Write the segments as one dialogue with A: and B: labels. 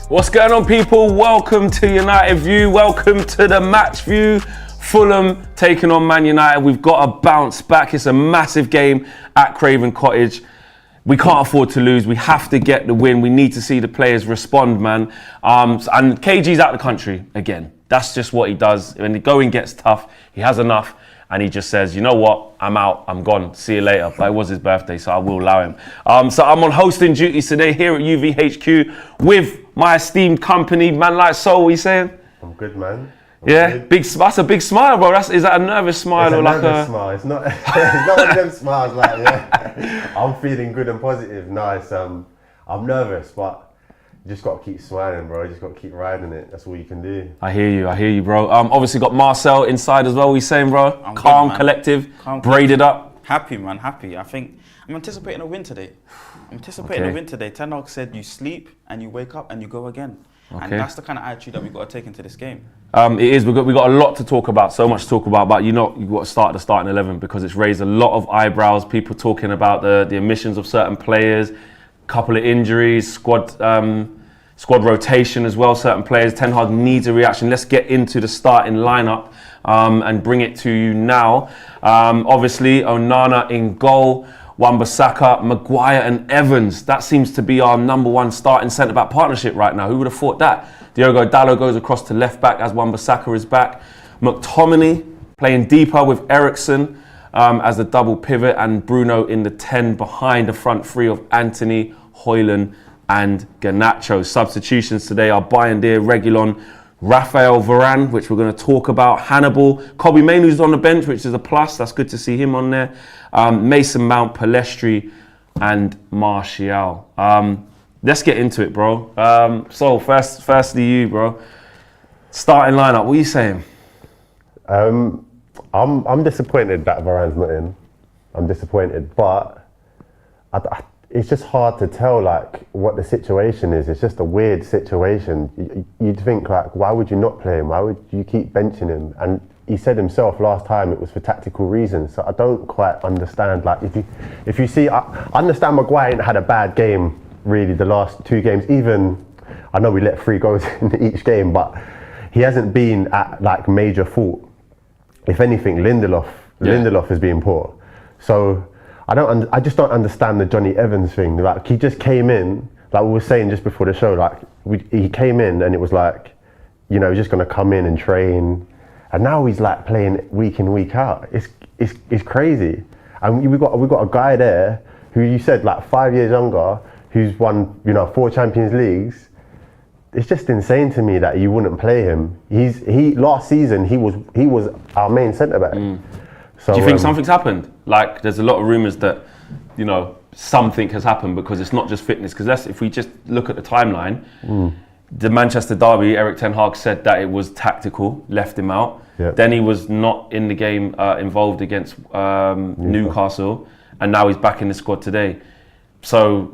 A: What's going on, people? Welcome to United View. Welcome to the match view. Fulham taking on Man United. We've got to bounce back. It's a massive game at Craven Cottage. We can't afford to lose. We have to get the win. We need to see the players respond, man. And KG's out of the country again. That's just what he does. When the going gets tough, he has enough. And he just says, you know what, I'm out, I'm gone, see you later. But it was his birthday, so I will allow him. So I'm on hosting duties today here at UVHQ with my esteemed company, man like Soul. What are you saying?
B: I'm good, man.
A: Good. That's a big smile, bro. Is that a nervous smile or like a...
B: smile. It's not, it's not one of them smiles like, yeah, I'm feeling good and positive. Nice. I'm nervous, but you just got to keep smiling, bro. You just got to keep riding it. That's all you can do.
A: I hear you, bro. Obviously got Marcel inside as well. What are you saying, bro?
C: I'm
A: calm,
C: good,
A: collective,
C: calm,
A: braided up.
C: Happy, man, happy. I think I'm anticipating a win today. A win today. Ten Hag said you sleep and you wake up and you go again. Okay. And that's the kind of attitude that we've got to take into this game.
A: It is. We've got a lot to talk about, so much to talk about. But you've got to start the starting 11 because it's raised a lot of eyebrows. People talking about the omissions of certain players, couple of injuries, squad rotation as well. Certain players. Ten Hag needs a reaction. Let's get into the starting lineup and bring it to you now. Obviously, Onana in goal. Wan-Bissaka, Maguire and Evans. That seems to be our number one starting centre-back partnership right now. Who would have thought that? Diogo Dalot goes across to left-back as Wan-Bissaka is back. McTominay playing deeper with Eriksen as the double pivot and Bruno in the 10 behind the front three of Anthony, Højlund and Garnacho. Substitutions today are Bayindir, Reguilon, Rafael Varane, which we're going to talk about, Hannibal, Kobbie Mainoo's on the bench, which is a plus. That's good to see him on there. Mason Mount, Pellistri, and Martial. Let's get into it, bro. So firstly, you, bro. Starting lineup. What are you saying?
B: I'm disappointed that Varane's not in. I'm disappointed, but it's just hard to tell like what the situation is. It's just a weird situation. You'd think like, why would you not play him? Why would you keep benching him? And he said himself last time it was for tactical reasons. So I don't quite understand. Like if you see, I understand Maguire ain't had a bad game really the last two games. Even I know we let 3 goals in each game, but he hasn't been at like major fault. If anything, Lindelof has been poor. So I just don't understand the Johnny Evans thing. Like he just came in, like we were saying just before the show. Like he came in and it was like, you know, he's just gonna come in and train. And now he's like playing week in, week out. It's crazy. And we've got a guy there who you said like 5 years younger, who's won 4 Champions Leagues. It's just insane to me that you wouldn't play him. Last season he was our main centre back. So,
A: do you think something's happened? Like there's a lot of rumours that something has happened because it's not just fitness. Because if we just look at the timeline. The Manchester derby, Erik ten Hag said that it was tactical, left him out. Yep. Then he was not in the game involved against Newcastle, and now he's back in the squad today. So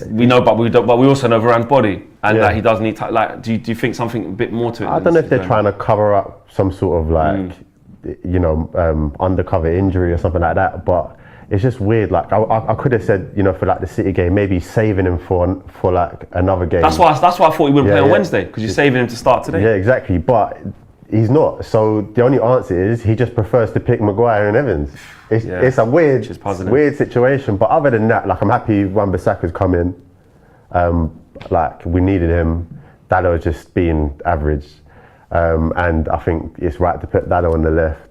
A: we know, but we also know Varane's body, and that he does need. Do you think something a bit more to it?
B: I don't know if they're trying to cover up some sort of like, undercover injury or something like that, but. It's just weird. Like I could have said, for like the City game, maybe saving him for like another game.
A: That's why I thought he wouldn't play on Wednesday because you're saving him to start today.
B: Yeah, exactly. But he's not. So the only answer is he just prefers to pick Maguire and Evans. It's a weird situation. But other than that, like I'm happy Wan-Bissaka's come in. Like we needed him. Dalot just being average, and I think it's right to put Dalot on the left.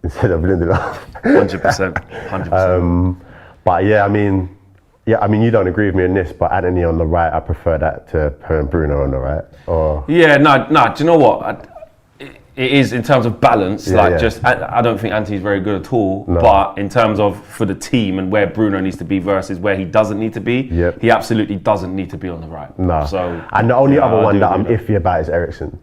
B: Instead of Lindelof.
A: 100%.
B: But I mean, you don't agree with me on this, but Anthony on the right, I prefer that to her and Bruno on the right. Or
A: do you know what? It is in terms of balance. I don't think Anthony's very good at all. No. But in terms of for the team and where Bruno needs to be versus where he doesn't need to be, he absolutely doesn't need to be on the right.
B: No.
A: So
B: and the only other one that I'm iffy about is Eriksen.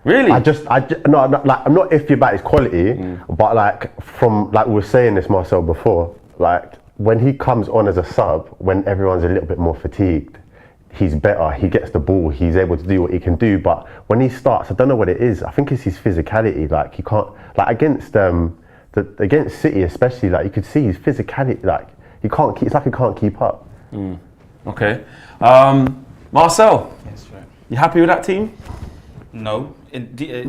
A: Really?
B: I'm not iffy about his quality, but like from like we were saying this Marcel before, like when he comes on as a sub, when everyone's a little bit more fatigued, he's better. He gets the ball. He's able to do what he can do. But when he starts, I don't know what it is. I think it's his physicality. Like he can't like against City especially. Like you could see his physicality. Like he can't keep. It's like he can't keep up.
A: Okay, Marcel.
C: Yes, right.
A: You happy with that team?
C: No,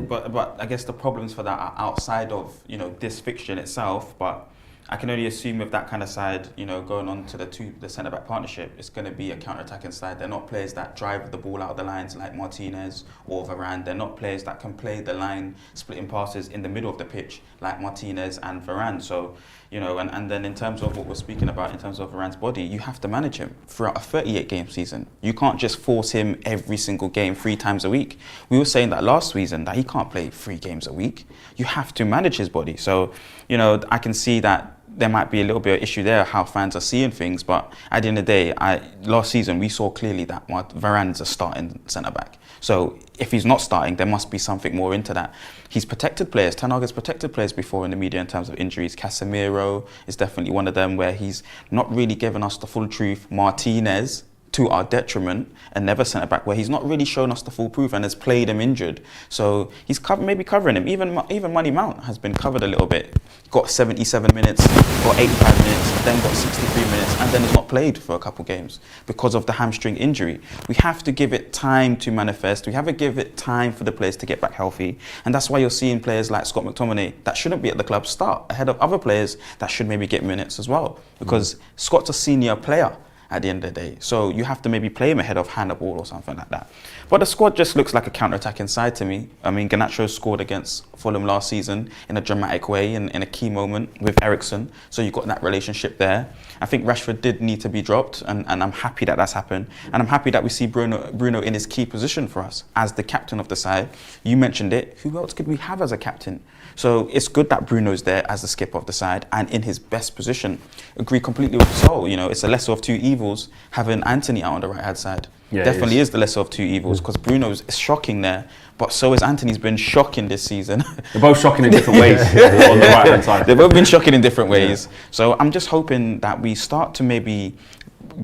C: but I guess the problems for that are outside of this fixture in itself. But I can only assume with that kind of side, going on to the centre back partnership, it's going to be a counter-attacking side. They're not players that drive the ball out of the lines like Martinez or Varane. They're not players that can play the line splitting passes in the middle of the pitch like Martinez and Varane. So, and then in terms of what we're speaking about, in terms of Varane's body, you have to manage him throughout a 38-game season. You can't just force him every single game 3 times a week. We were saying that last season that he can't play 3 games a week. You have to manage his body. So, I can see that there might be a little bit of issue there, how fans are seeing things, but at the end of the day, last season we saw clearly that Varane's a starting centre-back. So if he's not starting, there must be something more into that. He's protected players. Ten Hag has protected players before in the media in terms of injuries. Casemiro is definitely one of them where he's not really given us the full truth. Martinez, to our detriment, and never centre back where he's not really shown us the full proof and has played him injured. So he's maybe covering him. Even Money Mount has been covered a little bit. Got 77 minutes, got 85 minutes, then got 63 minutes, and then has not played for a couple games because of the hamstring injury. We have to give it time to manifest. We have to give it time for the players to get back healthy. And that's why you're seeing players like Scott McTominay that shouldn't be at the club start ahead of other players that should maybe get minutes as well. Because Scott's a senior player at the end of the day. So you have to maybe play him ahead of Hannibal or something like that. But the squad just looks like a counter-attacking side to me. I mean, Garnacho scored against Fulham last season in a dramatic way in a key moment with Eriksen. So you've got that relationship there. I think Rashford did need to be dropped, and I'm happy that that's happened. And I'm happy that we see Bruno in his key position for us as the captain of the side. You mentioned it. Who else could we have as a captain? So it's good that Bruno's there as the skipper of the side and in his best position. Agree completely with Sol. It's a lesser of 2 evils having Anthony out on the right-hand side. Yeah, definitely is the lesser of 2 evils because Bruno's shocking there, but so is Anthony's been shocking this season.
A: They're both shocking in different ways on the right-hand side.
C: They've both been shocking in different ways. Yeah. So I'm just hoping that we start to maybe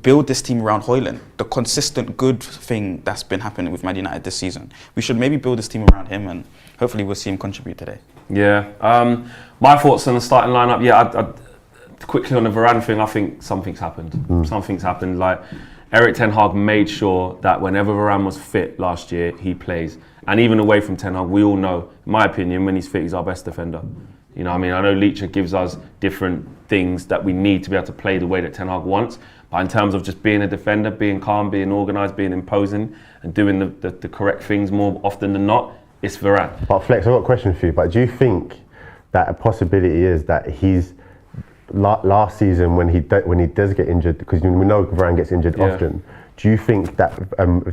C: build this team around Højlund, the consistent good thing that's been happening with Man United this season. We should maybe build this team around him, and hopefully we'll see him contribute today.
A: Yeah. My thoughts on the starting lineup. Yeah, quickly on the Varane thing, I think something's happened. Something's happened. Like Erik Ten Hag made sure that whenever Varane was fit last year, he plays. And even away from Ten Hag, we all know, in my opinion, when he's fit, he's our best defender. I know Leacher gives us different things that we need to be able to play the way that Ten Hag wants. But in terms of just being a defender, being calm, being organised, being imposing, and doing the correct things more often than not, it's Varane.
B: But Flex, I've got a question for you. But do you think that a possibility is that he's last season when he does get injured, because we know Varane gets injured often, do you think that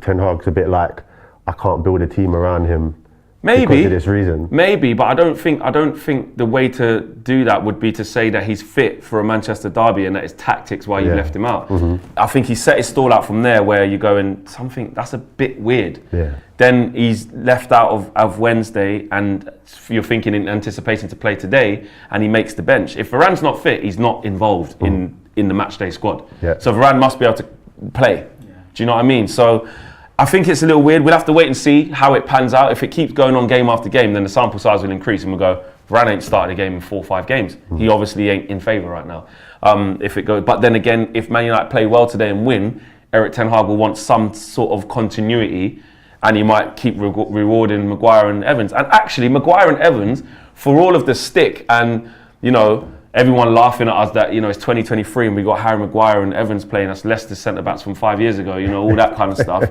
B: Ten Hag's a bit like, I can't build a team around him? Maybe because of this reason.
A: Maybe, but I don't think the way to do that would be to say that he's fit for a Manchester derby and that it's tactics why you left him out. I think he set his stall out from there where you're going, something that's a bit weird. Yeah. Then he's left out of Wednesday and you're thinking in anticipation to play today and he makes the bench. If Varane's not fit, he's not involved in the matchday squad. Yeah. So Varane must be able to play. Yeah. Do you know what I mean? So I think it's a little weird. We'll have to wait and see how it pans out. If it keeps going on game after game, then the sample size will increase and we'll go, Varane ain't started a game in 4 or 5 games. He obviously ain't in favour right now. If it goes, but then again, if Man United play well today and win, Erik Ten Hag will want some sort of continuity and he might keep rewarding Maguire and Evans. And actually, Maguire and Evans, for all of the stick and, everyone laughing at us that, it's 2023 and we got Harry Maguire and Evans playing us Leicester centre-backs from 5 years ago, all that kind of stuff,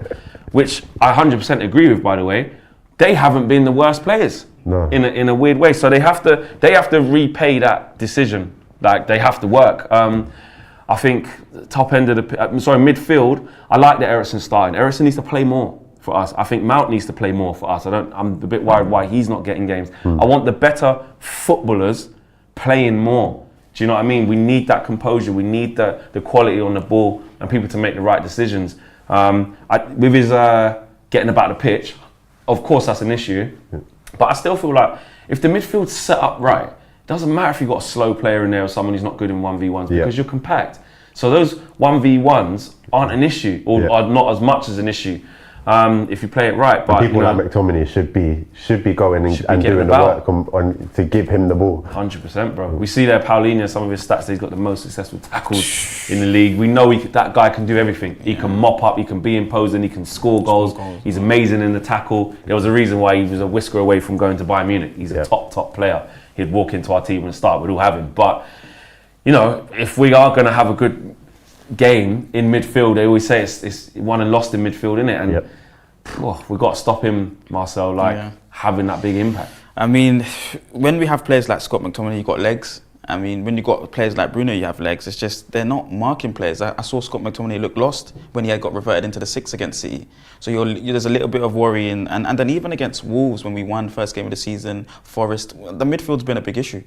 A: which I 100% agree with, by the way. They haven't been the worst players in a weird way. So they have to repay that decision. Like, they have to work. I think top end of midfield, I like that Eriksen starting. Eriksen needs to play more for us. I think Mount needs to play more for us. I'm a bit worried why he's not getting games. I want the better footballers playing more. Do you know what I mean? We need that composure. We need the quality on the ball and people to make the right decisions. With his getting about the pitch, of course that's an issue. But I still feel like if the midfield's set up right, it doesn't matter if you've got a slow player in there or someone who's not good in 1v1s because you're compact. So those 1v1s aren't an issue or are not as much as an issue. if you play it right. But
B: people like McTominay should be going and doing the work on to give him the ball.
A: 100%, bro. We see there Paulinho, some of his stats, he's got the most successful tackles in the league. We know that guy can do everything. He can mop up, he can be imposing, he can score goals. He's amazing in the tackle. There was a reason why he was a whisker away from going to Bayern Munich. He's a top player. He'd walk into our team and start, we'd all have him. But, you know, if we are going to have a good game in midfield, they always say it's won and lost in midfield, innit? And we've got to stop him, Marcel, having that big impact.
C: I mean, when we have players like Scott McTominay, you've got legs. I mean, when you've got players like Bruno, you have legs. It's just, they're not marking players. I saw Scott McTominay look lost when he had got reverted into the 6 against City. So there's a little bit of worry. And then even against Wolves, when we won first game of the season, Forest, the midfield's been a big issue.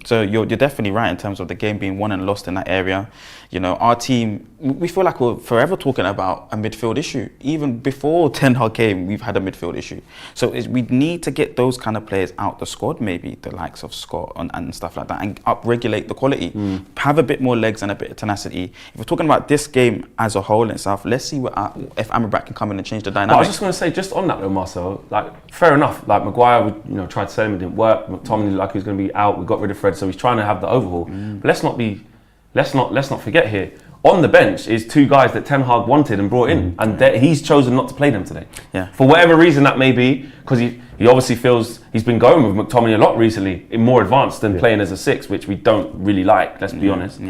C: So you're definitely right in terms of the game being won and lost in that area. You know, our team, we feel like we're forever talking about a midfield issue. Even before Ten Hag came, we've had a midfield issue. So we need to get those kind of players out the squad, maybe the likes of Scott and stuff like that, and up-regulate the quality. Have a bit more legs and a bit of tenacity. If we're talking about this game as a whole in itself, let's see if Amrabat can come in and change the dynamic.
A: But I was just going to say, just on that though, Marcel, like, fair enough. Like, Maguire, tried to sell him, it didn't work. McTominay, like, he was going to be out. We got rid of Fred, so he's trying to have the overhaul. But let's not forget here. On the bench is 2 guys that Ten Hag wanted and brought in, and he's chosen not to play them today. For whatever reason that may be, because he obviously feels he's been going with McTominay a lot recently, in more advanced than playing as a 6, which we don't really like. Let's be honest.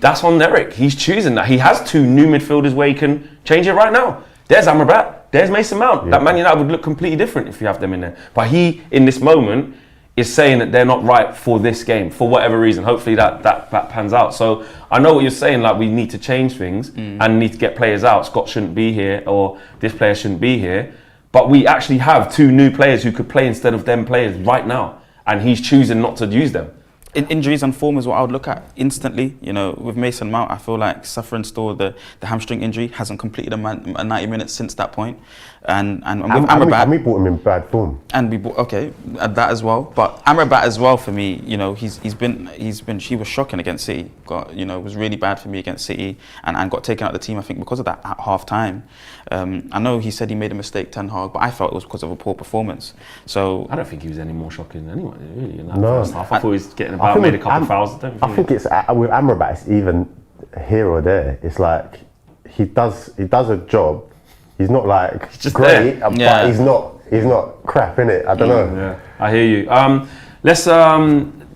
A: That's on Eric. He's choosing that. He has 2 new midfielders where he can change it right now. There's Amrabat. There's Mason Mount. That Man United would look completely different if you have them in there. But he, in this moment, is saying that they're not right for this game for whatever reason. Hopefully that pans out. So I know what you're saying, like, we need to change things and need to get players out. Scott shouldn't be here, or this player shouldn't be here. But we actually have 2 new players who could play instead of them players right now, and he's choosing not to use them.
C: Injuries and form is what I would look at instantly. You know, with Mason Mount, I feel like suffering still the hamstring injury, hasn't completed a 90 minutes since that point. And with Amrabat,
B: and we brought him in bad form.
C: And we bought that as well. But Amrabat as well, for me, you know, she was shocking against City. Was really bad for me against City, and got taken out of the team, I think, because of that at half time. I know he said he made a mistake, Ten Hag, but I felt it was because of a poor performance. So
A: I don't think he was any more shocking than anyone, really. In that
B: no,
A: first half. I thought he was getting about, made a couple of fouls.
B: I think it's with Amrabat, it's even here or there. It's like he does a job. He's not like great, but he's not crap, innit? I don't know.
A: Yeah, I hear you. Let's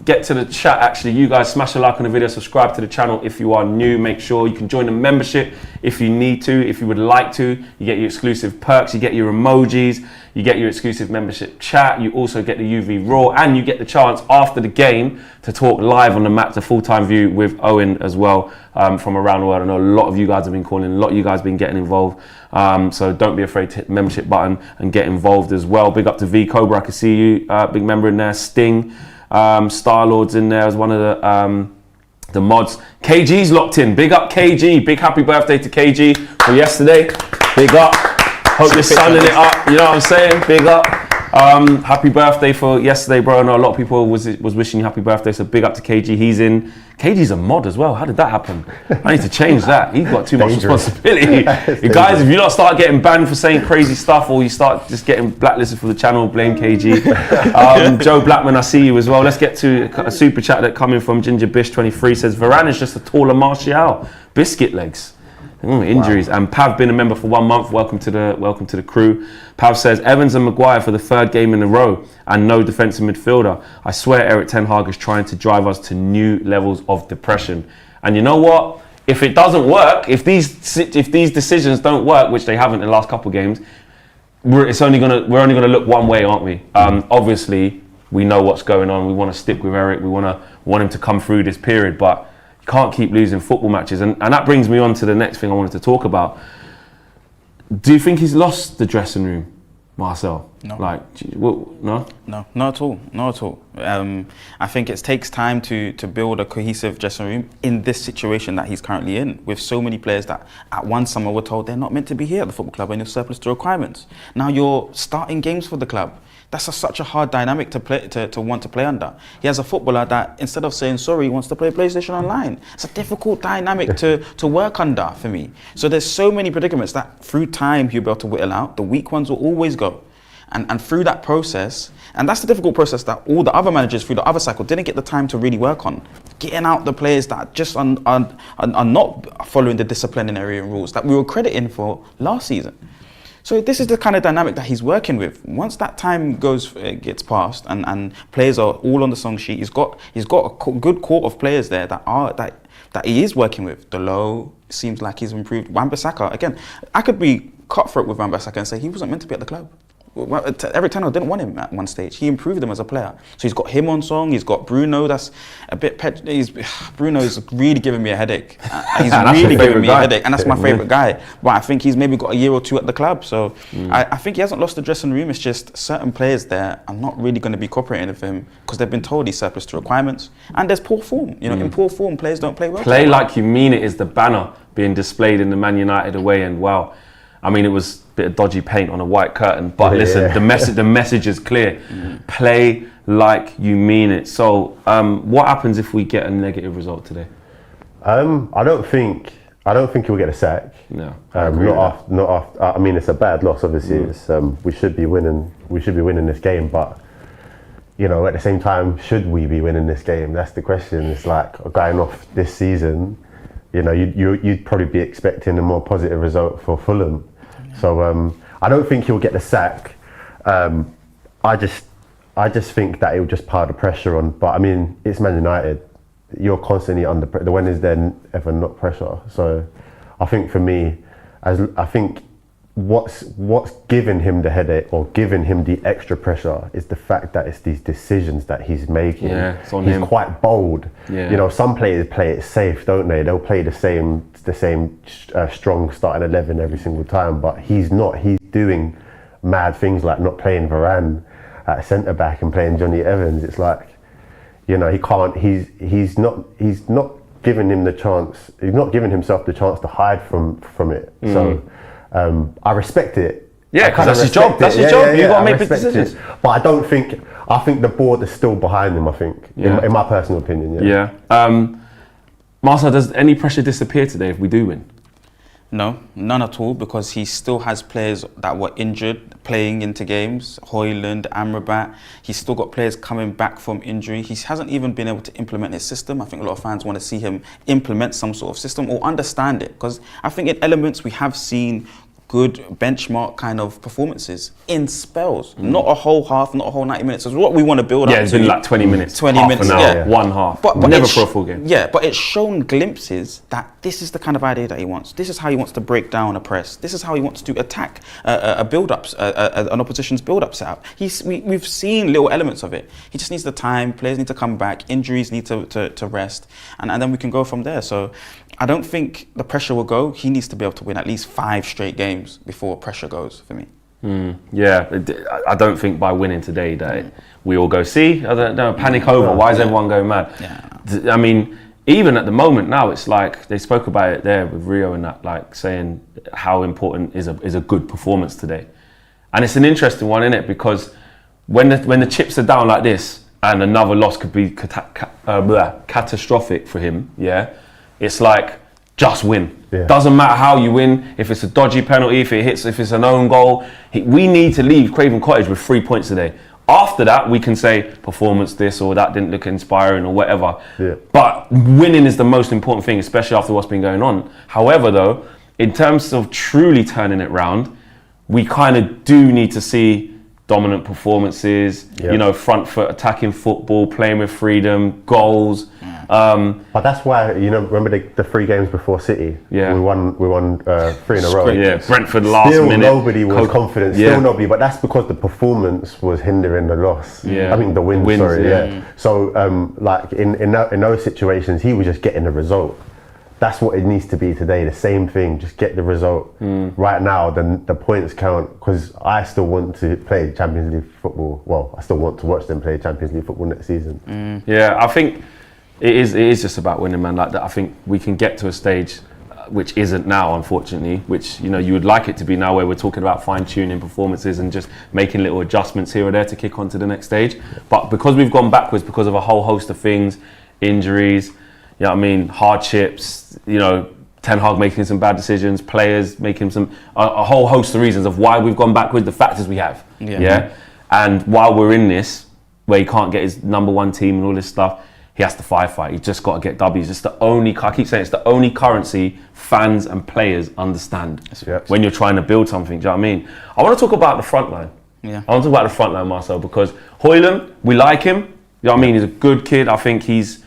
A: get to the chat. Actually, you guys smash a like on the video, subscribe to the channel if you are new. Make sure you can join the membership if you need to, if you would like to. You get your exclusive perks, you get your emojis, you get your exclusive membership chat, you also get the UV Raw, and you get the chance after the game to talk live on the match, the full-time view with Owen as well, from around the world. I know a lot of you guys have been calling, a lot of you guys have been getting involved, so don't be afraid to hit the membership button and get involved as well. Big up to V Cobra, I can see you, big member in there. Sting, Star-Lord's in there as one of the mods. KG's locked in. Big up KG. Big happy birthday to KG for yesterday. Big up. Hope you're sunning it up. You know what I'm saying? Big up. Happy birthday for yesterday, bro. I know a lot of people was wishing you happy birthday, so big up to KG. He's in. KG's a mod as well. How did that happen? I need to change that. He's got too much responsibility. Guys, if you not start getting banned for saying crazy stuff, or you start just getting blacklisted for the channel, blame KG. Joe Blackman, I see you as well. Let's get to a super chat that coming from Ginger Bish 23 says Varane is just a taller Martial. Biscuit legs. Injuries. Wow. And Pav been a member for 1 month. Welcome to the crew. Pav says Evans and Maguire for the 3rd game in a row and no defensive midfielder. I swear Eric Ten Hag is trying to drive us to new levels of depression. And you know what? If it doesn't work, if these decisions don't work, which they haven't in the last couple of games, we're only gonna look one way, aren't we? Obviously, we know what's going on. We want to stick with Eric. We want him to come through this period, but can't keep losing football matches, and that brings me on to the next thing I wanted to talk about. Do you think he's lost the dressing room, Marcel?
C: No.
A: Like, no?
C: No, not at all. Not at all. I think it takes time to build a cohesive dressing room in this situation that he's currently in, with so many players that at one summer were told they're not meant to be here at the football club and you're surplus to requirements. Now you're starting games for the club. That's such a hard dynamic to want to play under. He has a footballer that, instead of saying sorry, he wants to play PlayStation Online. It's a difficult dynamic to work under for me. So there's so many predicaments that through time he'll be able to whittle out. The weak ones will always go. And through that process, and that's the difficult process that all the other managers through the other cycle didn't get the time to really work on. Getting out the players that just are not following the disciplinary rules that we were crediting for last season. So this is the kind of dynamic that he's working with. Once that time gets past and players are all on the song sheet, he's got a good core of players there that he is working with. Delo seems like he's improved. Wan-Bissaka, again, I could be cutthroat with Wan-Bissaka and say he wasn't meant to be at the club. Eric Ten Hag didn't want him at one stage. He improved him as a player. So he's got him on song. He's got Bruno. That's a bit. Bruno's really giving me a headache. He's really giving me a headache, and that's my favourite guy. But I think he's maybe got a year or two at the club. So I think he hasn't lost the dressing room. It's just certain players there are not really going to be cooperating with him because they've been told he's surplus to requirements. And there's poor form. You know, in poor form, players don't play well.
A: Play like you mean it is the banner being displayed in the Man United away end. Wow. I mean, it was a bit of dodgy paint on a white curtain, but listen, the message is clear. Play like you mean it. So, what happens if we get a negative result today?
B: I don't think he'll get a sack.
A: No,
B: not after. I mean, it's a bad loss. Obviously, it's, we should be winning. We should be winning this game, but you know, at the same time, should we be winning this game? That's the question. It's like going off this season. You know, you'd probably be expecting a more positive result for Fulham. So I don't think he'll get the sack. I just think that it will just pile the pressure on. But I mean, it's Man United. You're constantly under pressure. When is there ever not pressure? So I think for me, I think what's giving him the headache or giving him the extra pressure is the fact that it's these decisions that he's making.
A: Yeah, it's on
B: he's
A: him.
B: Quite bold.
A: Yeah.
B: You know, some players play it safe, don't they? They'll play the same strong starting 11 every single time, but he's not. He's doing mad things like not playing Varane at centre back and playing Johnny Evans. It's like, you know, he can't. He's not giving him the chance. He's not giving himself the chance to hide from it. So. I respect it.
A: Yeah, because that's his job. That's his job. You've got to make big decisions.
B: But I think the board is still behind him, I think, in my personal opinion.
A: Yeah. Marcel, does any pressure disappear today if we do win?
C: No, none at all, because he still has players that were injured playing into games. Højlund, Amrabat. He's still got players coming back from injury. He hasn't even been able to implement his system. I think a lot of fans want to see him implement some sort of system or understand it, because I think in elements we have seen good benchmark kind of performances in spells. Not a whole half, not a whole 90 minutes. It's what we want to build up to.
A: Yeah, it's been like 20 minutes.
C: 20 minutes,
A: yeah. One half. But never for a full game.
C: Yeah, but it's shown glimpses that this is the kind of idea that he wants. This is how he wants to break down a press. This is how he wants to attack a build-up, an opposition's build-up setup. We've seen little elements of it. He just needs the time. Players need to come back. Injuries need to rest. And then we can go from there. So I don't think the pressure will go. He needs to be able to win at least 5 straight games before pressure goes for me.
A: Yeah, I don't think by winning today that we all go, see, I don't know, panic over. Why is everyone going mad? Yeah. I mean, even at the moment now, it's like they spoke about it there with Rio and that, like saying how important is a good performance today. And it's an interesting one, isn't it? Because when the chips are down like this and another loss could be catastrophic for him, yeah, it's like, just win. Yeah. Doesn't matter how you win, if it's a dodgy penalty, if it's an own goal. We need to leave Craven Cottage with 3 points today. After that, we can say performance this or that didn't look inspiring or whatever. Yeah. But winning is the most important thing, especially after what's been going on. However, though, in terms of truly turning it round, we kind of do need to see dominant performances, you know, front foot attacking football, playing with freedom, goals.
B: But that's why, you know, remember the 3 games before City? Yeah. We won 3 in a row.
A: Yeah, Brentford last minute.
B: Still nobody was confident, still nobody, but that's because the performance was hindering the loss. Yeah. I mean the win, sorry. So like in those situations, he was just getting the result. That's what it needs to be today. The same thing. Just get the result right now. Then the points count. Because I still want to play Champions League football. Well, I still want to watch them play Champions League football next season.
A: Yeah, I think it is just about winning, man. Like that, I think we can get to a stage which isn't now, unfortunately. Which you would like it to be now, where we're talking about fine-tuning performances and just making little adjustments here or there to kick on to the next stage. But because we've gone backwards because of a whole host of things, injuries. You know what I mean? Hardships, Ten Hag making some bad decisions, players making a whole host of reasons of why we've gone backwards, the factors we have. Yeah. And while we're in this, where he can't get his number one team and all this stuff, he has to fight. He's just got to get W's. It's the only, I keep saying, it's the only currency fans and players understand when you're trying to build something. Do you know what I mean? I want to talk about the front line.
C: Yeah.
A: I want to talk about the front line, Marcel, because Højlund, we like him. You know what I mean? He's a good kid. I think he's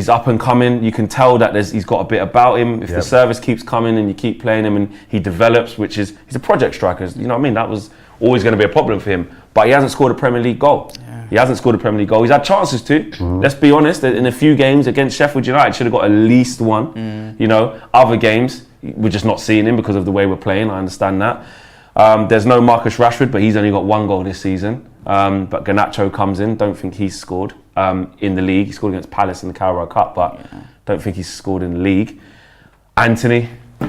A: up and coming. You can tell that he's got a bit about him. If the service keeps coming and you keep playing him and he develops, he's a project striker. You know what I mean? That was always going to be a problem for him. But he hasn't scored a Premier League goal. Yeah. He hasn't scored a Premier League goal. He's had chances to. Let's be honest. In a few games against Sheffield United, should have got at least one. Other games, we're just not seeing him because of the way we're playing. I understand that. There's no Marcus Rashford, but he's only got one goal this season. But Garnacho comes in. Don't think he's scored in the league. He scored against Palace in the Carabao Cup, but don't think he's scored in the league. Anthony, do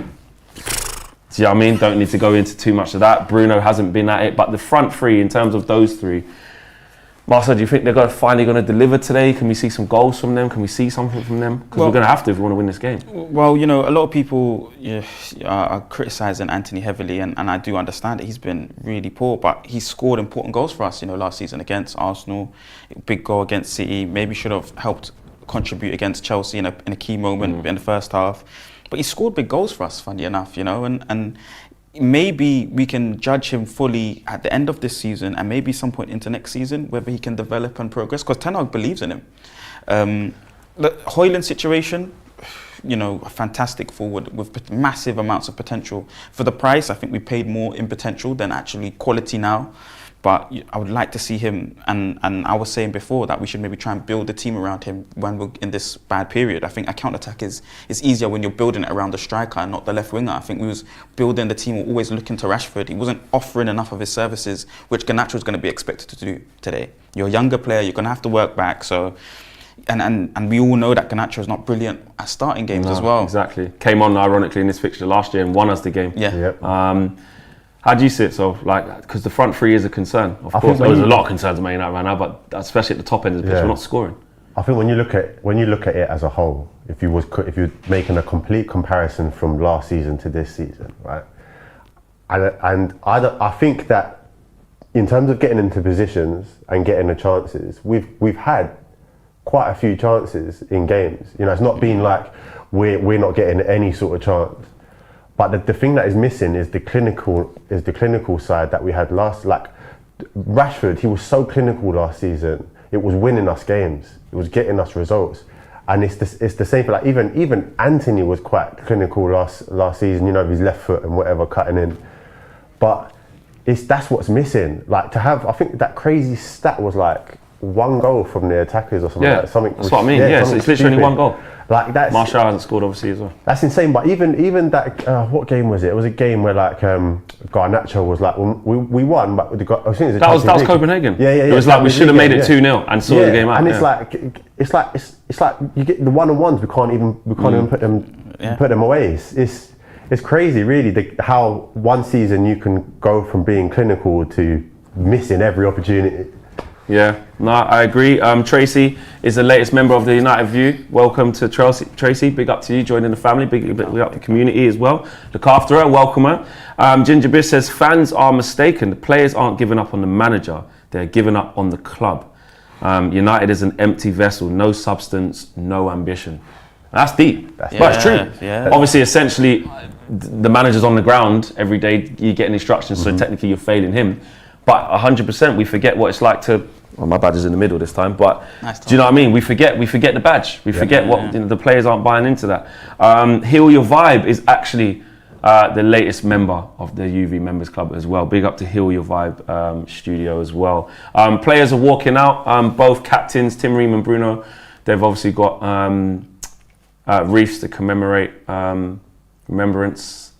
A: you know what I mean? Don't need to go into too much of that. Bruno hasn't been at it, but the front three, in terms of those three, Marcel, do you think they're finally going to deliver today? Can we see some goals from them? Can we see something from them? Because we're going to have to if we want to win this game.
C: Well, a lot of people are criticising Anthony heavily, and I do understand it. He's been really poor, but he's scored important goals for us, last season against Arsenal, big goal against City, maybe should have helped contribute against Chelsea in a key moment in the first half. But he scored big goals for us, funny enough, and maybe we can judge him fully at the end of this season and maybe some point into next season, whether he can develop and progress, because Ten Hag believes in him. The Højlund situation, a fantastic forward with massive amounts of potential. For the price, I think we paid more in potential than actually quality now. But I would like to see him, and I was saying before that we should maybe try and build the team around him when we're in this bad period. I think a counter-attack is easier when you're building it around the striker and not the left winger. I think we was building the team, always looking to Rashford. He wasn't offering enough of his services, which Garnacho is going to be expected to do today. You're a younger player, you're going to have to work back. So, and we all know that Garnacho is not brilliant at starting games as well.
A: Exactly. Came on ironically in this fixture last year and won us the game.
C: Yeah.
B: Yep.
A: How do you see it? So, because the front three is a concern. Of course, there's a lot of concerns at Man United right now, but especially at the top end of the pitch, we're not scoring.
B: I think when you look at it as a whole, if you're making a complete comparison from last season to this season, right? And I think that in terms of getting into positions and getting the chances, we've had quite a few chances in games. It's not been like we're not getting any sort of chance. But the thing that is missing is the clinical side that we had last. Like Rashford, he was so clinical last season. It was winning us games. It was getting us results. And it's the same for even Anthony was quite clinical last season. With his left foot and whatever cutting in. But that's what's missing. Like to have, I think that crazy stat was like one goal from the attackers or something.
A: Yeah,
B: like something.
A: That's what I mean. Yeah, so it's literally only one goal.
B: Like that's
A: Marcel hasn't scored obviously as well.
B: That's insane. But even that, what game was it? It was a game where Garnacho was like, we won, but as soon as
A: that was Copenhagen.
B: Yeah.
A: It was like we should have made it 2-0 and saw the game out.
B: And it's like you get the one-on-ones. We can't even put them away. It's crazy, really, how one season you can go from being clinical to missing every opportunity.
A: Yeah, no, I agree. Tracy is the latest member of the United View. Welcome to Tracy. Big up to you, joining the family. Big up the community as well. Look after her, welcome her. Ginger Biss says, fans are mistaken. The players aren't giving up on the manager. They're giving up on the club. United is an empty vessel. No substance, no ambition. That's deep. But it's true.
C: Yeah.
A: Obviously, essentially, the manager's on the ground every day. You're getting instructions, so technically you're failing him. But 100%, we forget what it's like to. Well, my badge is in the middle this time, but do you know what I mean? We forget the badge. We forget what the players aren't buying into that. Heal Your Vibe is actually the latest member of the UV Members Club as well. Big up to Heal Your Vibe studio as well. Players are walking out. Both captains, Tim Ream and Bruno, they've obviously got wreaths to commemorate Remembrance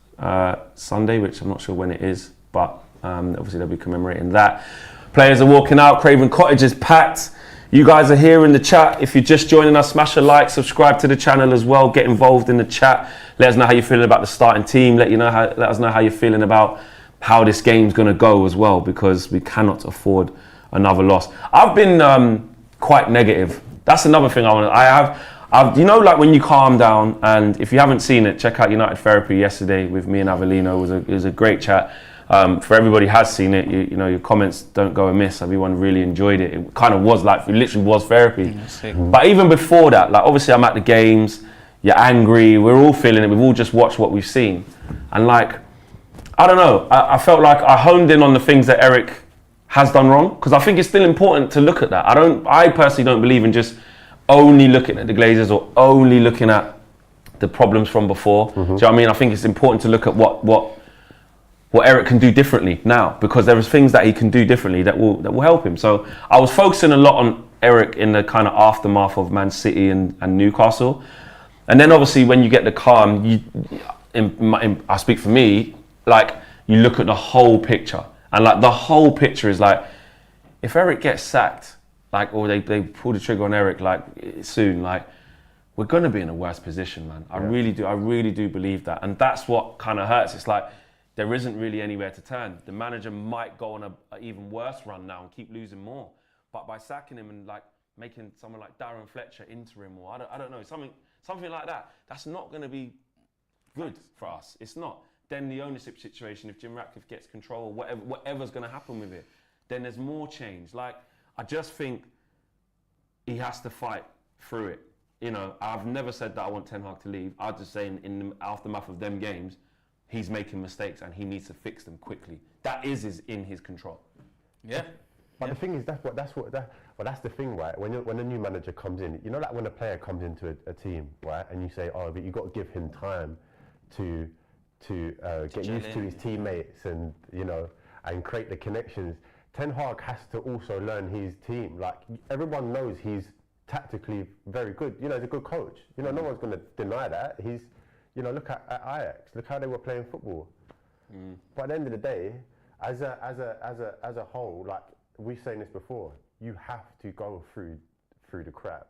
A: Sunday, which I'm not sure when it is, but obviously they'll be commemorating that. Players are walking out. Craven Cottage is packed. You guys are here in the chat. If you're just joining us, smash a like, subscribe to the channel as well. Get involved in the chat. Let us know how you're feeling about the starting team. Let us know how you're feeling about how this game's going to go as well, because we cannot afford another loss. I've been quite negative. That's another thing I've you know, like when you calm down, and if you haven't seen it, check out United Therapy yesterday with me and Avelino. It was a great chat. For everybody who has seen it, you know, your comments don't go amiss. Everyone really enjoyed it. It kind of was like, it literally was therapy. But even before that, like obviously I'm at the games, you're angry, we're all feeling it, we've all just watched what we've seen. And like, I don't know, I felt like I honed in on the things that Eric has done wrong, because I think it's still important to look at that. I personally don't believe in just only looking at the Glazers or only looking at the problems from before. Do you know what I mean? I think it's important to look at what Eric can do differently now, because there is things that he can do differently that will help him. So I was focusing a lot on Eric in the kind of aftermath of Man City and Newcastle. And then obviously when you get the calm, I speak for me, like you look at the whole picture, and like the whole picture is like, if Eric gets sacked, like, or they pull the trigger on Eric like soon, like we're gonna be in a worse position, man. I really do believe that, and that's what kind of hurts. It's like there isn't really anywhere to turn. The manager might go on a even worse run now and keep losing more, but by sacking him and like making someone like Darren Fletcher interim, or I don't know, something like that, that's not gonna be good for us. It's not. Then the ownership situation, if Jim Ratcliffe gets control, whatever's gonna happen with it, then there's more change. Like, I just think he has to fight through it. You know, I've never said that I want Ten Hag to leave. I'm just saying in the aftermath of them games, he's making mistakes and he needs to fix them quickly. That is in his control. Yeah.
B: But the thing is, that's the thing, right? When a new manager comes in, you know, like when a player comes into a team, right, and you say, oh, but you got to give him time to get used to his teammates, and you know, and create the connections. Ten Hag has to also learn his team. Like, everyone knows he's tactically very good. You know, he's a good coach. You know, no one's going to deny that. He's, you know, look at Ajax. Look how they were playing football. But at the end of the day, as a whole, like we've seen this before, you have to go through the crap,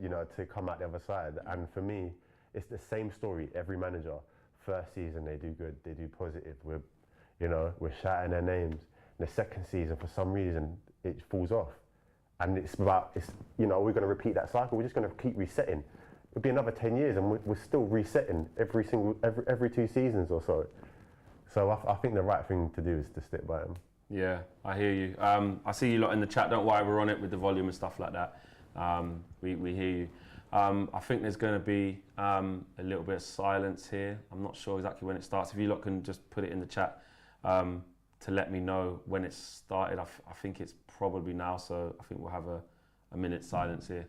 B: you know, to come out the other side. And for me, it's the same story. Every manager, first season they do good, they do positive. We're shouting their names. The second season, for some reason, it falls off, and you know, we're going to repeat that cycle. We're just going to keep resetting. It'll be another 10 years, and we're still resetting every 2 seasons or so. So I think the right thing to do is to stick by him.
A: Yeah, I hear you. I see you lot in the chat. Don't worry, we're on it with the volume and stuff like that. We hear you. I think there's going to be a little bit of silence here. I'm not sure exactly when it starts. If you lot can just put it in the chat. To let me know when it started. I think it's probably now, so I think we'll have a minute's silence here.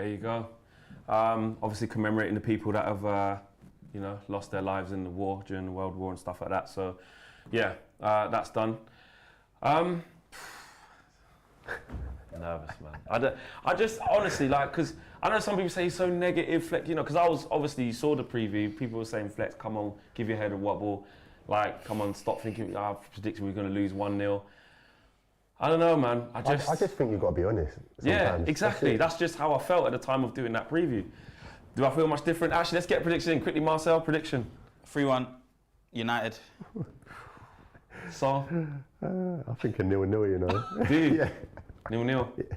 A: There you go. Obviously commemorating the people that have, lost their lives in the war, during the World War and stuff like that. So, yeah, that's done. Nervous, man. I just honestly, like, because I know some people say he's so negative, Flex, because I was, obviously, you saw the preview, people were saying, Flex, come on, give your head a wobble. Like, come on, stop thinking, I've predicted we're going to lose 1-0. I don't know, man. I just
B: think you've got to be honest sometimes.
A: Yeah, exactly. That's just how I felt at the time of doing that preview. Do I feel much different? Actually, let's get a prediction in quickly. Marcel, prediction.
C: 3-1, United.
A: So?
B: I think a 0-0,
A: Do you?
B: Yeah.
A: 0-0? Yeah.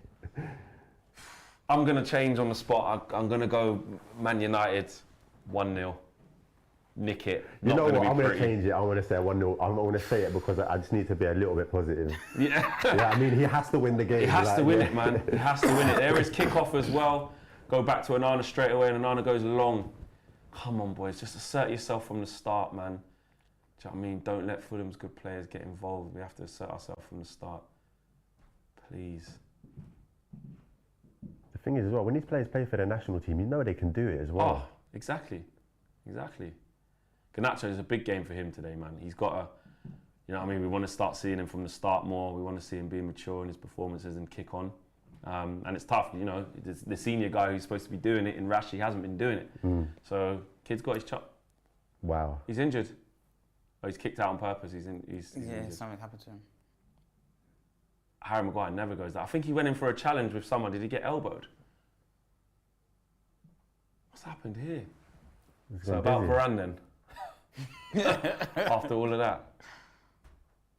A: I'm going to change on the spot. I'm going to go Man United 1-0. Nick it.
B: You know what? I'm going to change it. I'm going to say 1-0. I'm going to say it because I just need to be a little bit positive.
A: Yeah.
B: Yeah, I mean, he has to win the game.
A: He has to win it, man. He has to win it. There is kick-off as well. Go back to Onana straight away, and Onana goes long. Come on, boys. Just assert yourself from the start, man. Do you know what I mean? Don't let Fulham's good players get involved. We have to assert ourselves from the start. Please.
B: The thing is as well, when these players play for their national team, you know they can do it as well.
A: Oh, exactly. Exactly. Garnacho is a big game for him today, man. He's got to, we want to start seeing him from the start more. We want to see him being mature in his performances and kick on. And it's tough, the senior guy who's supposed to be doing it in Rashi hasn't been doing it. So, kid's got his chop.
B: Wow.
A: He's injured. Oh, he's kicked out on purpose. He's injured.
C: Something happened to him.
A: Harry Maguire never goes there. I think he went in for a challenge with someone. Did he get elbowed? What's happened here? So about Varane then. After all of that,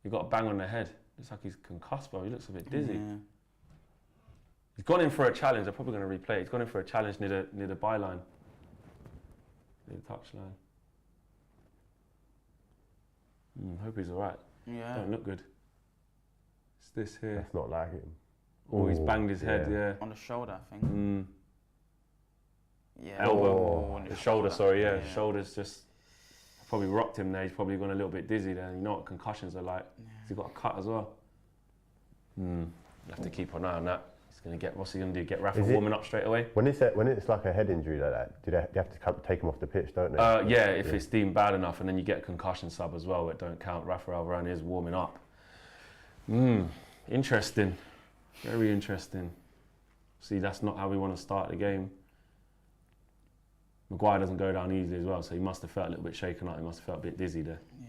A: he got a bang on the head. Looks like he's concussed, bro. He looks a bit dizzy. Yeah. He's gone in for a challenge. They're probably going to replay it. He's gone in for a challenge near the byline, near the touchline. Hope he's all right.
C: Yeah.
A: Don't look good. It's this here.
B: That's not like him.
A: Oh, he's banged his head. Yeah.
C: On the shoulder, I think. Yeah.
A: Elbow. The shoulder. Sorry. Yeah. Shoulder's just. Probably rocked him there. He's probably gone a little bit dizzy there. You know what concussions are like. Yeah. He's got a cut as well. You have to keep an eye on that. He's going to get. What's he going to do? Get Rafa warming up straight away?
B: When it's like a head injury like that, do they have to take him off the pitch, don't they?
A: Yeah, if it's deemed bad enough, and then you get a concussion sub as well. It don't count. Rafa Varane is warming up. Interesting. Very interesting. See, that's not how we want to start the game. Maguire doesn't go down easily as well, so he must have felt a little bit shaken up. He must have felt a bit dizzy there.
C: Yeah.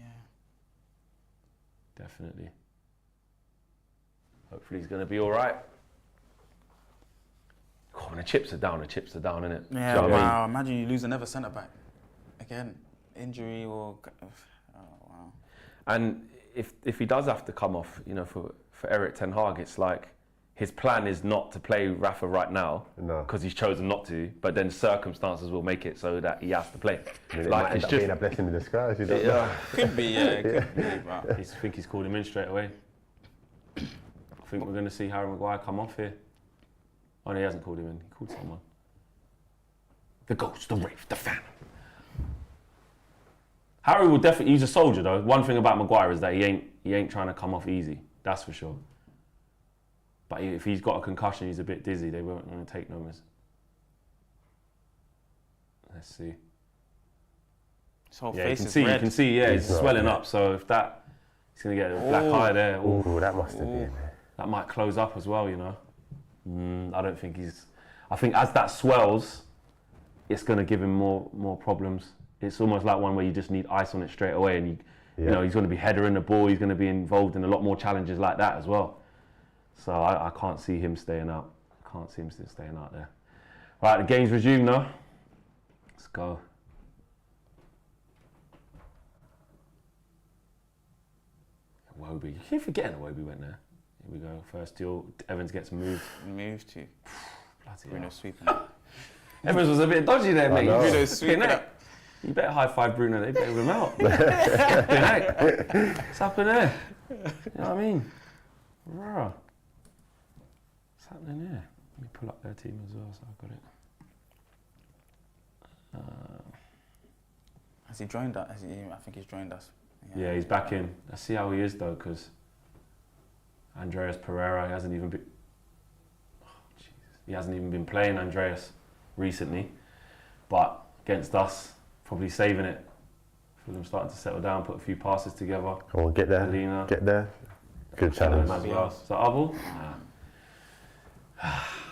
A: Definitely. Hopefully he's going to be all right. Oh, when the chips are down, innit?
C: Yeah, you know wow. Imagine you lose another centre-back. Again, injury or... Oh, wow.
A: And if he does have to come off, for Erik ten Hag, it's like his plan is not to play Rafa right now because he's chosen not to, but then circumstances will make it so that he has to play.
B: I mean, like, it's just being a blessing in disguise.
C: Could be, yeah. Could be, but
A: I think he's called him in straight away. I think we're going to see Harry Maguire come off here. Oh no, he hasn't called him in. He called someone. The ghost, the wraith, the phantom. Harry will definitely. He's a soldier though. One thing about Maguire is that he ain't trying to come off easy. That's for sure. But if he's got a concussion, he's a bit dizzy. They weren't going to take no miss. Let's see.
C: His whole
A: Yeah,
C: face
A: you
C: is
A: can see.
C: red.
A: You can see. Yeah, he's swelling up. So if that, he's going to get a black eye there.
B: Oh, that must have been.
A: That might close up as well. I don't think he's. I think as that swells, it's going to give him more problems. It's almost like one where you just need ice on it straight away, and you know he's going to be headering the ball. He's going to be involved in a lot more challenges like that as well. So I can't see him staying out. I can't see him still staying out there. Right, the game's resumed now. Let's go. Iwobi. You keep forgetting Iwobi went there. Here we go. First duel. Evans gets moved.
C: Moved to.
A: Bloody
C: Bruno
A: hell.
C: sweeping it.
A: Evans was a bit dodgy there, mate.
C: Bruno sweeping it.
A: You better high five Bruno. They better him out. What's happening there? You know what I mean? Rah. What's happening here? Let me pull up their team as well, so I've got it.
C: Has he joined us? I think he's joined us.
A: Yeah, he's back in. Let's see how he is though, because Andreas Pereira, he hasn't even been. Oh, Jesus. He hasn't even been playing Andreas recently. But against us, probably saving it. Fulham starting to settle down, put a few passes together.
B: Come on, get there.
A: Alina.
B: Get there. Good challenge.
A: As well. Is that Arvel?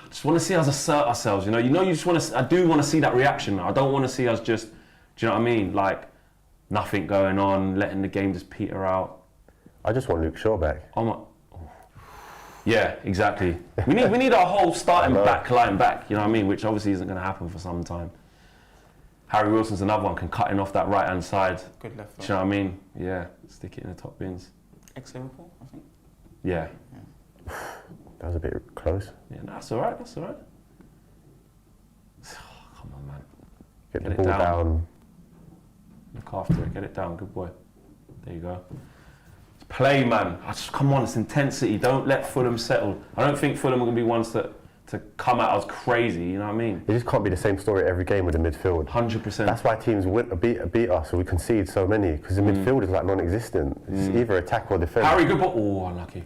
A: Just want to see us assert ourselves, you know. You just want to. I do want to see that reaction. I don't want to see us just. Do you know what I mean? Like nothing going on, letting the game just peter out.
B: I just want Luke Shaw back.
A: Yeah, exactly. We need our whole starting back line back. You know what I mean? Which obviously isn't going to happen for some time. Harry Wilson's another one, can cut in off that right hand side.
C: Good left foot.
A: Do you know what I mean? Yeah, stick it in the top bins.
C: Ex-Liverpool, I think.
A: Yeah.
B: That was a bit close.
A: Yeah, no, that's all right. That's all right. Oh, come on, man.
B: Get the ball down.
A: Look after it. Get it down. Good boy. There you go. Play, man. Come on, it's intensity. Don't let Fulham settle. I don't think Fulham are going to be ones to come at us crazy. You know what I mean?
B: It just can't be the same story every game with the midfield.
A: 100%.
B: That's why teams beat us, or we concede so many, because the midfield is like non-existent. It's either attack or defence.
A: Harry, good ball. Oh, unlucky.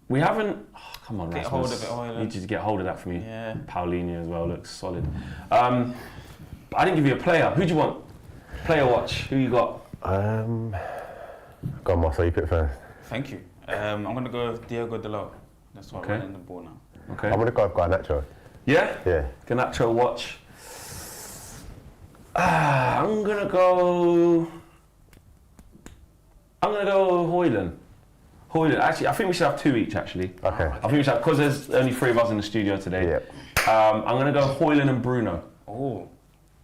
A: We haven't. Oh, come on,
C: Get
A: Rasmus.
C: hold of it, Højlund.
A: Need you to get hold of that for me.
C: Yeah.
A: Paulinho as well looks solid. I didn't give you a player. Who do you want? Player watch. Who you got?
B: Go on, Marcel, you pick first.
C: Thank you. I'm going to go with Diogo Dalot. That's why I'm running the ball now.
A: Okay.
B: I'm going to go with Garnacho.
A: Yeah?
B: Yeah.
A: Garnacho watch. I'm going to go Højlund. Højlund. Actually, I think we should have two each, actually.
B: Okay.
A: I think we should have, because there's only three of us in the studio today.
B: Yeah.
A: I'm going to go Højlund and Bruno.
C: Oh.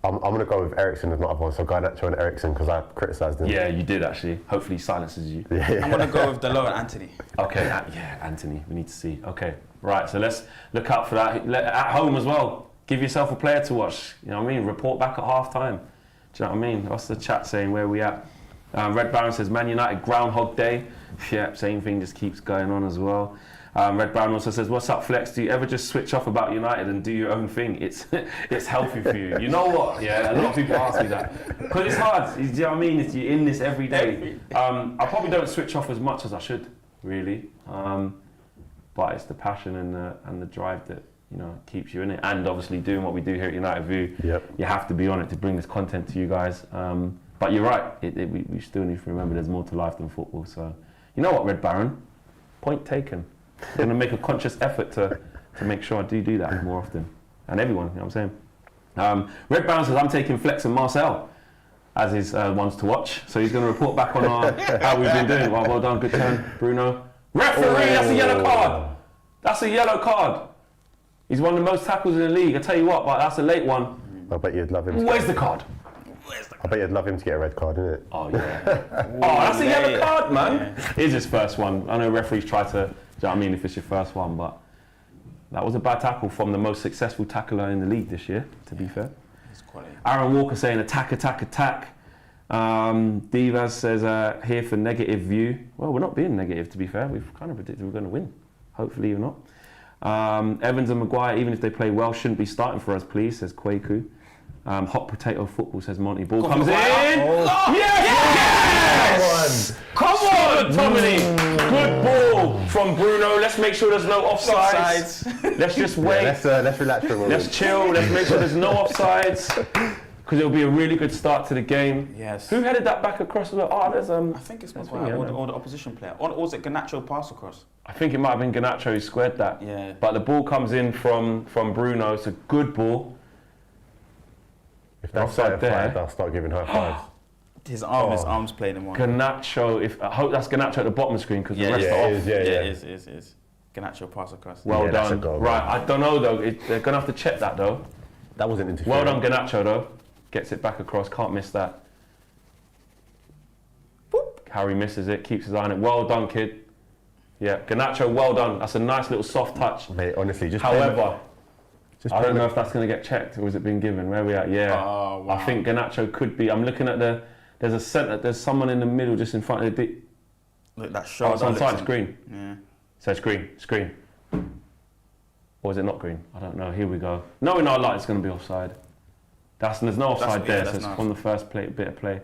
B: I'm going to go with Ericsson as my other one, so Garnacho and Ericsson, because I criticised him.
A: Yeah, you did actually. Hopefully he silences you.
B: Yeah.
C: I'm going to go with Dalot and Anthony.
A: Okay, yeah, Anthony, we need to see. Okay, right, so let's look out for that. At home as well, give yourself a player to watch. You know what I mean? Report back at half time. Do you know what I mean? What's the chat saying? Where are we at? Red Baron says, Man United Groundhog Day. Yeah, same thing just keeps going on as well. Red Brown also says, what's up, Flex? Do you ever just switch off about United and do your own thing? It's healthy for you. You know what? Yeah, a lot of people ask me that. Because it's hard. Do you know what I mean? You're in this every day. I probably don't switch off as much as I should, really. But it's the passion and the drive that, you know, keeps you in it. And obviously doing what we do here at United View, you have to be on it to bring this content to you guys. But you're right. We still need to remember there's more to life than football. So, you know what, Red Baron? Point taken. I'm going to make a conscious effort to make sure I do that more often. And everyone, you know what I'm saying? Red Baron says, I'm taking Flex and Marcel as his ones to watch. So he's going to report back on how we've been doing. Well done, good turn, Bruno. Referee, that's a yellow card. That's a yellow card. He's won the most tackles in the league. I tell you what, but that's a late one.
B: I bet you'd love him.
A: Where's the card?
B: I bet you'd love him to get a red card, innit?
A: Oh, yeah. Oh, that's a yellow card, man. It's his first one. I know referees try to, do you know what I mean, if it's your first one, but that was a bad tackle from the most successful tackler in the league this year, to be fair.
C: It's quality.
A: Aaron Walker saying attack. Divas says here for negative view. Well, we're not being negative, to be fair. We've kind of predicted we're going to win. Hopefully you're not. Evans and Maguire, even if they play well, shouldn't be starting for us, please, says Kwaku. Hot potato football, says Monty. Ball comes in. Yes! Come on, Tomini. Good ball from Bruno. Let's make sure there's no offsides. Let's just wait.
B: Let's relax for a moment.
A: Let's chill. Let's make sure there's no offsides. Because it'll be a really good start to the game.
C: Yes.
A: Who headed that back across? There's
C: I think it's Maguire or the opposition player. Or was it Garnacho pass across?
A: I think it might have been Garnacho who squared that.
C: Yeah.
A: But the ball comes in from Bruno. It's a good ball.
B: If that's certified, I'll start giving her fives.
C: His arm's playing him on.
A: Garnacho, I hope that's Garnacho at the bottom of the screen because the rest are off.
C: It is. Garnacho pass across.
A: Well done.
B: That's a goal,
A: right, I don't know though. They're going to have to check that though.
B: That wasn't interference.
A: Well done, Garnacho though. Gets it back across, can't miss that. Boop. Harry misses it, keeps his eye on it. Well done, kid. Yeah, Garnacho, well done. That's a nice little soft touch.
B: Mate, honestly,
A: However, I don't know if that's going to get checked or is it been given? Where are we at? Yeah.
C: Oh, wow.
A: I think Garnacho could be. I'm looking at there's a centre, there's someone in the middle just in front of the...
C: Look, that shot.
A: It's on side, screen.
C: Yeah.
A: So screen. Or is it not green? I don't know. Here we go. No, in our light, it's going to be offside. There's no offside there, so it's on the first bit of play.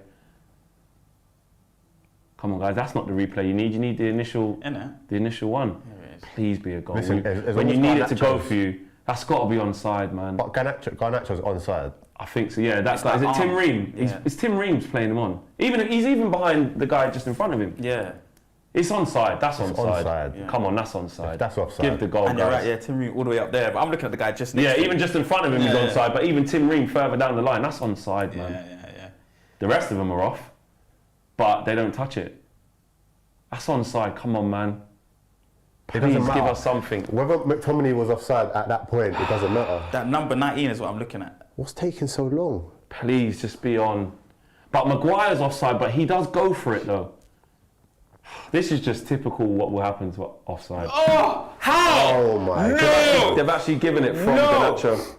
A: Come on, guys, that's not the replay you need. You need the initial one.
C: Here it is.
A: Please be a goal.
B: Listen, as
A: When
B: long
A: you
B: as
A: need it to go
B: Garnacho's-
A: for you, that's got to be onside, man.
B: But Garnacho's onside.
A: I think so. Yeah, that's
C: It's
A: is
C: that
A: it Tim
C: arm.
A: Ream?
C: Yeah.
A: It's Tim Ream's playing him on. He's even behind the guy just in front of him.
C: Yeah.
A: It's onside. That's onside.
B: onside.
C: Yeah.
A: Come on, that's onside.
B: That's offside.
A: Give the goal,
C: And you're
A: guys.
C: right, yeah, Tim Ream all the way up there. But I'm looking at the guy just next
A: Yeah,
C: to
A: even
C: him.
A: just in front of him, he's
C: Yeah.
A: onside. But even Tim Ream further down the line, that's onside, man.
C: Yeah.
A: The rest of them are off, but they don't touch it. That's onside. Come on, man.
B: It doesn't
A: Please
B: matter.
A: give us something.
B: Whether McTominay was offside at that point, it doesn't matter.
C: That number 19 is what I'm looking at.
B: What's taking so long?
A: Please just be on. But Maguire's offside, but he does go for it though. This is just typical what will happen to offside.
C: Oh, how?
B: Oh my god.
A: They've actually given it from
C: No.
A: Garnacho.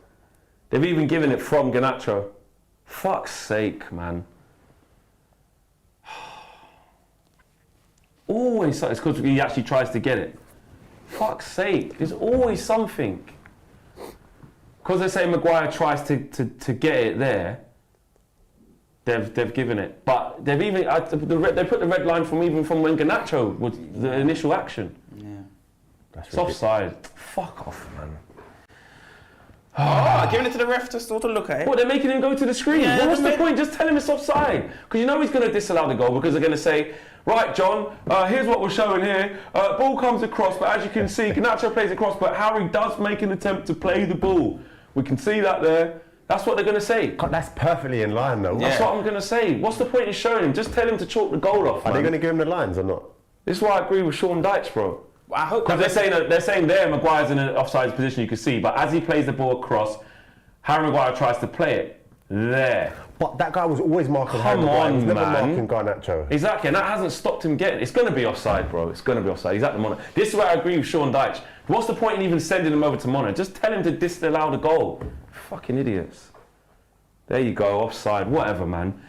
A: They've even given it from Garnacho. Fuck's sake, man. Always something. It's because he actually tries to get it. Fuck's sake. There's always something. Because they say Maguire tries to get it there, they've given it. But they've even they put the red line from when Garnacho was the initial action.
C: Yeah.
B: That's
A: It's offside. Fuck off, man.
C: Oh, giving it to the ref to sort of look at it.
A: What, they're making him go to the screen?
C: Yeah,
A: Well, what's the
C: they-
A: point? Just tell him it's offside. Because you know he's going to disallow the goal because they're going to say, right, John, here's what we're showing here. Ball comes across, but as you can see, Garnacho plays across, but Harry does make an attempt to play the ball. We can see that there. That's what they're going to say.
B: God, that's perfectly in line though.
A: That's what I'm going to say. What's the point in showing him? Just tell him to chalk the goal off,
B: Are
A: man.
B: they going to give him the lines or not?
A: This is why I agree with Sean Dyche, bro.
C: I hope
A: Because they're saying there Maguire's in an offside position, you can see, but as he plays the ball across, Harry Maguire tries to play it there.
B: But that guy was always marking
A: Come
B: Harry Maguire. He was
A: on,
B: never
A: man.
B: marking Garnacho.
A: Exactly, and that hasn't stopped him getting. It's going to be offside, bro. It's going to be offside. He's at the monitor. This is where I agree with Sean Dyche. What's the point in even sending him over to monitor? Just tell him to disallow the goal. Fucking idiots. There you go, offside. Whatever, man.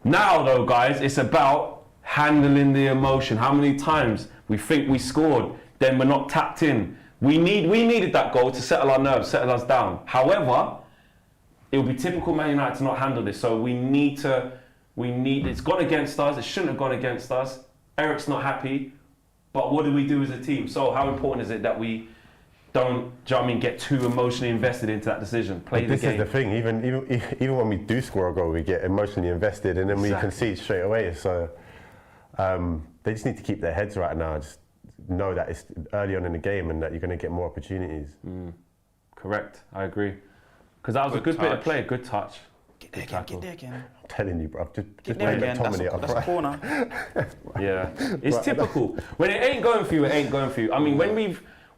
A: Now, though, guys, it's about handling the emotion. How many times we think we scored, then we're not tapped in. We needed that goal to settle our nerves, settle us down. However, it will be typical Man United to not handle this. So it's gone against us. It shouldn't have gone against us. Eric's not happy. But what do we do as a team? So how important is it that we don't, do you know what I mean, get too emotionally invested into that decision? Play the
B: This
A: game.
B: is the thing. Even when we do score a goal, we get emotionally invested, and then we
A: Exactly.
B: concede straight away. So they just need to keep their heads right now. Just know that it's early on in the game, and that you're going to get more opportunities.
A: Correct. I agree. Because that was a
C: Good
A: good bit of
C: touch.
A: play. Good touch.
C: Get there
A: Good
C: again,
A: tackle.
C: get there again.
B: I'm telling you, bro. Just
C: Get there
B: blame
C: again. That's
B: McTominay
C: a,
B: up
C: that's a
B: front.
C: corner.
A: Yeah, it's typical. When it ain't going for you, it ain't going for you. I mean, when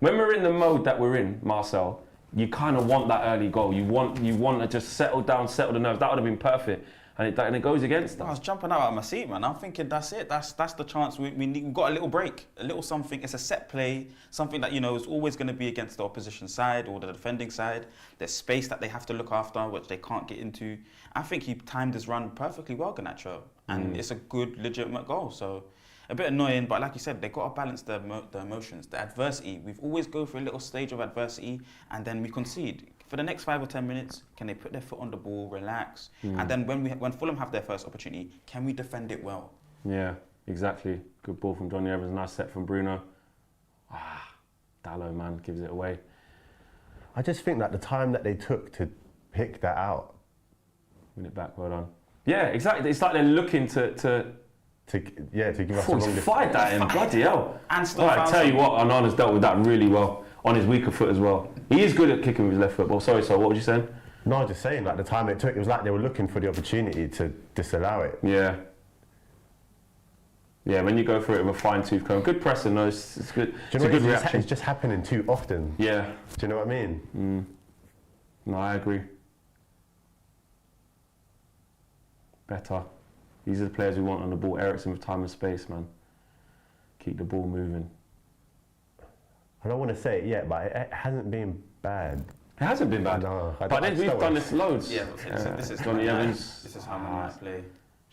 A: we're in the mode that we're in, Marcel, you kind of want that early goal. You want to just settle down, settle the nerves. That would have been perfect, and it goes against
C: I was
A: us.
C: jumping out of my seat, man. I'm thinking that's it. That's the chance we need. We've got a little break, a little something. It's a set play, something that is always going to be against the opposition side or the defending side. There's space that they have to look after, which they can't get into. I think he timed his run perfectly well, Garnacho, and it's a good, legitimate goal. So a bit annoying, but like you said, they've got to balance the emotions, the adversity. We've always go through a little stage of adversity, and then we concede. For the next 5 or 10 minutes, can they put their foot on the ball, relax, and then when Fulham have their first opportunity, can we defend it well?
A: Yeah, exactly. Good ball from Johnny Evans. Nice set from Bruno. Dallo, man, gives it away.
B: I just think that the time that they took to pick that out,
A: Win it back. Well done. Yeah, exactly. It's like they're looking to
B: to give us a
A: Thought
B: wrong
A: he's fired that in, bloody hell.
C: And still
A: I
C: found
A: tell you
C: some-
A: what, Onana's dealt with that really well, on his weaker foot as well. He is good at kicking with his left foot, but sorry, so what were you saying?
B: No, I'm just saying, like the time it took, it was like they were looking for the opportunity to disallow it.
A: Yeah. Yeah, when you go through it with a fine-tooth comb. Good pressing, though, it's good.
B: Do you
A: It's a
B: know what
A: good
B: it is?
A: reaction.
B: It's just happening too often.
A: Yeah,
B: Do you know what I mean?
A: no, I agree. Better. These are the players we want on the ball. Eriksen with time and space, man. Keep the ball moving.
B: I don't want to say it yet, but it hasn't been bad.
A: It hasn't been bad.
B: No,
A: but then we've done this loads.
C: Yeah, but this is
A: Johnny
C: how
A: Evans.
C: This is how Man United play.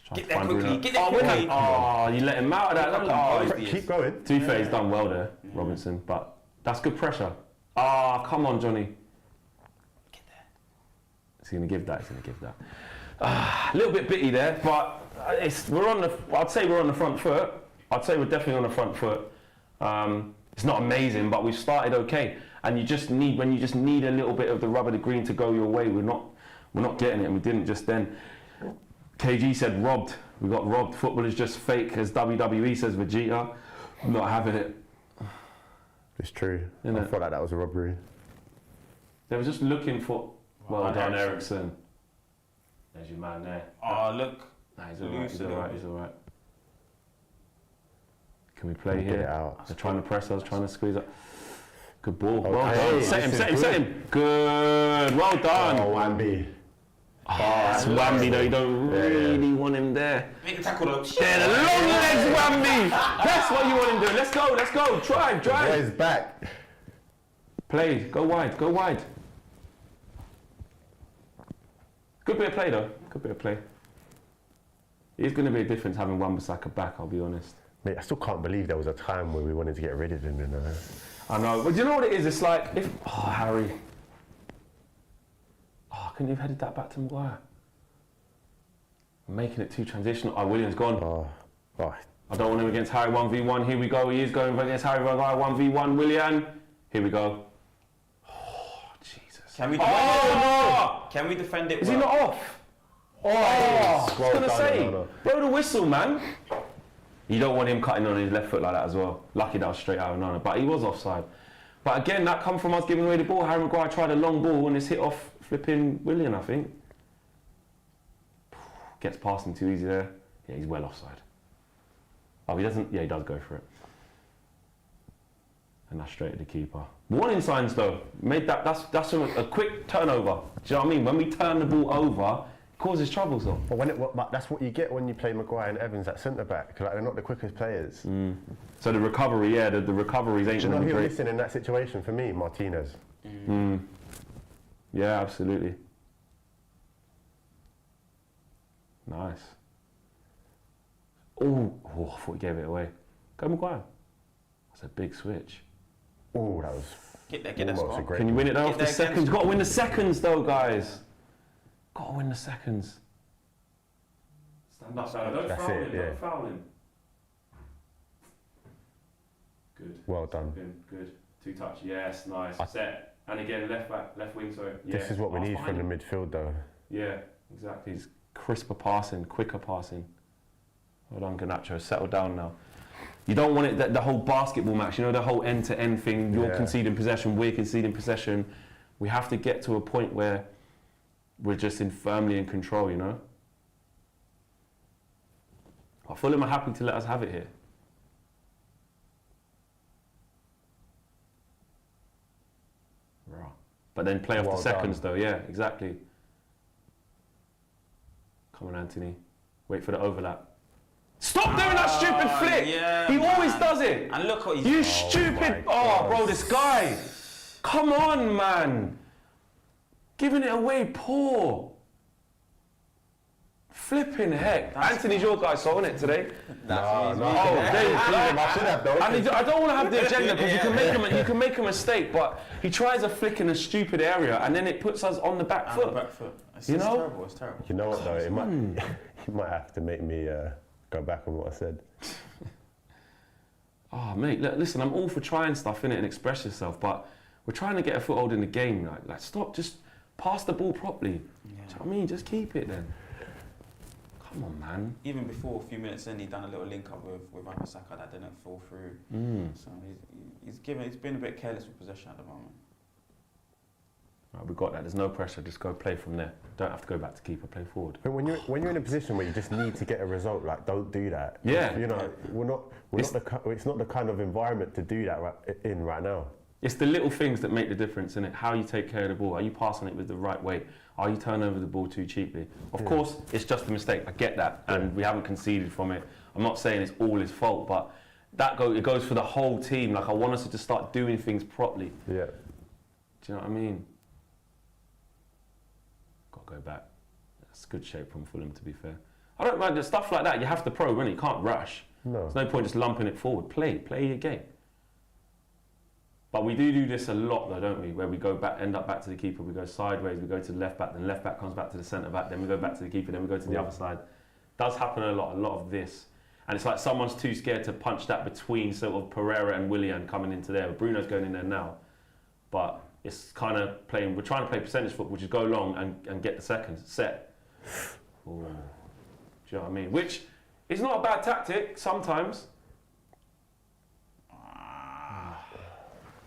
A: Trying
C: Get
A: to
C: there
A: find
C: quickly,
A: Bruno.
C: get there
A: Oh,
C: quickly.
A: Oh, you let him out of that.
C: Look,
A: Oh,
B: Keep going.
A: to be fair, he's done well there, Robinson, but that's good pressure. Come on, Johnny.
C: Get there.
A: He's going to give that, A little bit bitty there, but we're on the. I'd say we're on the front foot. I'd say we're definitely on the front foot. It's not amazing, but we've started okay. And you just need a little bit of the rub of the green to go your way. We're not getting it, and we didn't just then. KG said robbed. We got robbed. Football is just fake, as WWE says. Vegeta, I'm not having it.
B: It's true.
A: Isn't
B: I
A: it?
B: felt like that was a robbery.
A: They were just looking for. Well done, Ericsson. There's your man there.
C: Oh, look.
A: Nah, he's alright. He's alright. Can we play here?
B: Get it out.
A: They're trying to press us, trying to squeeze up. Good ball.
B: Oh,
A: Well
B: hey,
A: done. Set
B: this is
A: him. Good. Well done.
B: Oh, Wambi.
A: That's Wambi though. You don't really want him there.
C: Make the tackle though.
A: There, the long legs, Wambi. That's what you want him doing. Let's go. Drive.
B: Boy's back.
A: Play. Go wide. Good bit of play though. Good bit of play. It's going to be a difference having Wan-Bissaka back, I'll be honest.
B: Mate, I still can't believe there was a time where we wanted to get rid of him, you know.
A: I know, but do you know what it is? It's like, Harry. Couldn't you have headed that back to Maguire? I'm making it too transitional. William's gone.
B: Oh.
A: I don't want him against Harry 1v1. Here we go. He is going against Harry Maguire 1v1. William. Here we go. Oh, Jesus.
C: Can we defend it?
A: Is he not off? I was going to say, blow the whistle, man. You don't want him cutting on his left foot like that as well. Lucky that was straight out of Nana, but he was offside. But again, that come from us giving away the ball. Harry Maguire tried a long ball and it's hit off flipping William, I think. Gets past him too easy there. Yeah, he's well offside. Oh, he doesn't. Yeah, he does go for it. And that's straight at the keeper. Warning signs though. That's a quick turnover. Do you know what I mean? When we turn the ball over, it causes trouble. So.
B: But that's what you get when you play Maguire and Evans at centre back. Like they're not the quickest players.
A: So the recovery, the recoveries ain't.
B: Do you know
A: who
B: who missing in that situation for me? Martinez.
A: Yeah, absolutely. Nice. Oh, I thought he gave it away. Go Maguire. That's a big switch.
B: Oh, that was
C: Get that
B: almost a great.
A: Can you win it though?
C: Get
A: Off the
C: there
A: seconds.
C: again.
A: Got to win the seconds though, guys. Got to win the seconds. Stand up, don't
B: That's
A: foul
B: it,
A: him.
B: yeah.
A: Don't foul him. Good.
B: Well done.
A: Good. Two touch. Yes, nice. Set. And again, left wing. Sorry. Yeah.
B: This is what we
A: Pass
B: need
A: behind
B: from the
A: him.
B: midfield, though.
A: Yeah, exactly. It's crisper passing, quicker passing. Well done, Garnacho. Settle down now. You don't want it, the whole basketball match, you know, the whole end-to-end thing. You're conceding possession, we're conceding possession. We have to get to a point where we're just firmly in control, you know. But Fulham are happy to let us have it here. Right. But then play off the seconds though, yeah, exactly. Come on, Anthony. Wait for the overlap. Stop doing that stupid flick!
C: Yeah,
A: he always
C: man.
A: does it!
C: And look what he's
A: You stupid! Oh, bro, this guy! Come on, man! Giving it away, poor! Flipping heck. Anthony's your guy, so on it today.
B: No,
A: I
B: should have though.
A: I don't want to have the agenda because you can make a mistake, but he tries a flick in a stupid area and then it puts us on the back foot.
C: It's
A: You know?
C: terrible. It's terrible.
B: You know what though? You might have to make me go back on what I said.
A: Oh, mate, listen, I'm all for trying stuff in it and express yourself, but we're trying to get a foothold in the game. Like stop, just pass the ball properly. Do you know what I mean? Just keep it then. Come on, man.
C: Even before a few minutes in, he done a little link up with Wan-Bissaka that didn't fall through. So he's been a bit careless with possession at the moment.
A: Right, we got that. There's no pressure. Just go play from there. Don't have to go back to keeper. Play forward.
B: But when you're in a position where you just need to get a result, like don't do that.
A: Yeah.
B: You know, it's not the kind of environment to do that right now.
A: It's the little things that make the difference, innit? How you take care of the ball. Are you passing it with the right weight? Are you turning over the ball too cheaply? Of course, it's just a mistake. I get that, and we haven't conceded from it. I'm not saying it's all his fault, but it goes for the whole team. Like I want us to just start doing things properly.
B: Yeah.
A: Do you know what I mean? Got to go back. That's good shape from Fulham, to be fair. I don't mind the stuff like that. You have to probe, innit? You can't rush.
B: No.
A: There's no point just lumping it forward. Play your game. But we do this a lot though, don't we? Where we end up back to the keeper, we go sideways, we go to the left back, then left back comes back to the centre back, then we go back to the keeper, then we go to the other side. does happen a lot of this. And it's like someone's too scared to punch that between sort of Pereira and Willian coming into there. Bruno's going in there now. But it's kind of playing, we're trying to play percentage football, which is go long and get the seconds set. Ooh. Do you know what I mean? Which is not a bad tactic sometimes.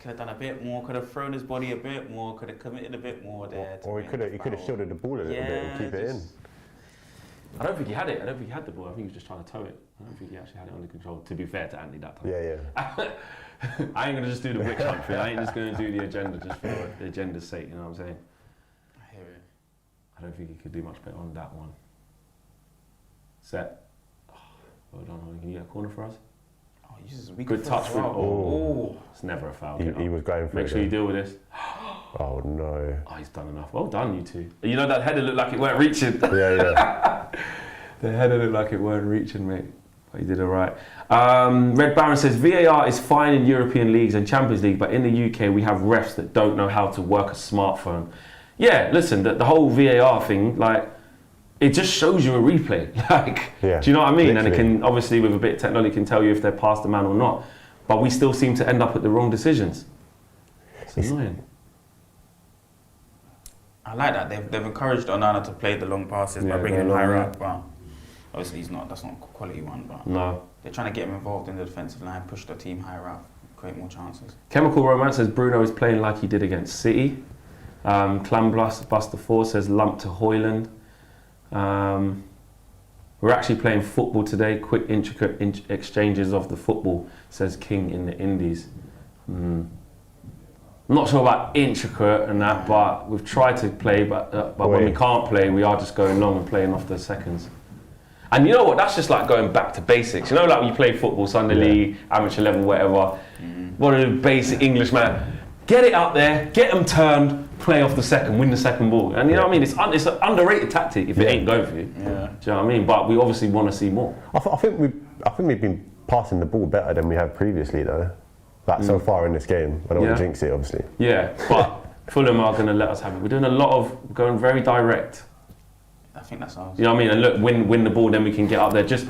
C: Could have done a bit more, could have thrown his body a bit more, could have committed a bit more there.
B: Or he could have shielded the ball a little bit and keep it in.
A: I don't think he had it. I don't think he had the ball. I think he was just trying to tow it. I don't think he actually had it under control, to be fair to Andy that time.
B: Yeah.
A: I ain't going to just do the witch hunt thing. I ain't just going to do the agenda just for the agenda's sake, you know what I'm saying?
C: I hear it.
A: I don't think he could do much better on that one. Set. Oh, well done, can you get a corner for us?
C: Oh, uses a weak
A: Good touch.
C: Oh.
A: It's never a foul.
B: He was going for it.
A: Make sure you deal with this.
B: Oh no.
A: Oh, he's done enough. Well done, you two. You know that header looked like it weren't reaching.
B: Yeah.
A: The header looked like it weren't reaching, mate. But he did all right. Red Baron says, VAR is fine in European leagues and Champions League, but in the UK we have refs that don't know how to work a smartphone. Yeah, listen, the whole VAR thing, like, it just shows you a replay. Like, do you know what I mean? Literally. And it can, obviously, with a bit of technology, can tell you if they're past the man or not. But we still seem to end up at the wrong decisions. It's annoying.
C: I like that. They've encouraged Onana to play the long passes by bringing him higher up. But obviously, that's not a quality one. But
A: no.
C: They're trying to get him involved in the defensive line, push the team higher up, create more chances.
A: Chemical Romance says Bruno is playing like he did against City. Buster 4 says lump to Hoyland. We're actually playing football today. Quick, intricate exchanges of the football, says King in the Indies. I'm not sure about intricate and that, but we've tried to play, but when we can't play, we are just going long and playing off the seconds. And you know what? That's just like going back to basics. You know, like when you play football, Sunday League, amateur level, whatever. One of the basic English, man. Get it out there, get them turned, play off the second, win the second ball. And you know what I mean? It's an underrated tactic if it ain't going for you. Do you know what I mean? But we obviously want to see more.
B: I think we've been passing the ball better than we have previously, though. Like so far in this game. I don't want to jinx it, obviously.
A: Yeah, but Fulham are going to let us have it. We're doing a lot of going very direct.
C: I think that's ours.
A: You know what I mean? And look, win the ball, then we can get up there. Just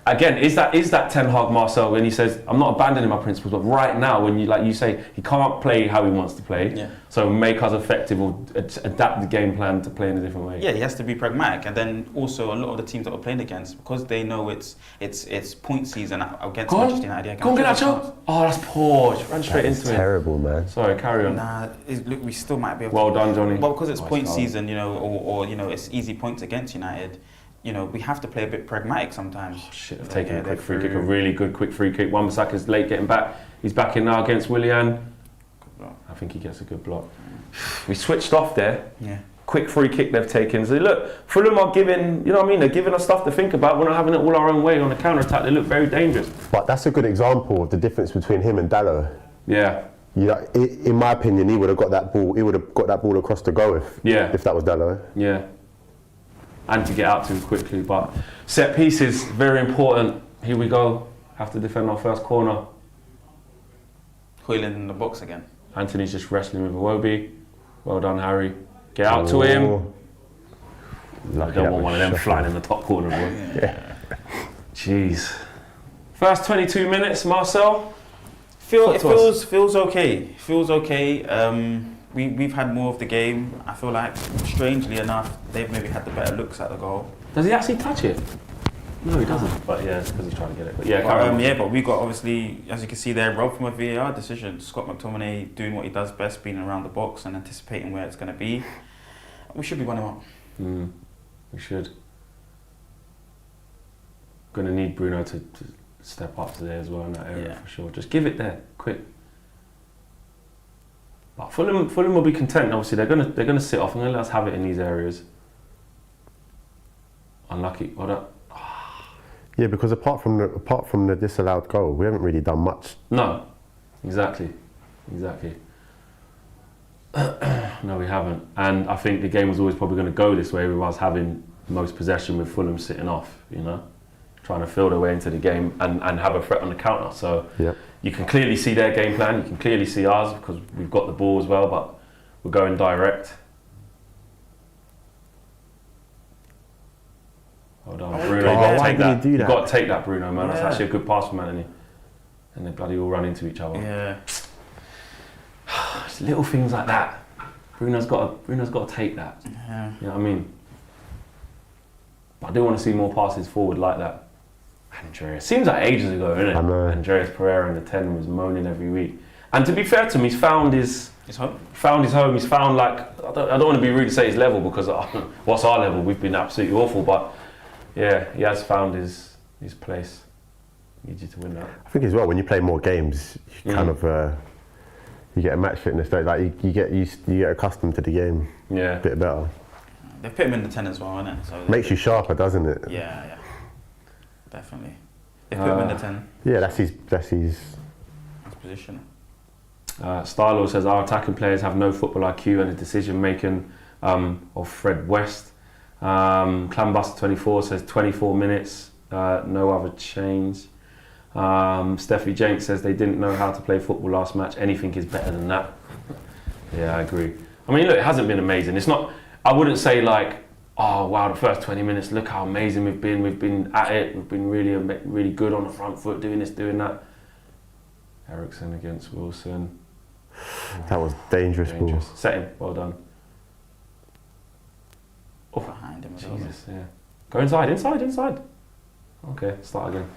A: again, is that Ten Hag Marcel when he says, I'm not abandoning my principles, but right now when you say he can't play how he wants to play, so make us effective or adapt the game plan to play in a different way.
C: Yeah, he has to be pragmatic, and then also a lot of the teams that we're playing against, because they know it's point season against Manchester United.
A: Go on, get that shot. Oh, that's poor. Ran straight into it.
B: Terrible, man.
A: Sorry, carry on.
C: Look, we still might be able
A: well done, Johnny.
C: Well, because it's point season, you know, or you know, it's easy points against United. You know, we have to play a bit pragmatic sometimes.
A: Oh, shit, I've taken a quick free kick, a really good quick free kick. Wan-Bissaka's late getting back. He's back in now against Willian. I think he gets a good block. We switched off there.
C: Yeah.
A: Quick free kick they've taken. So look, Fulham are giving, you know what I mean? They're giving us stuff to think about. We're not having it all our own way on the counter-attack. They look very dangerous.
B: But that's a good example of the difference between him and Dallo.
A: Yeah.
B: You know, in my opinion, he would have got that ball. He would have got that ball across the goal if that was Dallo.
A: Yeah. And to get out to him quickly, but set pieces, very important. Here we go. Have to defend our first corner.
C: Hoyland in the box again.
A: Anthony's just wrestling with Iwobi. Well done, Harry. Get out to him. I don't want one of them flying in the top corner, boy.
B: Yeah.
A: Jeez. First 22 minutes, Marcel.
C: Feels okay. Feels okay. We've had more of the game. I feel like, strangely enough, they've maybe had the better looks at the goal.
A: Does he actually touch it? No, he doesn't. But yeah, it's because he's trying to get it. But yeah,
C: but we got, obviously, as you can see there, robbed from a VAR decision. Scott McTominay doing what he does best, being around the box and anticipating where it's going to be. We should be 1-0 up.
A: We should. Going to need Bruno to step up today as well in that area for sure. Just give it there, quick. But Fulham will be content. Obviously, they're gonna sit off and they're gonna let us have it in these areas. Unlucky.
B: Yeah, because apart from the disallowed goal, we haven't really done much.
A: No, exactly. No, we haven't. And I think the game was always probably going to go this way with us having most possession with Fulham sitting off. You know, trying to fill their way into the game and have a threat on the counter. So. You can clearly see their game plan, you can clearly see ours because we've got the ball as well, but we're going direct. Hold on,
C: Oh,
A: Bruno.
C: okay.
A: You got to
B: Why
A: take
B: did he
A: that.
B: do
A: You
B: that?
A: got to take that, Bruno, man. That's
C: Yeah.
A: actually a good pass from Anthony. And they bloody all run into each other.
C: Yeah.
A: It's little things like that. Bruno's got to take that.
C: Yeah.
A: You know what I mean? But I do want to see more passes forward like that. Andreas. Seems like ages ago, isn't it?
B: I know.
A: Andreas Pereira in the 10 was moaning every week. And to be fair to him, he's found his
C: home.
A: He's found, like, I don't want to be rude to say his level, because what's our level? We've been absolutely awful. But yeah, he has found his place. Needs you to win that.
B: I think as well, when you play more games, you kind of you get a match fitness. Like you get accustomed to the game.
A: Yeah.
B: A bit better.
C: They've put him in the 10 as well, innit? So
B: Makes you sharper, doesn't it?
C: Yeah. Definitely. They put him in the 10.
B: Yeah, that's his
C: His position.
A: Starlo says our attacking players have no football IQ and the decision making of Fred West. Clambuster 24 says 24 minutes, no other change. Steffi Jenks says they didn't know how to play football last match. Anything is better than that. Yeah, I agree. I mean, look, it hasn't been amazing. It's not. I wouldn't say like, oh wow, the first 20 minutes. Look how amazing we've been. We've been at it. We've been really good on the front foot, doing this, doing that. Ericsson against Wilson.
B: That was dangerous ball.
A: Set him. Well done. Oh,
C: Behind him as well.
A: Jesus, yeah. Go inside. Okay, start again.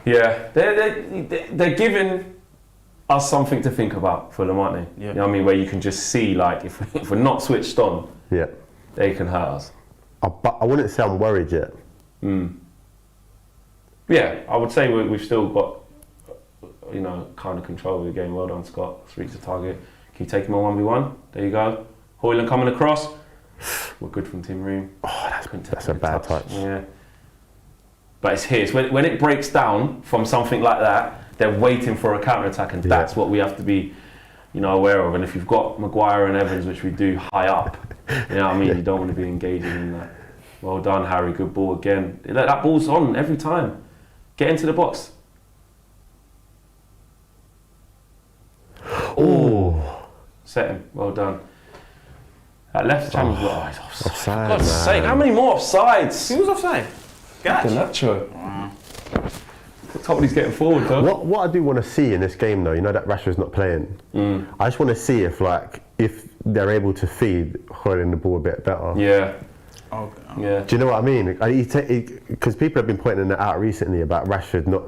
A: Yeah, they're giving us something to think about, Fulham, aren't they?
C: Yeah.
A: You know what I mean? Where you can just see, like, if we're not switched on,
B: Yeah.
A: they can hurt us.
B: But I wouldn't say I'm worried yet.
A: Yeah, I would say we've still got, kind of control of the game. Well done, Scott. Let's reach the target. Can you take him on 1v1? There you go. Hoyland coming across. We're good from Tim Ream.
B: Oh, that's a bad touch.
A: Yeah. But it's here. It's when it breaks down from something like that, they're waiting for a counter-attack, and that's what we have to be, aware of. And if you've got Maguire and Evans, which we do high up, you know what I mean? You don't want to be engaging in that. Well done, Harry. Good ball again. That ball's on every time. Get into the box.
B: Oh.
A: Set him. Well done. That left channel. Oh, he's offside.
B: Offside,
A: For God's
B: man.
A: sake, how many more offsides?
C: Who was offside?
A: Nacho. Topley's getting forward though.
B: What I do want to see in this game though, that Rashford's not playing. I just want to see if they're able to feed Hoyland the ball a bit better.
A: Yeah.
C: Okay.
A: Yeah.
B: Do you know what I mean? Because people have been pointing that out recently about Rashford not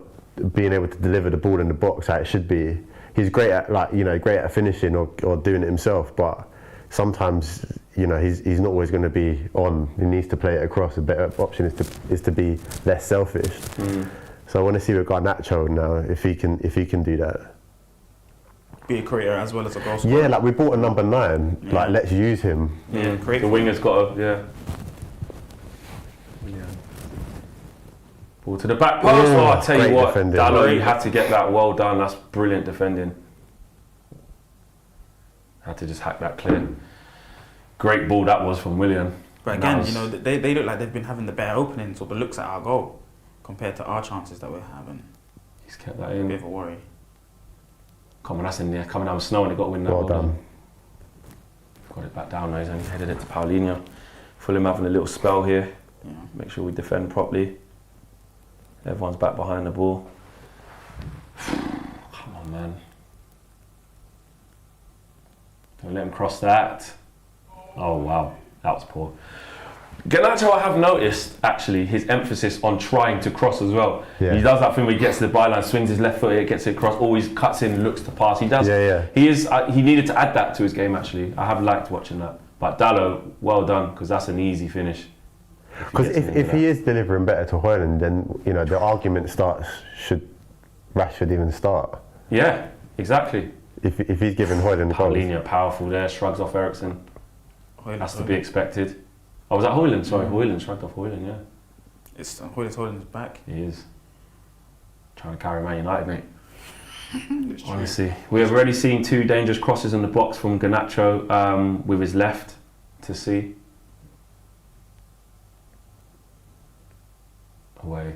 B: being able to deliver the ball in the box how it should be. He's great at great at finishing or doing it himself, but sometimes he's not always going to be on. He needs to play it across. A better option is to be less selfish. So I want to see with Garnacho now if he can do that.
C: Be a creator as well as a goal scorer.
B: Yeah, like we bought a number 9.
C: Yeah.
B: Like let's use him.
C: Yeah, create.
A: The winger's got to, Ball to the back post.
B: Ooh,
A: I tell you
B: great
A: what,
B: defending.
A: Dallo, you had to get that. Well done. That's brilliant defending. Had to just hack that clear. Great ball that was from Willian.
C: But again, they look like they've been having the better openings or the looks at our goal compared to our chances that we're having.
A: He's kept that
C: A bit
A: in.
C: of a worry.
A: Come on, that's in there. Coming down with snow and they got to win that.
B: Well done.
A: Got it back down now. He's only headed it to Paulinho. Fulham having a little spell here.
C: Yeah.
A: Make sure we defend properly. Everyone's back behind the ball. Come on, man. Don't let him cross that. Oh, wow. That was poor. Garnacho, I have noticed, actually, his emphasis on trying to cross as well.
B: Yeah.
A: He does that thing where he gets to the byline, swings his left foot, gets it across, always cuts in, looks to pass. He does.
B: Yeah.
A: He needed to add that to his game, actually. I have liked watching that. But Dallo, well done, because that's an easy finish.
B: Because if he is delivering better to Hoyland, then the argument starts: should Rashford even start?
A: Yeah, exactly.
B: If he's giving Hoyland goals.
A: Paulinho, powerful there, shrugs off Ericsson.
C: Hoyland,
A: That's to be expected. Oh, was that Hoyland? Sorry, Hoyland shrugged off Hoyland, yeah.
C: It's Hoyland's back.
A: He is. Trying to carry Man United, mate.
C: It's true.
A: Honestly. We have already seen 2 dangerous crosses in the box from Garnacho with his left to see. Away.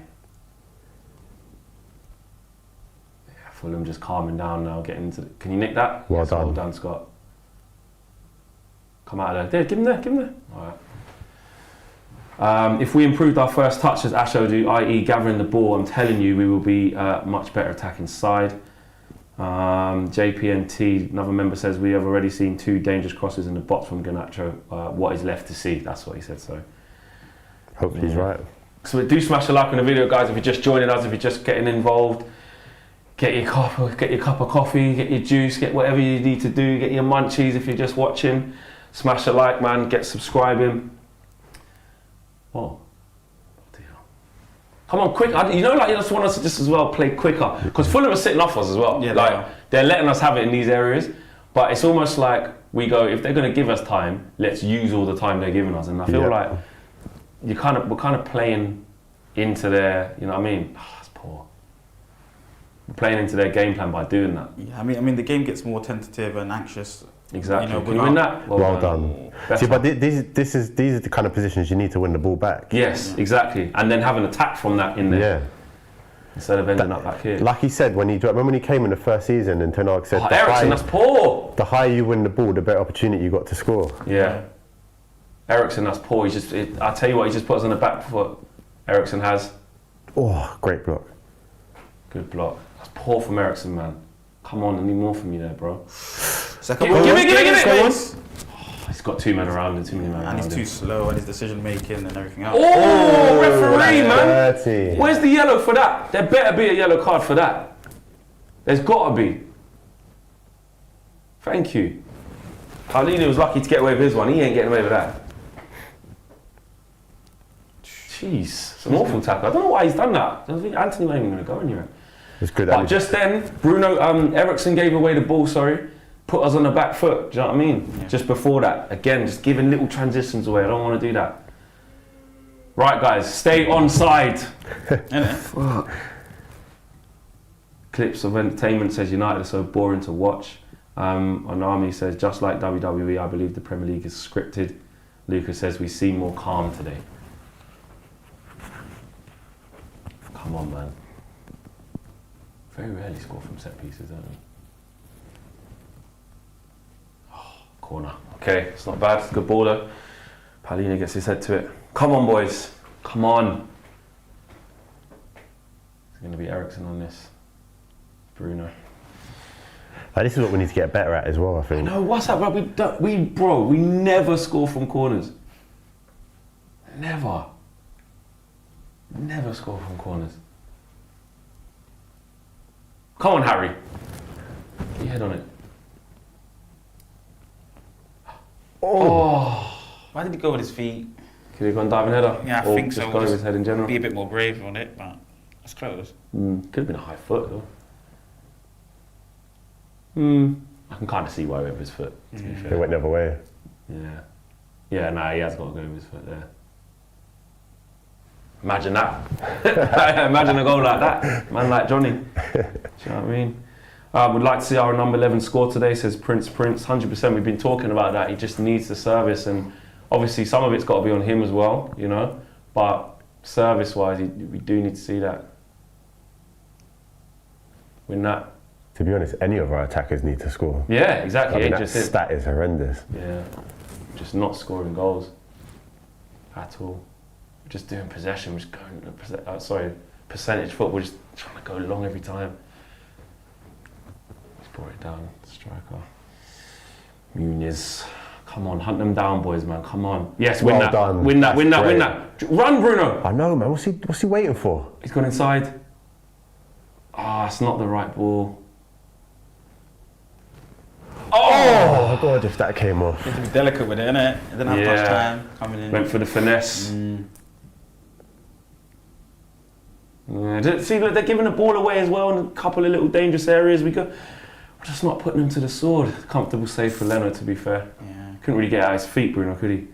A: Yeah, Fulham just calming down now, getting into the... Can you nick that?
B: Well
A: Yes,
B: done.
A: Well done, Scott. Come out of there. There, give him there. All right. If we improved our first touch as Asho do, i.e. gathering the ball, I'm telling you we will be much better attacking side. JPNT, another member, says we have already seen 2 dangerous crosses in the box from Garnacho. What is left to see? That's what he said. So
B: Hopefully he's right.
A: So do smash a like on the video, guys. If you're just joining us, if you're just getting involved, get your cup of coffee, get your juice, get whatever you need to do, get your munchies. If you're just watching, smash a like, man. Get subscribing. Oh, dear. Come on, quick. You know, like, you just want us to just as well play quicker. Because Fulham are sitting off us as well.
C: Yeah,
A: like, they're letting us have it in these areas. But it's almost like we go, if they're going to give us time, let's use all the time they're giving us. And I feel like we're kind of playing into their, you know what I mean? Oh, that's poor. We're playing into their game plan by doing that.
C: Yeah, I mean, the game gets more tentative and anxious.
A: Exactly.
C: You know,
A: can you win that?
B: Well done. See, but these are the kind of positions you need to win the ball back.
A: Yes, exactly. And then have an attack from that in there.
B: Yeah.
A: Instead of ending up back here.
B: Like he said, remember when he came in the first season and Ten Hag said,
A: Eriksen, that's poor.
B: The higher you win the ball, the better opportunity you got to score.
A: Yeah. Eriksen, that's poor. I tell you what, he just puts on the back foot. Eriksen has.
B: Oh, great block.
A: Good block. That's poor from Eriksen, man. Come on, I need more from you there, bro.
C: Give
A: it. He's got 2 men around him, too many men around him.
C: And he's too slow and his decision making and everything else.
A: Oh, referee, man.
B: Dirty.
A: Where's the yellow for that? There better be a yellow card for that. There's got to be. Thank you. Carlini was lucky to get away with his one. He ain't getting away with that. Jeez, it's an awful tackle. I don't know why he's done that. I don't think Anthony wasn't even going to go anywhere.
B: It's good.
A: But just then, Eriksen gave away the ball, put us on the back foot, do you know what I mean? Yeah. Just before that, again, just giving little transitions away. I don't want to do that. Right, guys, stay onside. Clips of entertainment says United are so boring to watch. Anami says, just like WWE, I believe the Premier League is scripted. Lucas says, we seem more calm today. Come on, man. Very rarely score from set pieces, don't we? Oh, corner. Okay, it's not bad. It's a good ball though. Palina gets his head to it. Come on, boys. Come on. It's going to be Eriksen on this. Bruno.
B: This is what we need to get better at as well, I think.
A: No, what's that, bro? We never score from corners. Never. Never score from corners. Come on, Harry. Get your head on it.
C: Oh. Why did he go with his feet?
A: Could he have gone diving header?
C: Yeah, I
A: or
C: think so.
A: Just go with his head in general.
C: Be a bit more brave on it, but that's close.
A: Could have been a high foot though. I can kind of see why he went with his foot, to be fair.
B: It went the other way.
A: Yeah. Yeah, nah, he has got to go with his foot there. Imagine that. Imagine a goal like that. Man like Johnny. Do you know what I mean? Would like to see our number 11 score today, says Prince. 100%, we've been talking about that. He just needs the service, and obviously some of it's got to be on him as well, you know. But service-wise, we do need to see that. Win that.
B: To be honest, any of our attackers need to score.
A: Yeah, exactly.
B: I mean, that stat is horrendous.
A: Yeah, just not scoring goals at all. We're just doing possession, we're just going, percentage football, just trying to go long every time. Let's brought it down, striker. Muniz. Come on, hunt them down, boys, man. Come on. Yes, win that.
B: Done.
A: Win that, win that, win that. Run, Bruno.
B: I know, man. What's he waiting for?
A: He's gone inside. It's not the right ball.
B: Oh God, if that came off.
C: You have to be delicate with it, innit? It didn't have much time coming in.
A: Went for the finesse. Yeah. See, look, they're giving the ball away as well in a couple of little dangerous areas. We're just not putting them to the sword. Comfortable save for Leno, to be fair.
C: Yeah.
A: Couldn't really get out his feet, Bruno, could he?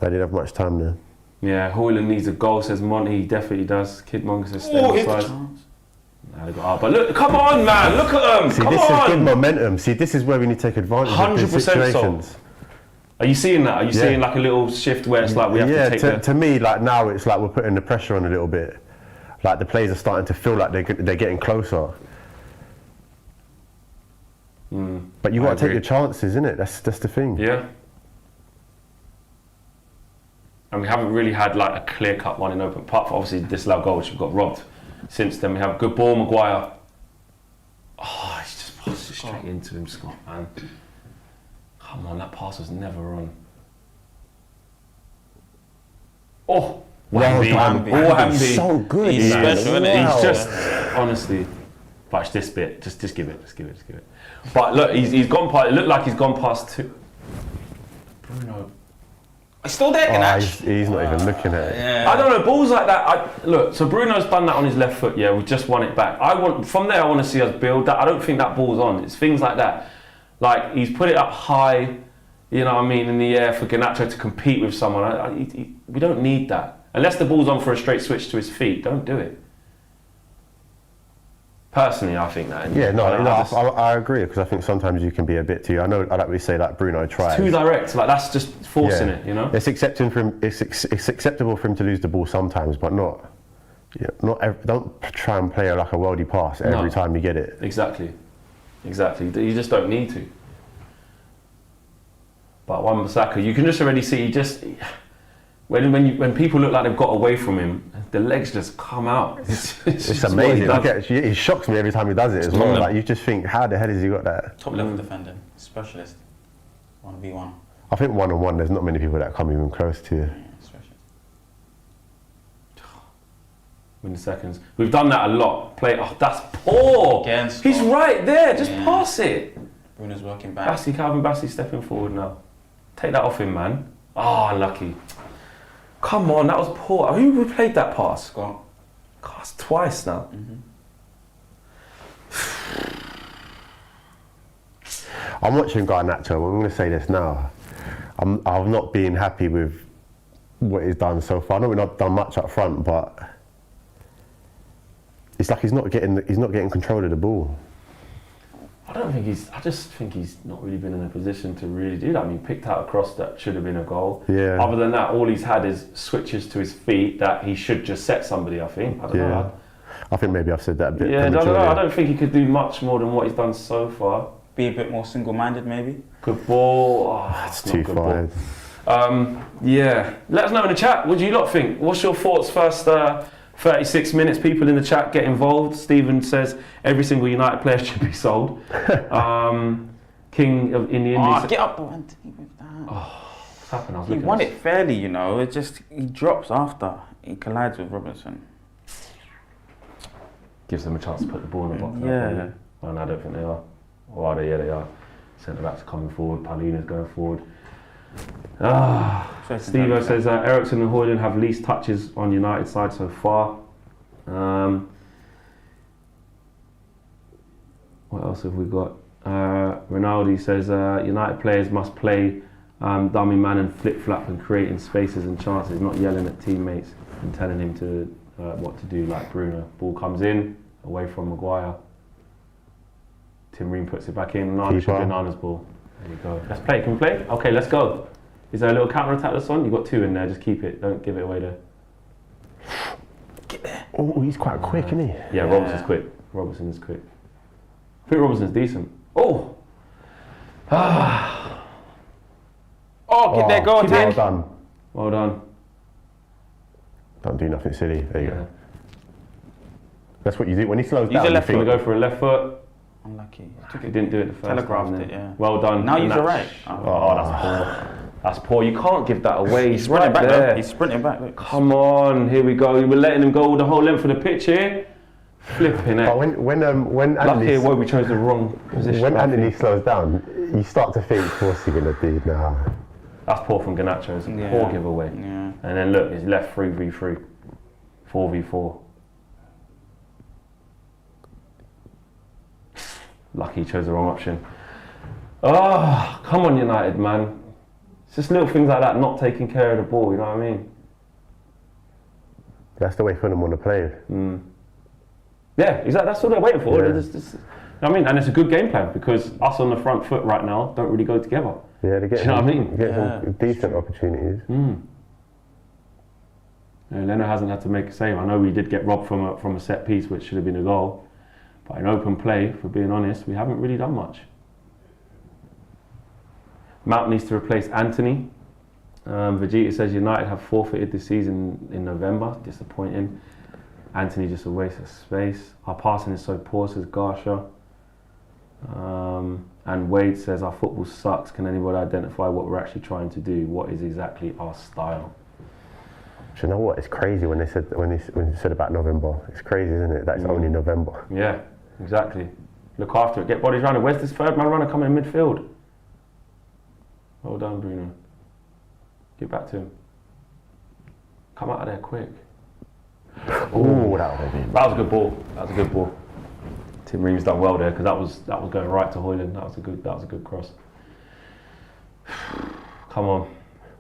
B: I didn't have much time there.
A: Yeah, Hoyland needs a goal, says Monty. He definitely does. Kidmonger says stay on side. But look, come on, man, look at them.
B: See,
A: come
B: this
A: on.
B: is good momentum. See, this is where we need to take advantage of these
A: 100%
B: situations.
A: so. Are you seeing that? Are you seeing like a little shift where it's like we have to take
B: to me, like now it's like we're putting the pressure on a little bit. Like the players are starting to feel like they're getting closer. But you got to take your chances, innit? That's the thing.
A: Yeah. and we haven't really had like a clear-cut one in open. Apart from obviously this loud goal, which we've got robbed. Since then, we have a good ball, Maguire. Oh, he's just passed it straight into him, Scott, man. Come on, that pass was never on. Oh,
B: Wambi.
A: Wambi.
B: So good.
C: He's
B: man.
C: special, isn't he?
A: He's just, honestly, watch this bit. Just give it. But look, he's gone past. It looked like he's gone past two. Bruno.
C: He's still there, Ganach.
B: He's not even looking at it.
C: Yeah.
A: I don't know, balls like that. Look, so Bruno's done that on his left foot. Yeah, we just won it back. From there, I want to see us build that. I don't think that ball's on. It's things like that. Like he's put it up high, you know what I mean, in the air for Garnacho to compete with someone. We don't need that. Unless the ball's on for a straight switch to his feet, don't do it. Personally, I think that.
B: Yeah, I agree, because I think sometimes you can be a bit too. I know, I like we say, like Bruno tries.
A: Too direct, like that's just forcing it, you know.
B: It's accepting for him. It's acceptable for him to lose the ball sometimes, but not. Yeah, don't try and play like a worldie pass every time you get it.
A: Exactly. You just don't need to. But Wan-Bissaka, you can just already see when people look like they've got away from him, the legs just come out.
B: It's amazing. It shocks me every time he does it as well. Like you just think, how the hell has he got that?
C: Top level defender, specialist, 1v1.
B: I think 1-on-1, there's not many people that come even close to.
C: Yeah, specialist.
A: Win seconds. We've done that a lot. That's poor.
C: Again,
A: he's right there. Just pass it.
C: Bruno's working back.
A: Calvin Bassey stepping forward now. Take that off him, man. Oh, unlucky. Come on, that was poor. Who played that pass?
C: Scott.
A: God, it's twice now.
B: I'm watching Garnacho. I'm going to say this now. I've not been happy with what he's done so far. I know we've not done much up front, but it's like he's not getting control of the ball.
A: I just think he's not really been in a position to really do that. I mean, picked out a cross that should have been a goal.
B: Yeah.
A: Other than that, all he's had is switches to his feet that he should just set somebody, I think. I don't know.
B: I think maybe I've said that a bit.
A: Yeah, I don't know. I don't think he could do much more than what he's done so far.
C: Be a bit more single-minded, maybe.
A: Good ball. Oh,
B: That's too far.
A: Yeah. Let us know in the chat. What do you lot think? What's your thoughts first 36 minutes? People in the chat get involved. Stephen says every single United player should be sold. King in the Indies.
C: Get up, Anthony, with that.
A: What's happened?
C: He won it fairly, you know. It just he drops after he collides with Robinson.
A: Gives them a chance to put the ball in the box.
C: Yeah.
A: Well, no, I don't think they are. Or are they? Yeah, they are. Centre backs coming forward. Paulina's going forward. Steve says Ericsson and Højlund have least touches on United side so far. What else have we got? Ronaldo says United players must play dummy man and flip-flap and creating spaces and chances, not yelling at teammates and telling him to what to do like Bruno. Ball comes in, away from Maguire. Tim Ream puts it back in. Nana should be Nana's ball. There you go. Let's play. Can we play? Okay, let's go. Is there a little counter-attack that's on? You've got two in there, just keep it. Don't give it away there.
B: Get there. Oh, he's quite quick, isn't he?
A: Yeah, Robertson's quick. I think Robertson's decent. Oh!
C: Get there, go,
B: well done.
A: Well done.
B: Don't do nothing silly. There you go. That's what you do. When he slows down,
A: He's going to go for a left foot.
C: Unlucky.
A: He didn't do it the first
C: Telegraphed
A: time.
C: it, yeah.
A: Well done.
C: Now use your right.
A: Oh, that's poor. That's poor. You can't give that away.
C: He's running back
A: there.
C: though. He's sprinting back. Look.
A: Come on, here we go. You were letting him go the whole length of the pitch here. Flipping it.
B: But when Anthony,
A: we chose the wrong position.
B: When Anthony slows down, you start to think, what's he going to do now?
A: That's poor from Garnacho. It's a poor giveaway.
C: Yeah.
A: And then look, he's left 3v3, 4v4. Lucky he chose the wrong option. Oh, come on United, man. It's just little things like that, not taking care of the ball, you know what I mean?
B: That's the way Fulham want to play.
A: Yeah, exactly. That's what they're waiting for.
B: Yeah.
A: You know what I mean? And it's a good game plan because us on the front foot right now don't really go together.
B: Yeah, they get
A: you know what I mean?
B: Get some decent opportunities.
A: Leno hasn't had to make a save. I know we did get robbed from a set piece, which should have been a goal. But in open play, for being honest, we haven't really done much. Mount needs to replace Anthony. Vegeta says United have forfeited this season in November. Disappointing. Anthony just a waste of space. Our passing is so poor, says Garsha. And Wade says our football sucks. Can anybody identify what we're actually trying to do? What is exactly our style?
B: Do you know what? It's crazy when they said about November. It's crazy, isn't it? That's only November.
A: Yeah, exactly. Look after it. Get bodies running. Where's this third man runner coming in midfield? Well done, Bruno. Get back to him. Come out of there quick.
B: Ooh, that
A: was a good ball. That was a good ball. Tim Ream's done well there because that was going right to Højlund. That was a good cross. Come on.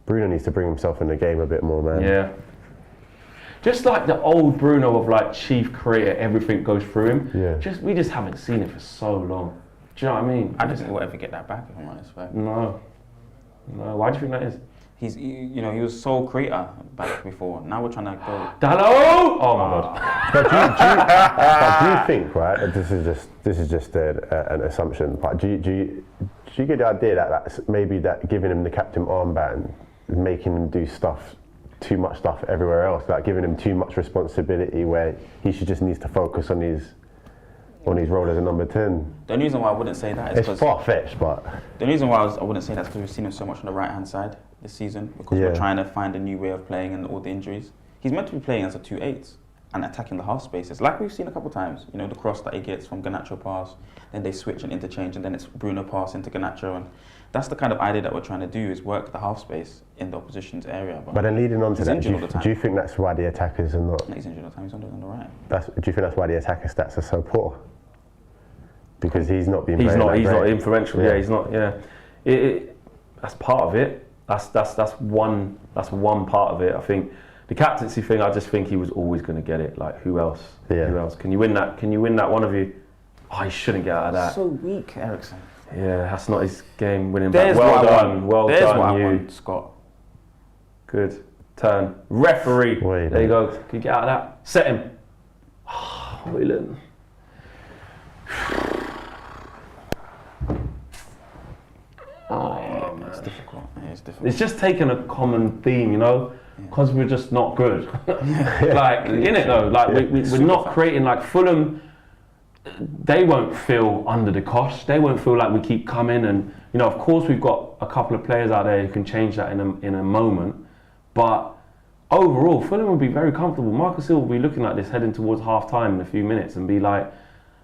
B: Bruno needs to bring himself in the game a bit more, man.
A: Yeah. Just like the old Bruno of like chief creator, everything goes through him.
B: Yeah.
A: We just haven't seen it for so long. Do you know what I mean?
C: I don't think we'll ever get that back, if I'm honest.
A: No. Why do you think that is?
C: He was sole creator back before. Now we're trying to go.
A: Hello! Oh my god.
B: But do you think, right? This is just an assumption. But do you get the idea that maybe that giving him the captain armband is making him do too much stuff everywhere else, like giving him too much responsibility where he just needs to focus on his role as a number 10.
C: The only reason why I wouldn't say that is
B: it's far-fetched, but
C: the only reason why I wouldn't say that is because we've seen him so much on the right-hand side this season, because we're trying to find a new way of playing and all the injuries. He's meant to be playing as a 2-8 and attacking the half spaces, like we've seen a couple of times. You know, the cross that he gets from Garnacho pass, then they switch and interchange, and then it's Bruno pass into Garnacho, and that's the kind of idea that we're trying to do, is work the half space in the opposition's area.
B: But then leading on to that, do you think that's why the attackers are not?
C: No, he's injured all the time. He's on the right.
B: Do you think that's why the attacker stats are so poor? Because he's not being.
A: He's not influential. Yeah, he's not. Yeah, that's part of it. That's one part of it. I think the captaincy thing. I just think he was always going to get it. Like who else?
B: Yeah.
A: Who else? Can you win that? Can you win that? One of you. Oh, he shouldn't get out of that.
C: So weak, Ericsson.
A: Yeah, that's not his game. Winning
C: back.
A: Well done. Well
C: There's
A: done,
C: what I
A: you.
C: want, Scott.
A: Good turn. Referee. There you go. Can you get out of that? Set him. Oh, Højlund.
C: Oh, man, it's difficult. It's difficult.
A: It's just taken a common theme, you know, because we're just not good. Like, in it though, like we're not creating, like Fulham, they won't feel under the cosh. They won't feel like we keep coming, and you know, of course we've got a couple of players out there who can change that in a moment, but overall Fulham will be very comfortable. Marcel will be looking like this heading towards half time in a few minutes and be like,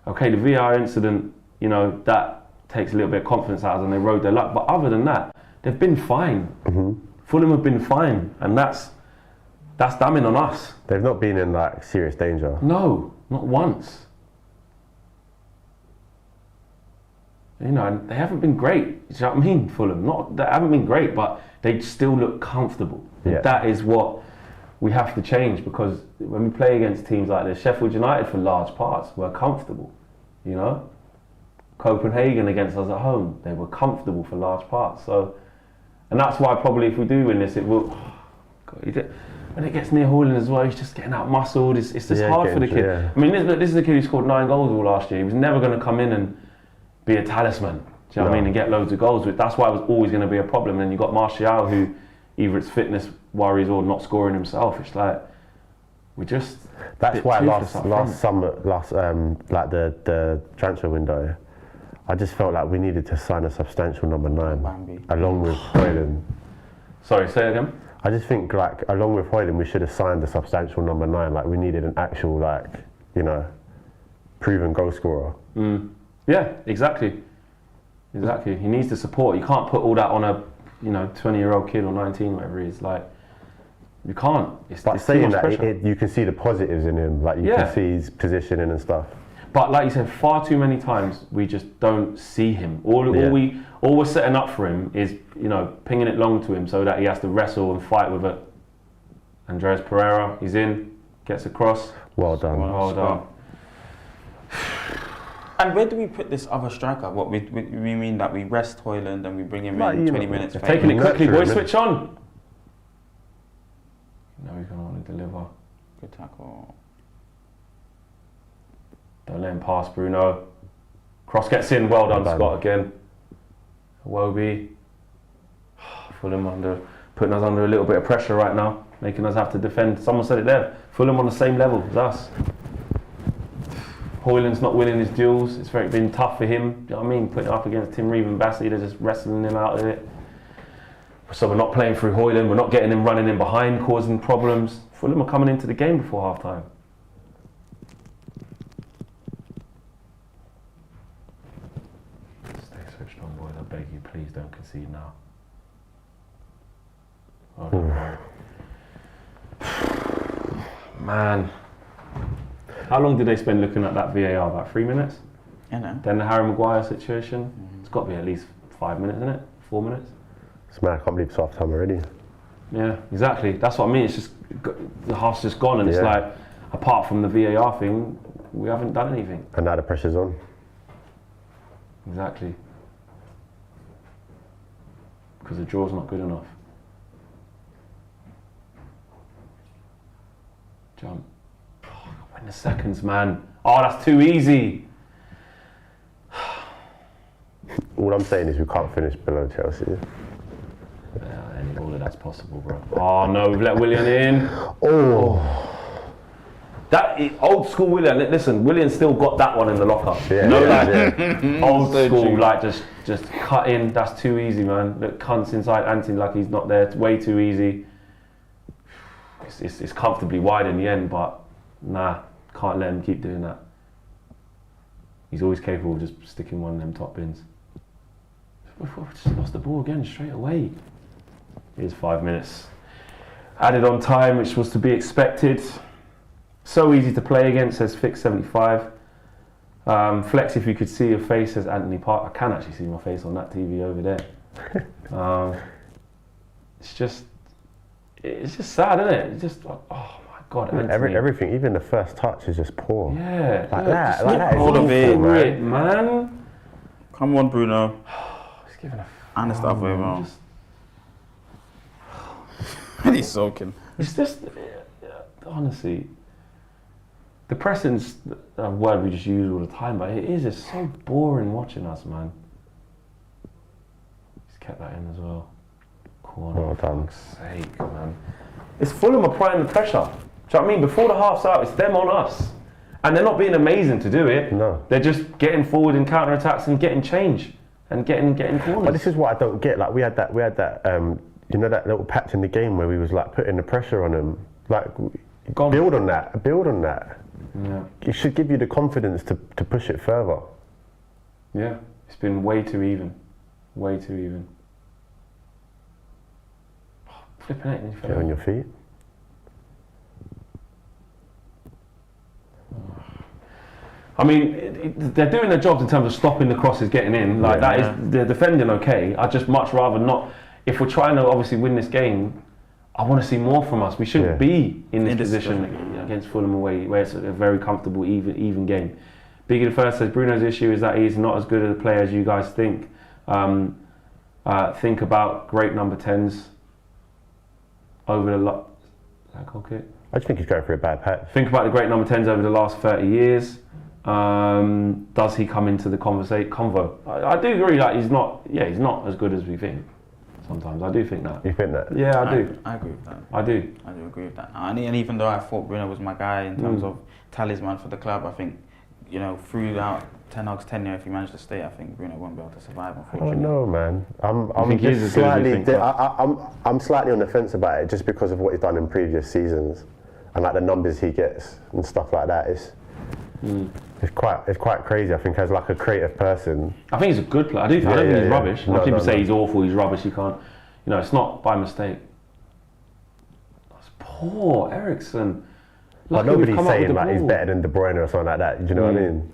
A: okay, the VR incident, you know, that takes a little bit of confidence out of them, they rode their luck, but other than that, they've been fine. Fulham have been fine, and that's damning on us.
B: They've not been in like serious danger.
A: No, not once. You know, and they haven't been great. You know what I mean, Fulham? They haven't been great, but they still look comfortable.
B: Yeah.
A: That is what we have to change, because when we play against teams like this, Sheffield United for large parts were comfortable, you know? Copenhagen against us at home, they were comfortable for large parts. So, and that's why probably if we do win this, it will. When it gets near Højlund as well, he's just getting out muscled. It's just hard for the kid.
B: Yeah.
A: I mean, this is a kid who scored 9 goals all last year. He was never going to come in and be a talisman. Do you know what I mean? And get loads of goals. That's why it was always going to be a problem. And then you got Marcel, who either it's fitness worries or not scoring himself. It's like we just.
B: That's why last summer, like the transfer window, I just felt like we needed to sign a substantial number 9 along with Højlund.
A: Sorry, say it again.
B: I just think like along with Højlund, we should have signed a substantial number 9. Like we needed an actual proven goal scorer.
A: Yeah, exactly. He needs the support. You can't put all that on a 20-year-old kid or 19, whatever he is. Like you can't.
B: But saying that, you can see the positives in him. Like you can see his positioning and stuff.
A: But like you said, far too many times we just don't see him. All we're setting up for him is pinging it long to him so that he has to wrestle and fight with it. Andreas Pereira, he's in, gets across.
B: Well done.
A: Well done.
C: And where do we put this other striker? What we mean that we rest Højlund and we bring him in 20 minutes?
A: Taking it quickly, boys. Switch on. No, he's gonna only deliver.
C: Good tackle.
A: Don't let him pass, Bruno. Cross gets in. Well done, Scott, again. Wobie. Fulham under putting us under a little bit of pressure right now, making us have to defend. Someone said it there, Fulham on the same level as us. Hoyland's not winning his duels. It's been tough for him. You know what I mean? Putting it up against Tim Reeve and Bassey, they're just wrestling him out of it. So we're not playing through Hoyland. We're not getting him running in behind, causing problems. Fulham are coming into the game before half time. Stay switched on, boys. I beg you, please don't concede now. Oh, don't worry. Man. How long did they spend looking at that VAR? About 3 minutes?
C: You know.
A: Then the Harry Maguire situation. It's got to be at least 5 minutes, isn't it? 4 minutes?
B: It's mad, I can't believe it's half time already.
A: Yeah, exactly. That's what I mean. It's just the half's just gone, and it's
B: Yeah.
A: like, apart from the VAR thing, we haven't done anything.
B: And now the pressure's on.
A: Exactly. Because the draw's not good enough. Jump. Oh, win the seconds, man. Oh, that's too easy.
B: All I'm saying is we can't finish below Chelsea.
A: Yeah, any ball that's possible, bro. Oh no, we've let Willian in.
B: Oh.
A: Old school Willian. Listen, Willian still got that one in the locker.
B: Yeah,
A: Old school, like just cut in. That's too easy, man. Look, cunts inside Anthony like he's not there. It's way too easy. It's comfortably wide in the end, but nah, can't let him keep doing that. He's always capable of just sticking one of them top bins. We've just lost the ball again straight away. Here's 5 minutes. Added on time, which was to be expected. So easy to play against, says Fix75. Flex, if you could see your face, says Anthony Park. I can actually see my face on that TV over there. It's just sad, isn't it? It's just, oh my God, Anthony.
B: Everything, even the first touch is just poor.
A: Yeah.
B: Like that is
C: hold of it,
B: awful,
A: man.
C: Come on, Bruno.
A: He's giving a
C: And the stuff way around. He's soaking.
A: It's just, honestly, the pressing's a word we just use all the time, but it is just so boring watching us, man. He's kept that in as well. Corner,
B: Well done.
A: for fuck's sake, man. It's Fulham applying the pressure. Do you know what I mean? Before the half's out, it's them on us. And they're not being amazing to do it.
B: No.
A: They're just getting forward in counter-attacks and getting change and getting corners.
B: But this is what I don't get. Like we had that you know, that little patch in the game where we was like putting the pressure on them. Like build on that.
A: Yeah.
B: It should give you the confidence to push it further.
A: Yeah, it's been way too even. Way too even. Oh, flipping it.
B: Get on your feet.
A: I mean, they're doing their jobs in terms of stopping the crosses getting in. Like they're defending okay. I'd just much rather not. If we're trying to obviously win this game, I want to see more from us. We shouldn't be in this position against Fulham away, where it's a very comfortable, even game. Biggie the First says Bruno's issue is that he's not as good a player as you guys think. Think about great number 10s over the lot. Is that cool kick?
B: I just think he's going for a bad patch.
A: Think about the great number 10s over the last 30 years. Does he come into the convo? I do agree that he's not as good as we think. Sometimes I do think that.
B: You think that?
A: Yeah, I do.
C: I agree with that.
A: I do.
C: I do agree with that. And even though I thought Bruno was my guy in terms of talisman for the club, I think, you know, throughout Ten Hag's tenure, if he managed to stay, I think Bruno won't be able to survive, unfortunately.
B: I don't know, man.
A: think he's as good as you think,
B: I'm slightly on the fence about it just because of what he's done in previous seasons and like the numbers he gets and stuff like that. It's quite crazy. I think as like a creative person.
A: I think he's a good player. I don't think he's rubbish. When people say he's awful, he's rubbish, he can't. You know, it's not by mistake. That's poor Ericsson.
B: But nobody's saying like he's better than De Bruyne or something like that. Do you know what I mean?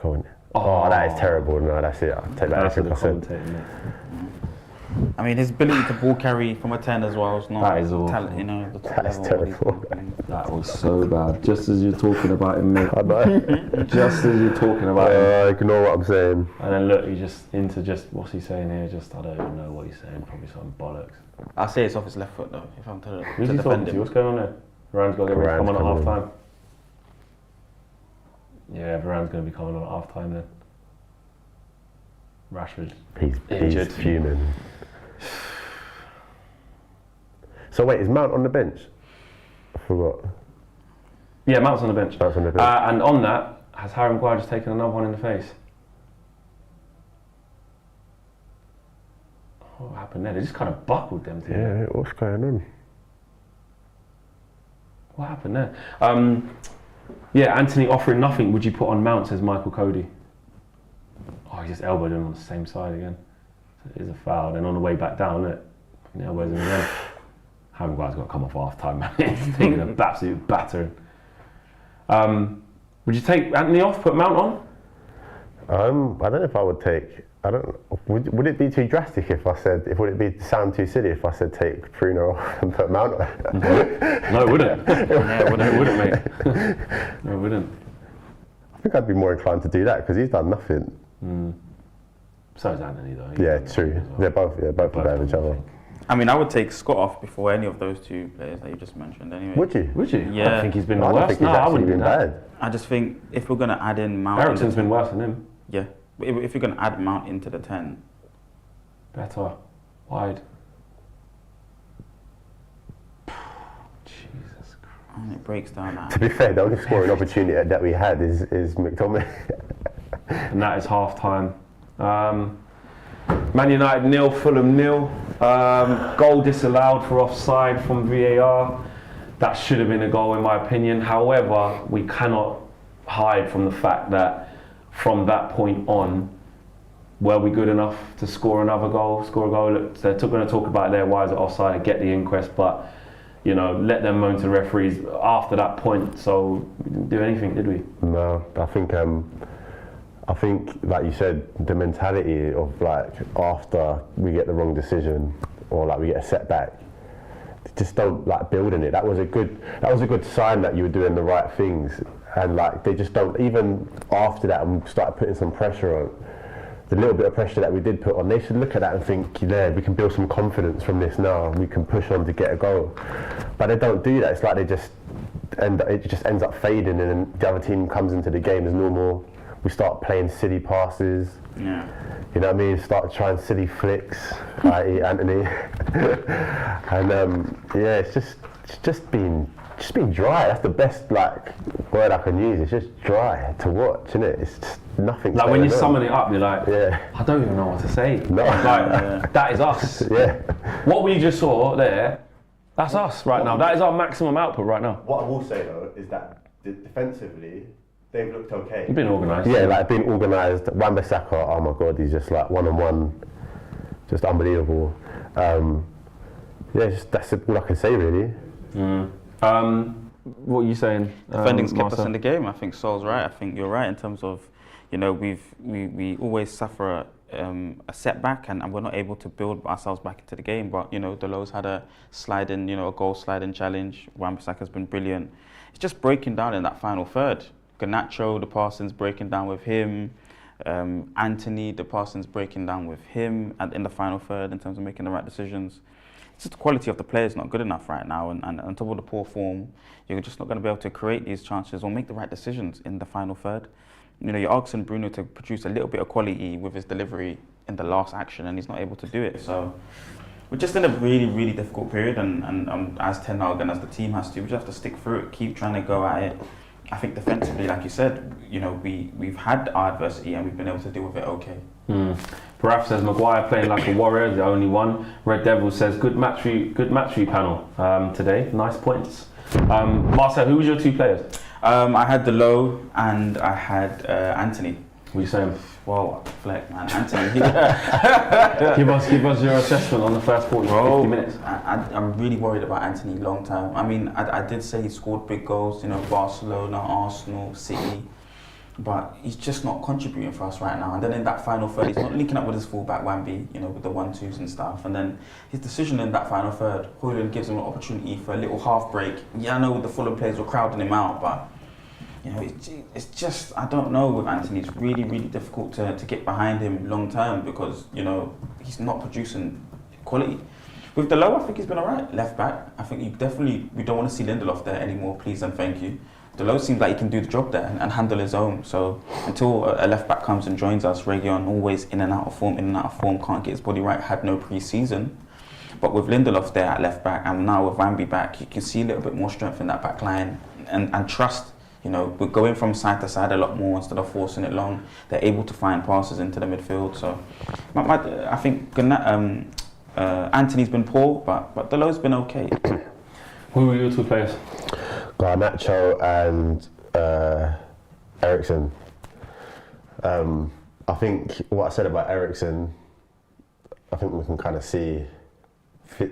B: Go on. Oh, that is terrible. No, that's it. I'll take that
A: That's the
B: 100%.
C: I mean, his ability to ball carry from a 10 as well is not
A: That is awful.
C: talent, you know, the top
B: That is
C: level of what he's
B: terrible.
C: doing.
A: That was so bad. Just as you're talking about him, mate.
B: I know.
A: Just as you're talking about him.
B: Ignore what I'm saying.
A: And then look, what's he saying here? I don't even know what he's saying. Probably some bollocks.
C: I'll say it's off his left foot though, if I'm to
A: Who's he talking
C: defend
A: to?
C: him.
A: What's going on there? Varane's got to get ready to come on at
B: Varane's
A: half time. Yeah, Varane's going to be coming on at half time then. Rashford
B: He's
A: injured.
B: fuming. So wait, is Mount on the bench? I forgot.
A: Yeah, Mount's on the bench.
B: Mount's on the bench.
A: And on that, has Harry Maguire just taken another one in the face? What happened there? They just kind of buckled them two.
B: Yeah, what's going on?
A: What happened there? Yeah, Anthony offering nothing. Would you put on Mount, says Michael Cody. Oh, he just elbowed him on the same side again. So it is a foul. Then on the way back down, it elbows him again. Harry Maguire's got to come off half time, man. He's taking an absolute battering. Would you take Anthony off, put Mount on?
B: I don't know if I would take. Would it be too drastic if I said? Would it be sound too silly if I said take Bruno off and put Mount on?
A: No, it wouldn't. Yeah, it wouldn't, mate. No, it wouldn't.
B: I think I'd be more inclined to do that because he's done nothing.
A: So is Anthony, though.
B: Yeah, true.
A: Well.
B: They're both better than each other.
C: I mean, I would take Scott off before any of those two players that you just mentioned. Anyway,
B: Would you?
A: Would you?
C: Yeah.
A: I don't think he's been the
B: I don't
A: worst.
B: think he's
A: No, I
B: actually
A: wouldn't do
B: been
A: that.
B: bad.
C: I just think if we're gonna add in Mount,
A: Ericsson's been worse than him.
C: yeah. If you're gonna add Mount into the 10,
A: Better. Wide. Jesus Christ.
C: and it breaks down
B: To
C: that.
B: be fair, the only scoring opportunity that we had is McTominay.
A: And that is half time. Man United 0, Fulham 0. Goal disallowed for offside from VAR. That should have been a goal in my opinion. However, we cannot hide from the fact that from that point on, were we good enough to score another goal, score a goal? Look, they're going to talk about their why is it offside, get the inquest, but let them moan to the referees after that point. So we didn't do anything, did we?
B: No, I think, like you said, the mentality of like after we get the wrong decision or like we get a setback, just don't like build in it. That was a good sign that you were doing the right things, and like they just don't. Even after that, and started putting some pressure on. The little bit of pressure that we did put on, they should look at that and think, we can build some confidence from this now. We can push on to get a goal, but they don't do that. It's like it just ends up fading, and then the other team comes into the game as normal. We start playing silly passes.
C: Yeah.
B: You know what I mean? Start trying silly flicks, i.e. Anthony. And it's just been dry. That's the best word I can use. It's just dry to watch, isn't it? It's just nothing.
A: Like when you summon it up, you're like,
B: yeah.
A: I don't even know what to say.
B: No.
A: That is us.
B: Yeah.
A: What we just saw there, that's us right now. That is our maximum output right now.
B: What I will say though is that defensively, they've looked okay.
A: You've been organised.
B: Yeah, like being organised. Wan-Bissaka, oh my god, he's just like one-on-one, just unbelievable. That's all I can say really.
A: What are you saying?
C: Defending's kept us
A: Marcel?
C: in the game. I think Sol's right. I think you're right in terms of, we always suffer a setback and we're not able to build ourselves back into the game. But Delo's had a slide-in, a goal slide-in challenge. Wan-Bissaka's been brilliant. It's just breaking down in that final third. Garnacho, the passing's breaking down with him. Anthony, the passing's breaking down with him, and in the final third in terms of making the right decisions. It's just the quality of the players not good enough right now, and on top of the poor form, you're just not going to be able to create these chances or make the right decisions in the final third. You're asking Bruno to produce a little bit of quality with his delivery in the last action, and he's not able to do it. So we're just in a really, really difficult period, and as Ten Hag and as the team has to, we just have to stick through it, keep trying to go at it. I think defensively, like you said, we've had our adversity and we've been able to deal with it okay.
A: Paraf says Maguire playing like a warrior, the only one. Red Devil says good match for you panel today. Nice points. Marcel, who was your two players?
C: I had Delo and I had Anthony.
A: What are you saying?
C: Well, Fleck, man, Anthony.
A: give us your assessment on the first 50 minutes.
C: I'm really worried about Anthony long term. I mean, I did say he scored big goals, Barcelona, Arsenal, City, but he's just not contributing for us right now. And then in that final third, he's not linking up with his fullback Wambi, with the 1-2s and stuff. And then his decision in that final third, Højlund gives him an opportunity for a little half break. Yeah, I know the Fulham players were crowding him out, but it's just, I don't know with Anthony, it's really, really difficult to get behind him long term because, he's not producing quality. With Delo, I think he's been alright, left back. I think we don't want to see Lindelof there anymore, please and thank you. Delo seems like he can do the job there and handle his own. So until a left back comes and joins us, Reguilon always in and out of form, can't get his body right, had no pre-season. But with Lindelof there at left back, and now with Ramsey back, you can see a little bit more strength in that back line, and trust. You know, we're going from side to side a lot more instead of forcing it long. They're able to find passes into the midfield. So, I think Anthony's been poor, but Dalot's been okay.
A: Who were your two players?
B: Garnacho and Eriksen. I think what I said about Eriksen, I think we can kind of see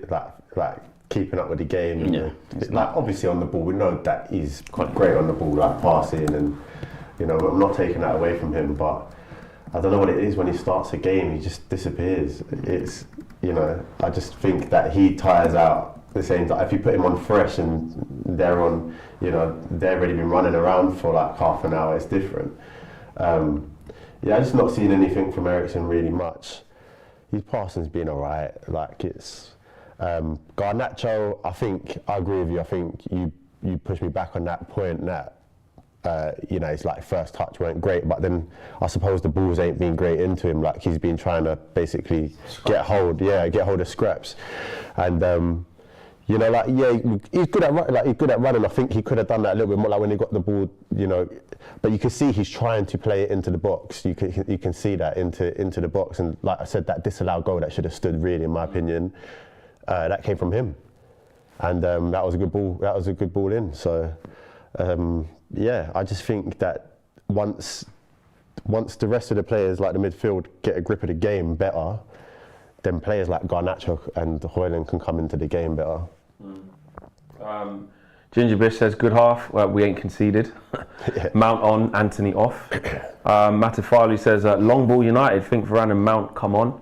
B: like keeping up with the game.
C: Yeah,
B: like obviously on the ball, we know that he's quite great on the ball, like passing, and you know, I'm not taking that away from him, but I don't know what it is when he starts a game, he just disappears. It's, you know, I just think that he tires out. The same time, if you put him on fresh and they're on, you know, they've already been running around for like half an hour, it's different. Yeah, I've just not seen anything from Eriksen really much. His passing's been alright. Like it's Garnacho. I think I agree with you. I think you pushed me back on that point that you know, his like first touch weren't great, but then I suppose the balls ain't been great into him. Like he's been trying to basically get hold of scraps, and you know, like he's good at running. I think he could have done that a little bit more, like when he got the ball, you know. But you can see he's trying to play it into the box. You can see that into the box, and like I said, that disallowed goal that should have stood really, in my opinion, that came from him, and that was a good ball. That was a good ball in. So yeah, I just think that once the rest of the players, like the midfield, get a grip of the game better, then players like Garnacho and Højlund can come into the game better.
A: Ginger Bish says, good half, well, we ain't conceded.
B: Yeah.
A: Mount on, Anthony off. Matifali says, long ball United, think Varane and Mount come on.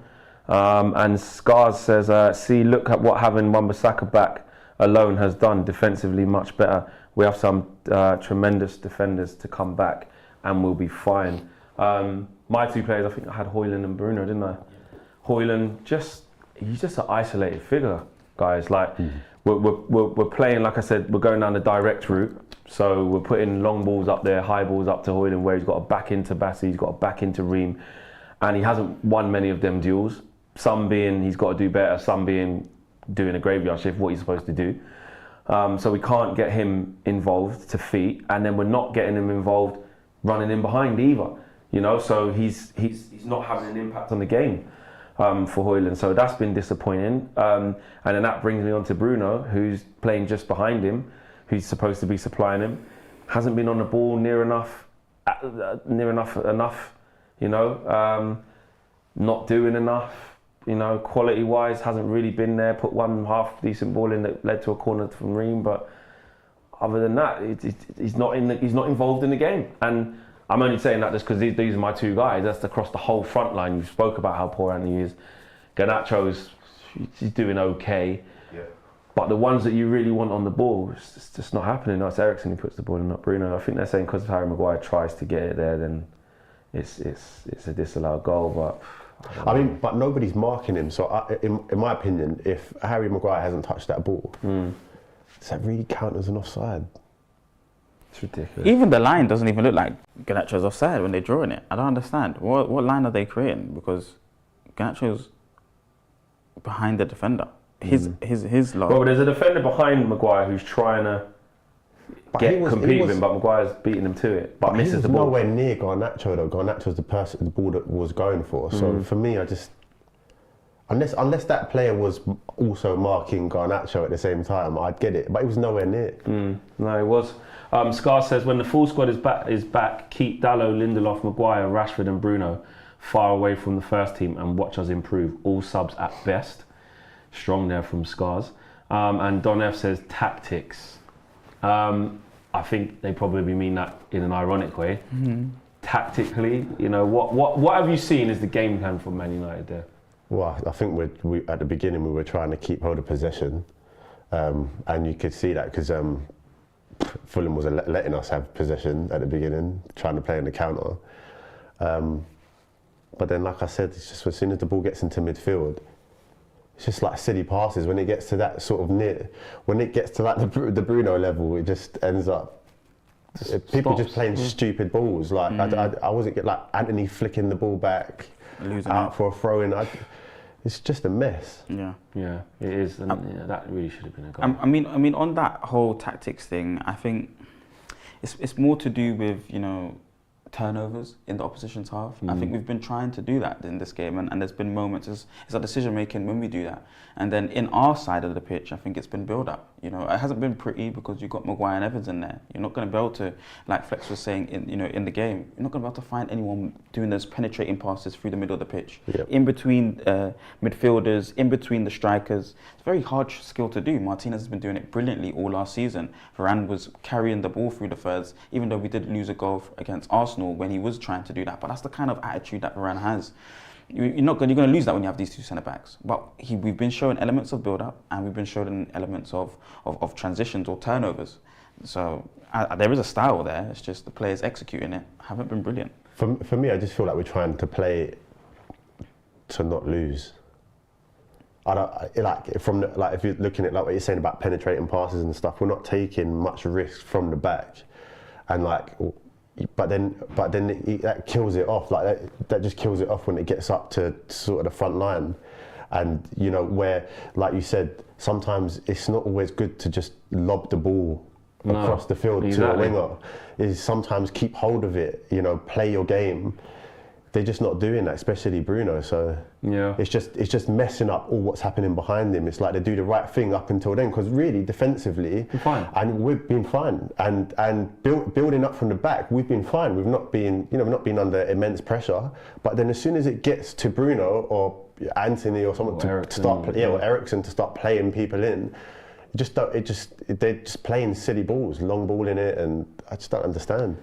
A: And Scars says, see, look at what having Wan-Bissaka back alone has done, defensively much better. We have some tremendous defenders to come back and we'll be fine. My two players, I think I had Højlund and Bruno, didn't I? Højlund, he's just an isolated figure, guys. Like we're playing, like I said, we're going down the direct route. So we're putting long balls up there, high balls up to Højlund, where he's got a back into Bassi, he's got a back into Ream, and he hasn't won many of them duels. Some being he's got to do better, some being doing a graveyard shift, what he's supposed to do. So we can't get him involved to feet, and then we're not getting him involved running in behind either. You know, so he's not having an impact on the game. For Højlund, so that's been disappointing. And then that brings me on to Bruno, who's playing just behind him, who's supposed to be supplying him, hasn't been on the ball near enough, you know, not doing enough, you know, quality-wise, hasn't really been there, put one half decent ball in that led to a corner from Ream, but other than that, he's not involved in the game. And I'm only saying that just because these are my two guys. That's across the whole front line. You spoke about how poor Anthony is. Garnacho's he's doing okay. Yeah. But the ones that you really want on the ball, it's just not happening. No, it's Eriksen who puts the ball in, not Bruno. I think they're saying because Harry Maguire tries to get it there, then it's a disallowed goal. But
B: I mean, but nobody's marking him. So in my opinion, if Harry Maguire hasn't touched that ball, does that really count as an offside?
A: It's ridiculous.
C: Even the line doesn't even look like Garnacho's offside when they're drawing it. I don't understand. What line are they creating? Because Garnacho's behind the defender. His line.
A: Well, there's a defender behind Maguire who's trying to compete with him, but Maguire's beating him to it. But misses the ball.
B: Nowhere near Garnacho though. Garnacho's the ball that was going for. So for me, I just unless that player was also marking Garnacho at the same time, I'd get it. But he was nowhere near.
A: No, it was. Scar says, when the full squad is back, keep Dalot, Lindelof, Maguire, Rashford and Bruno far away from the first team and watch us improve. All subs at best. Strong there from Scars. And Don F says, tactics. I think they probably mean that in an ironic way. Tactically, you know, what have you seen as the game plan for Man United there?
B: Well, I think we at the beginning we were trying to keep hold of possession, and you could see that because Fulham was letting us have possession at the beginning, trying to play on the counter. But then, like I said, it's just as soon as the ball gets into midfield, it's just like silly passes. When it gets to that sort of when it gets to like the Bruno level, it just ends up people just playing stupid balls. Like I wasn't like Anthony flicking the ball back out for a throw in. it's just a mess.
C: Yeah.
A: Yeah, it is, and that really should have been a goal.
C: I mean, on that whole tactics thing, I think it's more to do with, you know, turnovers in the opposition's half. I think we've been trying to do that in this game, and there's been moments, it's our decision making when we do that. And then in our side of the pitch, I think it's been build up. You know, it hasn't been pretty because you've got Maguire and Evans in there. You're not going to be able to, like Flex was saying, in the game, you're not going to be able to find anyone doing those penetrating passes through the middle of the pitch, in between midfielders, in between the strikers. It's a very hard skill to do. Martinez has been doing it brilliantly all last season. Varane was carrying the ball through the thirds, even though we did lose a goal against Arsenal when he was trying to do that. But that's the kind of attitude that Varane has. You're going to lose that when you have these two centre backs. But we've been showing elements of build up, and we've been showing elements of transitions or turnovers. So there is a style there. It's just the players executing it haven't been brilliant.
B: For me, I just feel like we're trying to play to not lose. If you're looking at like what you're saying about penetrating passes and stuff, we're not taking much risk from the back, and but then that kills it off. Like that just kills it off when it gets up to sort of the front line. And you know, where, like you said, sometimes it's not always good to just lob the ball across the field to a winger. Is sometimes keep hold of it, you know, play your game. They're just not doing that, especially Bruno. So it's just messing up all what's happening behind him. It's like they do the right thing up until then, because really defensively, and we've been fine, and building up from the back, we've been fine. We've not been under immense pressure. But then as soon as it gets to Bruno or Anthony or someone or Eriksen to start playing people in, they're just playing silly balls, long ball in it, and I just don't understand.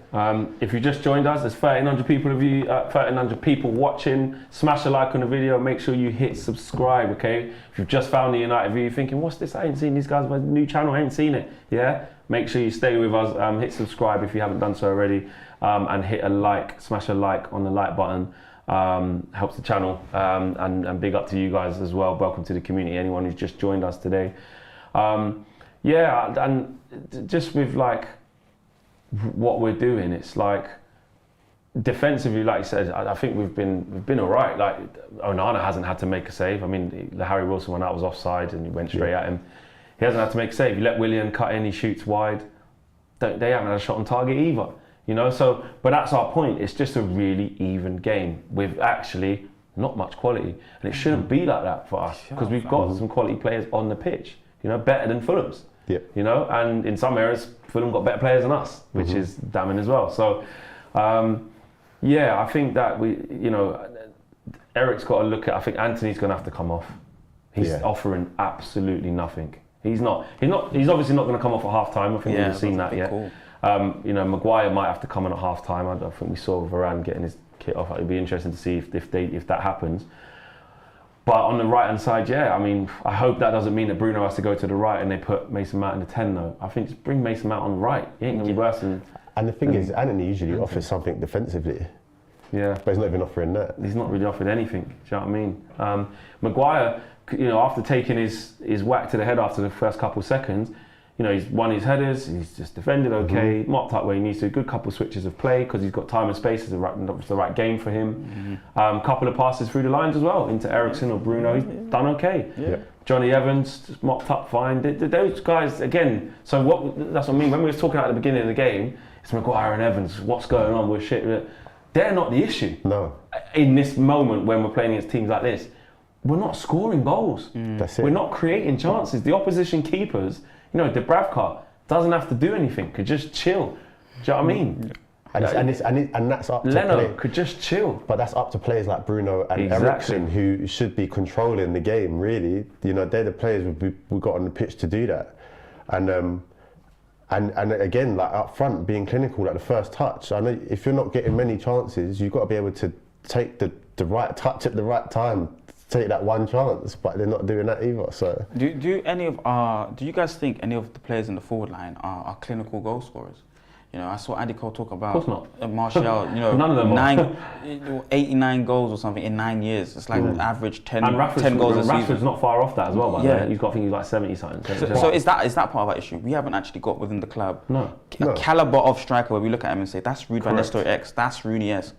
A: If you just joined us, there's 1,300 people watching. Smash a like on the video. Make sure you hit subscribe, okay? If you've just found the United View, you're thinking, what's this? I ain't seen these guys. My new channel, I ain't seen it. Yeah? Make sure you stay with us. Hit subscribe if you haven't done so already, and hit a like. Smash a like on the like button. Helps the channel, and big up to you guys as well. Welcome to the community. Anyone who's just joined us today. And just with like what we're doing, it's like defensively, like you said, I think we've been all right. Like Onana hasn't had to make a save. I mean, the Harry Wilson one, that was offside and he went straight at him. He hasn't had to make a save. You let Willian cut in, he shoots wide. They haven't had a shot on target either. You know, so but that's our point. It's just a really even game with actually not much quality, and it shouldn't be like that for us because we've got some quality players on the pitch. You know, better than Fulham's. You know, and in some areas, Fulham got better players than us, which is damning as well. So, I think that Eric's got to look at. I think Anthony's going to have to come off. He's offering absolutely nothing. He's obviously not going to come off at half time. I think we've seen that yet. Cool. Maguire might have to come on at half time. I think we saw Varane getting his kit off. It'd be interesting to see if that happens. But on the right hand side, I mean, I hope that doesn't mean that Bruno has to go to the right and they put Mason Mount in the 10 though. I think just bring Mason Mount on the right. He ain't going to be worse than...
B: And the thing is, Anthony usually offers something defensively. Yeah. But he's not even offering that.
A: He's not really offered anything, do you know what I mean? Maguire, you know, after taking his whack to the head after the first couple of seconds, you know, he's won his headers, he's just defended okay, mopped up where he needs to, a good couple of switches of play because he's got time and space, it's the right game for him. Couple of passes through the lines as well, into Eriksen or Bruno, he's done okay. Johnny Evans, just mopped up fine. Those guys, again, so that's what I mean, when we were talking at the beginning of the game, it's Maguire and Evans, what's going on, we're shit. They're not the issue. No. In this moment when we're playing against teams like this, we're not scoring goals. That's it. We're not creating chances. The opposition keepers, you know, Dubravka doesn't have to do anything, could just chill. Do you know what I mean?
B: And that's up to
A: Leno could just chill.
B: But that's up to players like Bruno and Eriksen who should be controlling the game, really. You know, they're the players we've got on the pitch to do that. And again, like up front, being clinical at the first touch. I know if you're not getting many chances, you've got to be able to take the right touch at the right time. Take that one chance, but they're not doing that either. So,
C: do you guys think any of the players in the forward line are clinical goal scorers? You know, I saw Andy Cole talk about Marcel. You know,
A: none of them
C: 89 goals or something in 9 years. It's like average 10 goals a season.
A: Rashford's not far off that as well. By the way, he's got, I think he's like 70 something.
C: So is that part of our issue? We haven't actually got within the club a caliber of striker where we look at him and say that's Ruud van Nistelrooy X, that's Rooney-esque.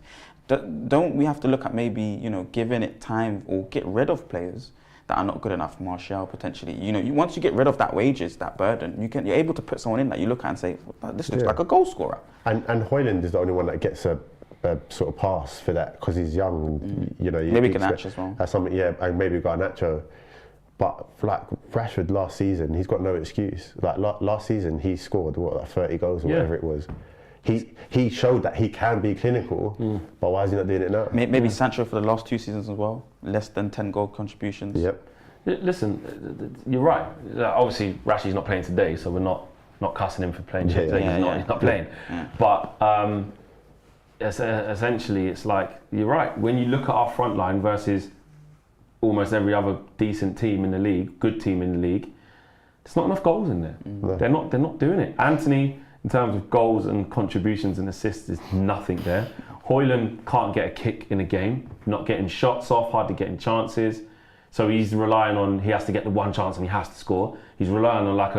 C: don't we have to look at maybe, you know, giving it time or get rid of players that are not good enough? Marcel potentially, you know, once you get rid of that wages, that burden, you're able to put someone in that you look at and say, this looks like a goal scorer.
B: And Højlund is the only one that gets a sort of pass for that because he's young. And, you know,
C: Maybe Garnacho as well.
B: That's something, yeah, and maybe Garnacho. But like Rashford last season, he's got no excuse. Like last season, he scored like 30 goals or whatever it was. He showed that he can be clinical, but why is he not doing it now?
C: Maybe Sancho for the last 2 seasons as well, less than 10 goal contributions.
B: Yep.
A: Listen, you're right. Obviously, Rashi's not playing today, so we're not cussing him for playing shit today. He's not playing.
C: Yeah.
A: But essentially, it's like, you're right. When you look at our front line versus almost every other decent team in the league, good team in the league, there's not enough goals in there.
B: No.
A: They're not doing it. Anthony, in terms of goals and contributions and assists, there's nothing there. Højlund can't get a kick in a game, not getting shots off, hardly getting chances. So he's relying on, he has to get the one chance and he has to score. He's relying on like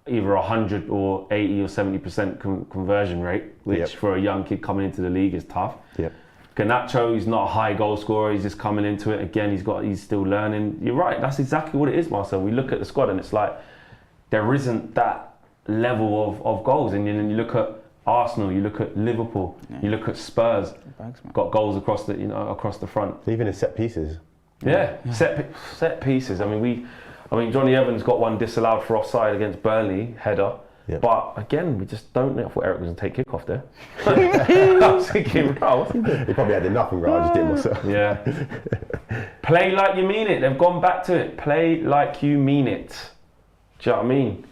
A: either 100 or 80 or 70% conversion rate, which for a young kid coming into the league is tough.
B: Yep.
A: Garnacho, he's not a high goal scorer, he's just coming into it. Again, he's still learning. You're right, that's exactly what it is, Marcel. We look at the squad and it's like, there isn't that level of goals. And then you look at Arsenal, you look at Liverpool, you look at Spurs, got goals across the front.
B: Even in set pieces.
A: Yeah. Set pieces. I mean, Johnny Evans got one disallowed for offside against Burnley, header. Yep. But again, we just don't know. I thought Eric was going to take kick-off there. I was thinking, bro, what's he doing?
B: He probably had nothing, bro. I just did it myself.
A: Yeah. Play like you mean it. They've gone back to it. Play like you mean it. Do you know what I mean?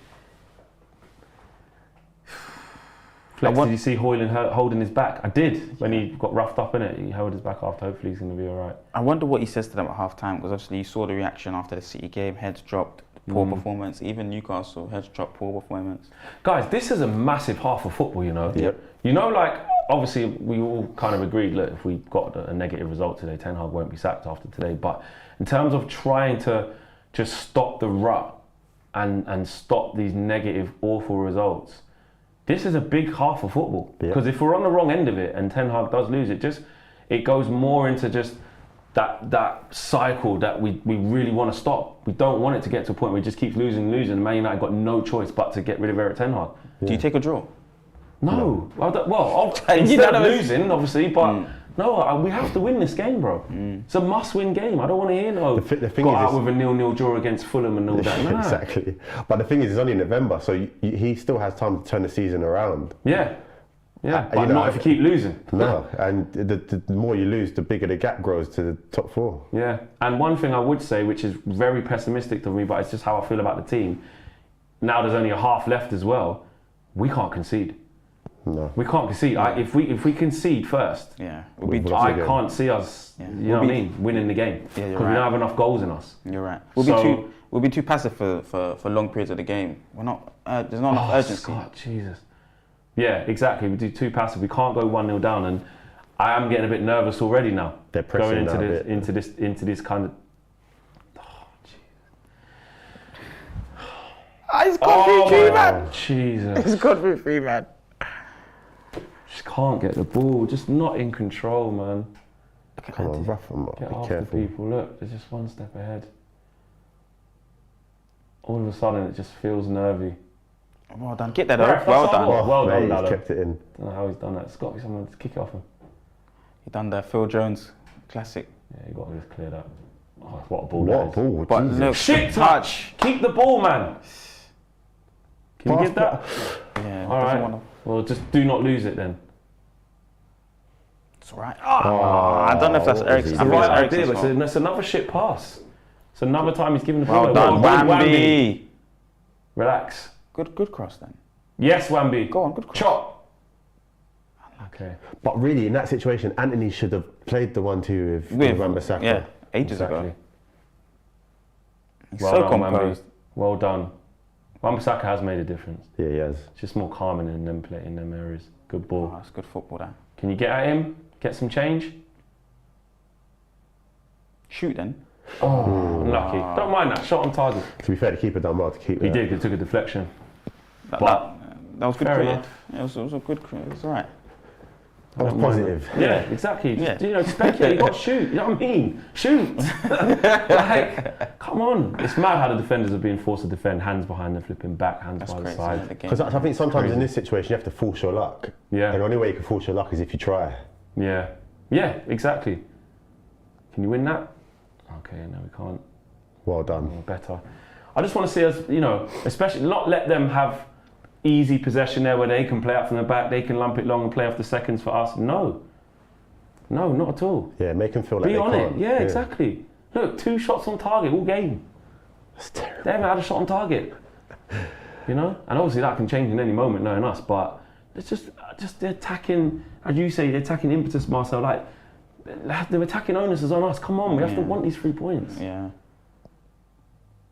A: Flex, did you see Højlund holding his back? I did. When he got roughed up in it, he held his back after. Hopefully he's going to be all right.
C: I wonder what he says to them at half-time, because obviously you saw the reaction after the City game, heads dropped, poor performance. Even Newcastle, heads dropped, poor performance.
A: Guys, this is a massive half of football, you know.
B: Yep.
A: You know, like, obviously we all kind of agreed, look, if we got a negative result today, Ten Hag won't be sacked after today. But in terms of trying to just stop the rut and stop these negative, awful results, this is a big half of football. Because if we're on the wrong end of it and Ten Hag does lose it, it goes more into just that cycle that we really want to stop. We don't want it to get to a point where it just keeps losing. And Man United got no choice but to get rid of Eric Ten Hag.
C: Do you take a draw?
A: No. Instead of losing, obviously, but no, we have to win this game, bro. It's a must-win game. I don't want to hear
B: the thing
A: got
B: is
A: out with a 0-0 draw against Fulham and all that. Nah.
B: Exactly. But the thing is, it's only November, so he still has time to turn the season around.
A: Yeah. But not if you keep losing.
B: No, and the more you lose, the bigger the gap grows to the top 4.
A: Yeah, and one thing I would say, which is very pessimistic to me, but it's just how I feel about the team. Now there's only a half left as well. We can't concede.
B: No,
A: we can't concede. If we concede first, I can't see us. You know what I mean? Winning the game because we don't have enough goals in us.
C: You're right. We'll be too passive for long periods of the game. We're not. There's not enough urgency.
A: God, Jesus. Yeah, exactly. We do too passive. We can't go 1-0 down, and I am getting a bit nervous already now.
B: They're pressing
A: going into this kind of. Oh, Jesus.
C: It's got to be 3, man.
A: Jesus.
C: It's got to be 3, man.
A: Just can't get the ball. Just not in control, man.
B: Come on, rough them up.
A: Get
B: Be
A: after
B: careful.
A: people. Look, they're just one step ahead. All of a sudden, it just feels nervy.
C: Well done. Get that off. Well done.
A: Well done,
B: He's
A: Dado.
B: kept it in.
A: Don't know how he's done that. It's got to be someone to kick it off him.
C: He done that. Phil Jones, classic.
A: Yeah, he got to just clear that. Oh, what a ball!
B: What a ball!
C: But
B: Jesus.
C: look,
A: Shit touch. Keep the ball, man. Can you get that?
C: Yeah.
A: All right. Well, just do not lose it then.
C: It's all right. I don't know if that's Eric's.
A: It's the right idea, but it's another shit pass. It's another time he's given the ball.
C: Well done, Wambi.
A: Relax.
C: Good cross then.
A: Yes, Wambi.
C: Go on, good cross.
A: Chop. Okay.
B: But really, in that situation, Anthony should have played the 1-2 with Wan-Bissaka.
C: Yeah, ages ago. He's
A: Well
C: so
A: done,
C: composed.
A: Wambi. Well done. Wan-Bissaka has made a difference.
B: Yeah, he has.
A: It's just more calming in them areas. Good ball.
C: Oh, that's good football, that.
A: Can you get at him? Get some change?
C: Shoot then.
A: Oh, unlucky. Don't mind that. Shot on target.
B: To be fair, the keeper done well to keep
A: He
B: that.
A: did. He took a deflection.
C: That was good
A: Fair
C: create.
A: enough.
C: It was a good create. It was all right.
B: I was positive.
A: Yeah, exactly.
C: Yeah.
A: You know, speculate, you got to shoot. You know what I mean? Shoot. Like, come on. It's mad how the defenders are being forced to defend, hands behind the flipping back, hands by the side.
B: Because I think sometimes in this situation you have to force your luck.
A: Yeah.
B: And the only way you can force your luck is if you try.
A: Yeah. Yeah, exactly. Can you win that? Okay, no, we can't.
B: Well done.
A: Or better. I just want to see us, you know, especially not let them have easy possession there where they can play out from the back, they can lump it long and play off the seconds for us. No, not at all.
B: Yeah, make them feel like
A: Be
B: they
A: on
B: can't.
A: it. Yeah, exactly. Look, 2 shots on target all game.
B: That's terrible.
A: They haven't had a shot on target. You know, and obviously that can change in any moment, knowing us. But it's just they're attacking, as you say, they're attacking impetus, Marcel. Like they're attacking onus is on us. Come on, we have to want these 3 points.
C: Yeah.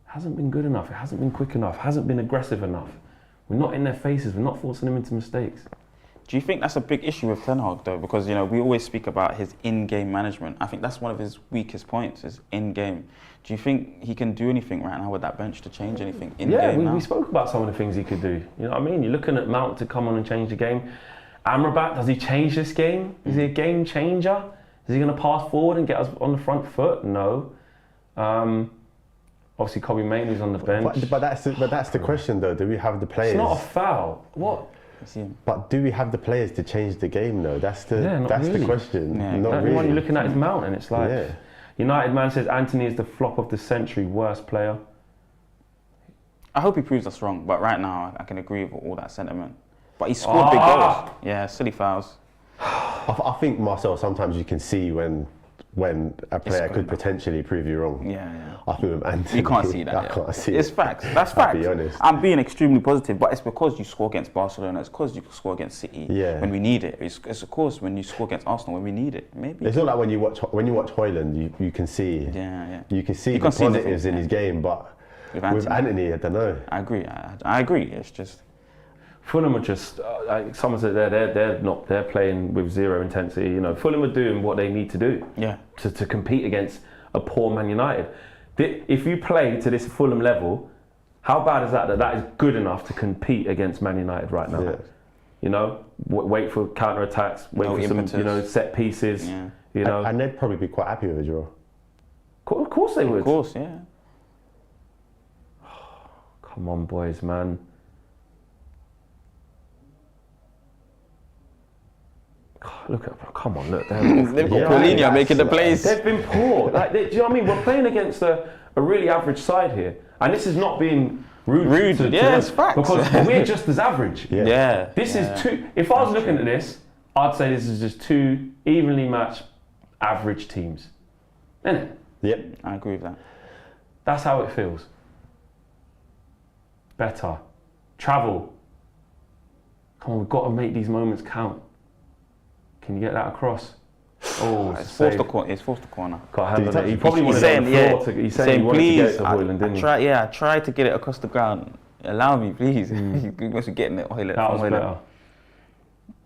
A: Hasn't been good enough. It hasn't been quick enough. Hasn't been aggressive enough. We're not in their faces. We're not forcing them into mistakes.
C: Do you think that's a big issue with Ten Hag though? Because you know we always speak about his in-game management. I think that's one of his weakest points, is in-game. Do you think he can do anything right now with that bench to change anything in-game?
A: Yeah, we spoke about some of the things he could do. You know what I mean? You're looking at Mount to come on and change the game. Amrabat, does he change this game? Is he a game changer? Is he going to pass forward and get us on the front foot? No. Obviously, Kobe Mainoo's on the bench.
B: But that's the question though. Do we have the players?
A: It's not a foul. What?
B: But do we have the players to change the game though? That's the question.
C: Yeah,
B: not
A: The
B: really.
A: one you're looking at is Mount, and it's like United man says Anthony is the flop of the century, worst player.
C: I hope he proves us wrong, but right now I can agree with all that sentiment. But he scored big goals. Yeah, silly fouls.
B: I think Marcel, sometimes you can see when a player could potentially prove you wrong.
C: Yeah.
B: I think with Anthony,
C: You can't see that.
B: I can't see
C: it's
B: it.
C: facts. That's
B: I'll
C: facts.
B: be honest.
C: I'm being extremely positive, but it's because you score against Barcelona. It's because you score against City when we need it. It's of course when you score against Arsenal when we need it. Maybe
B: it's not like when you watch Højlund, you can see.
C: Yeah.
B: You can see
C: You
B: the
C: can see the
B: positives in his game, but with Anthony, I don't know.
C: I agree. I agree. It's just
A: Fulham are just, like someone said, they're playing with zero intensity. You know, Fulham are doing what they need to do to compete against a poor Man United. If you play to this Fulham level, how bad is that is good enough to compete against Man United right now? Yeah. You know, wait for counter attacks, wait for impetus. Some set pieces.
C: Yeah.
A: You know,
B: and they'd probably be quite happy with a draw.
A: Of course they would.
C: Of course, yeah.
A: Come on, boys, man. Look at, come on, look.
C: They've got Paulinho making the plays.
A: They've been poor. Like, do you know what I mean? We're playing against a really average side here, and this is not being rude to
C: it's facts.
A: because we're just as average.
C: Yeah.
A: This is two. If I was looking at this, I'd say this is just 2 evenly matched average teams, isn't it?
B: Yep,
C: I agree with that.
A: That's how it feels. Better. Travel. Come on, we've got to make these moments count. Can you get that across? Oh,
C: it's forced the corner. It's forced the corner.
A: He probably wanted it on the floor. He's saying he wanted to get it to Højlund, didn't he?
C: I tried to get it across the ground. Allow me, please. He must be getting it. Højlund.
A: That was better.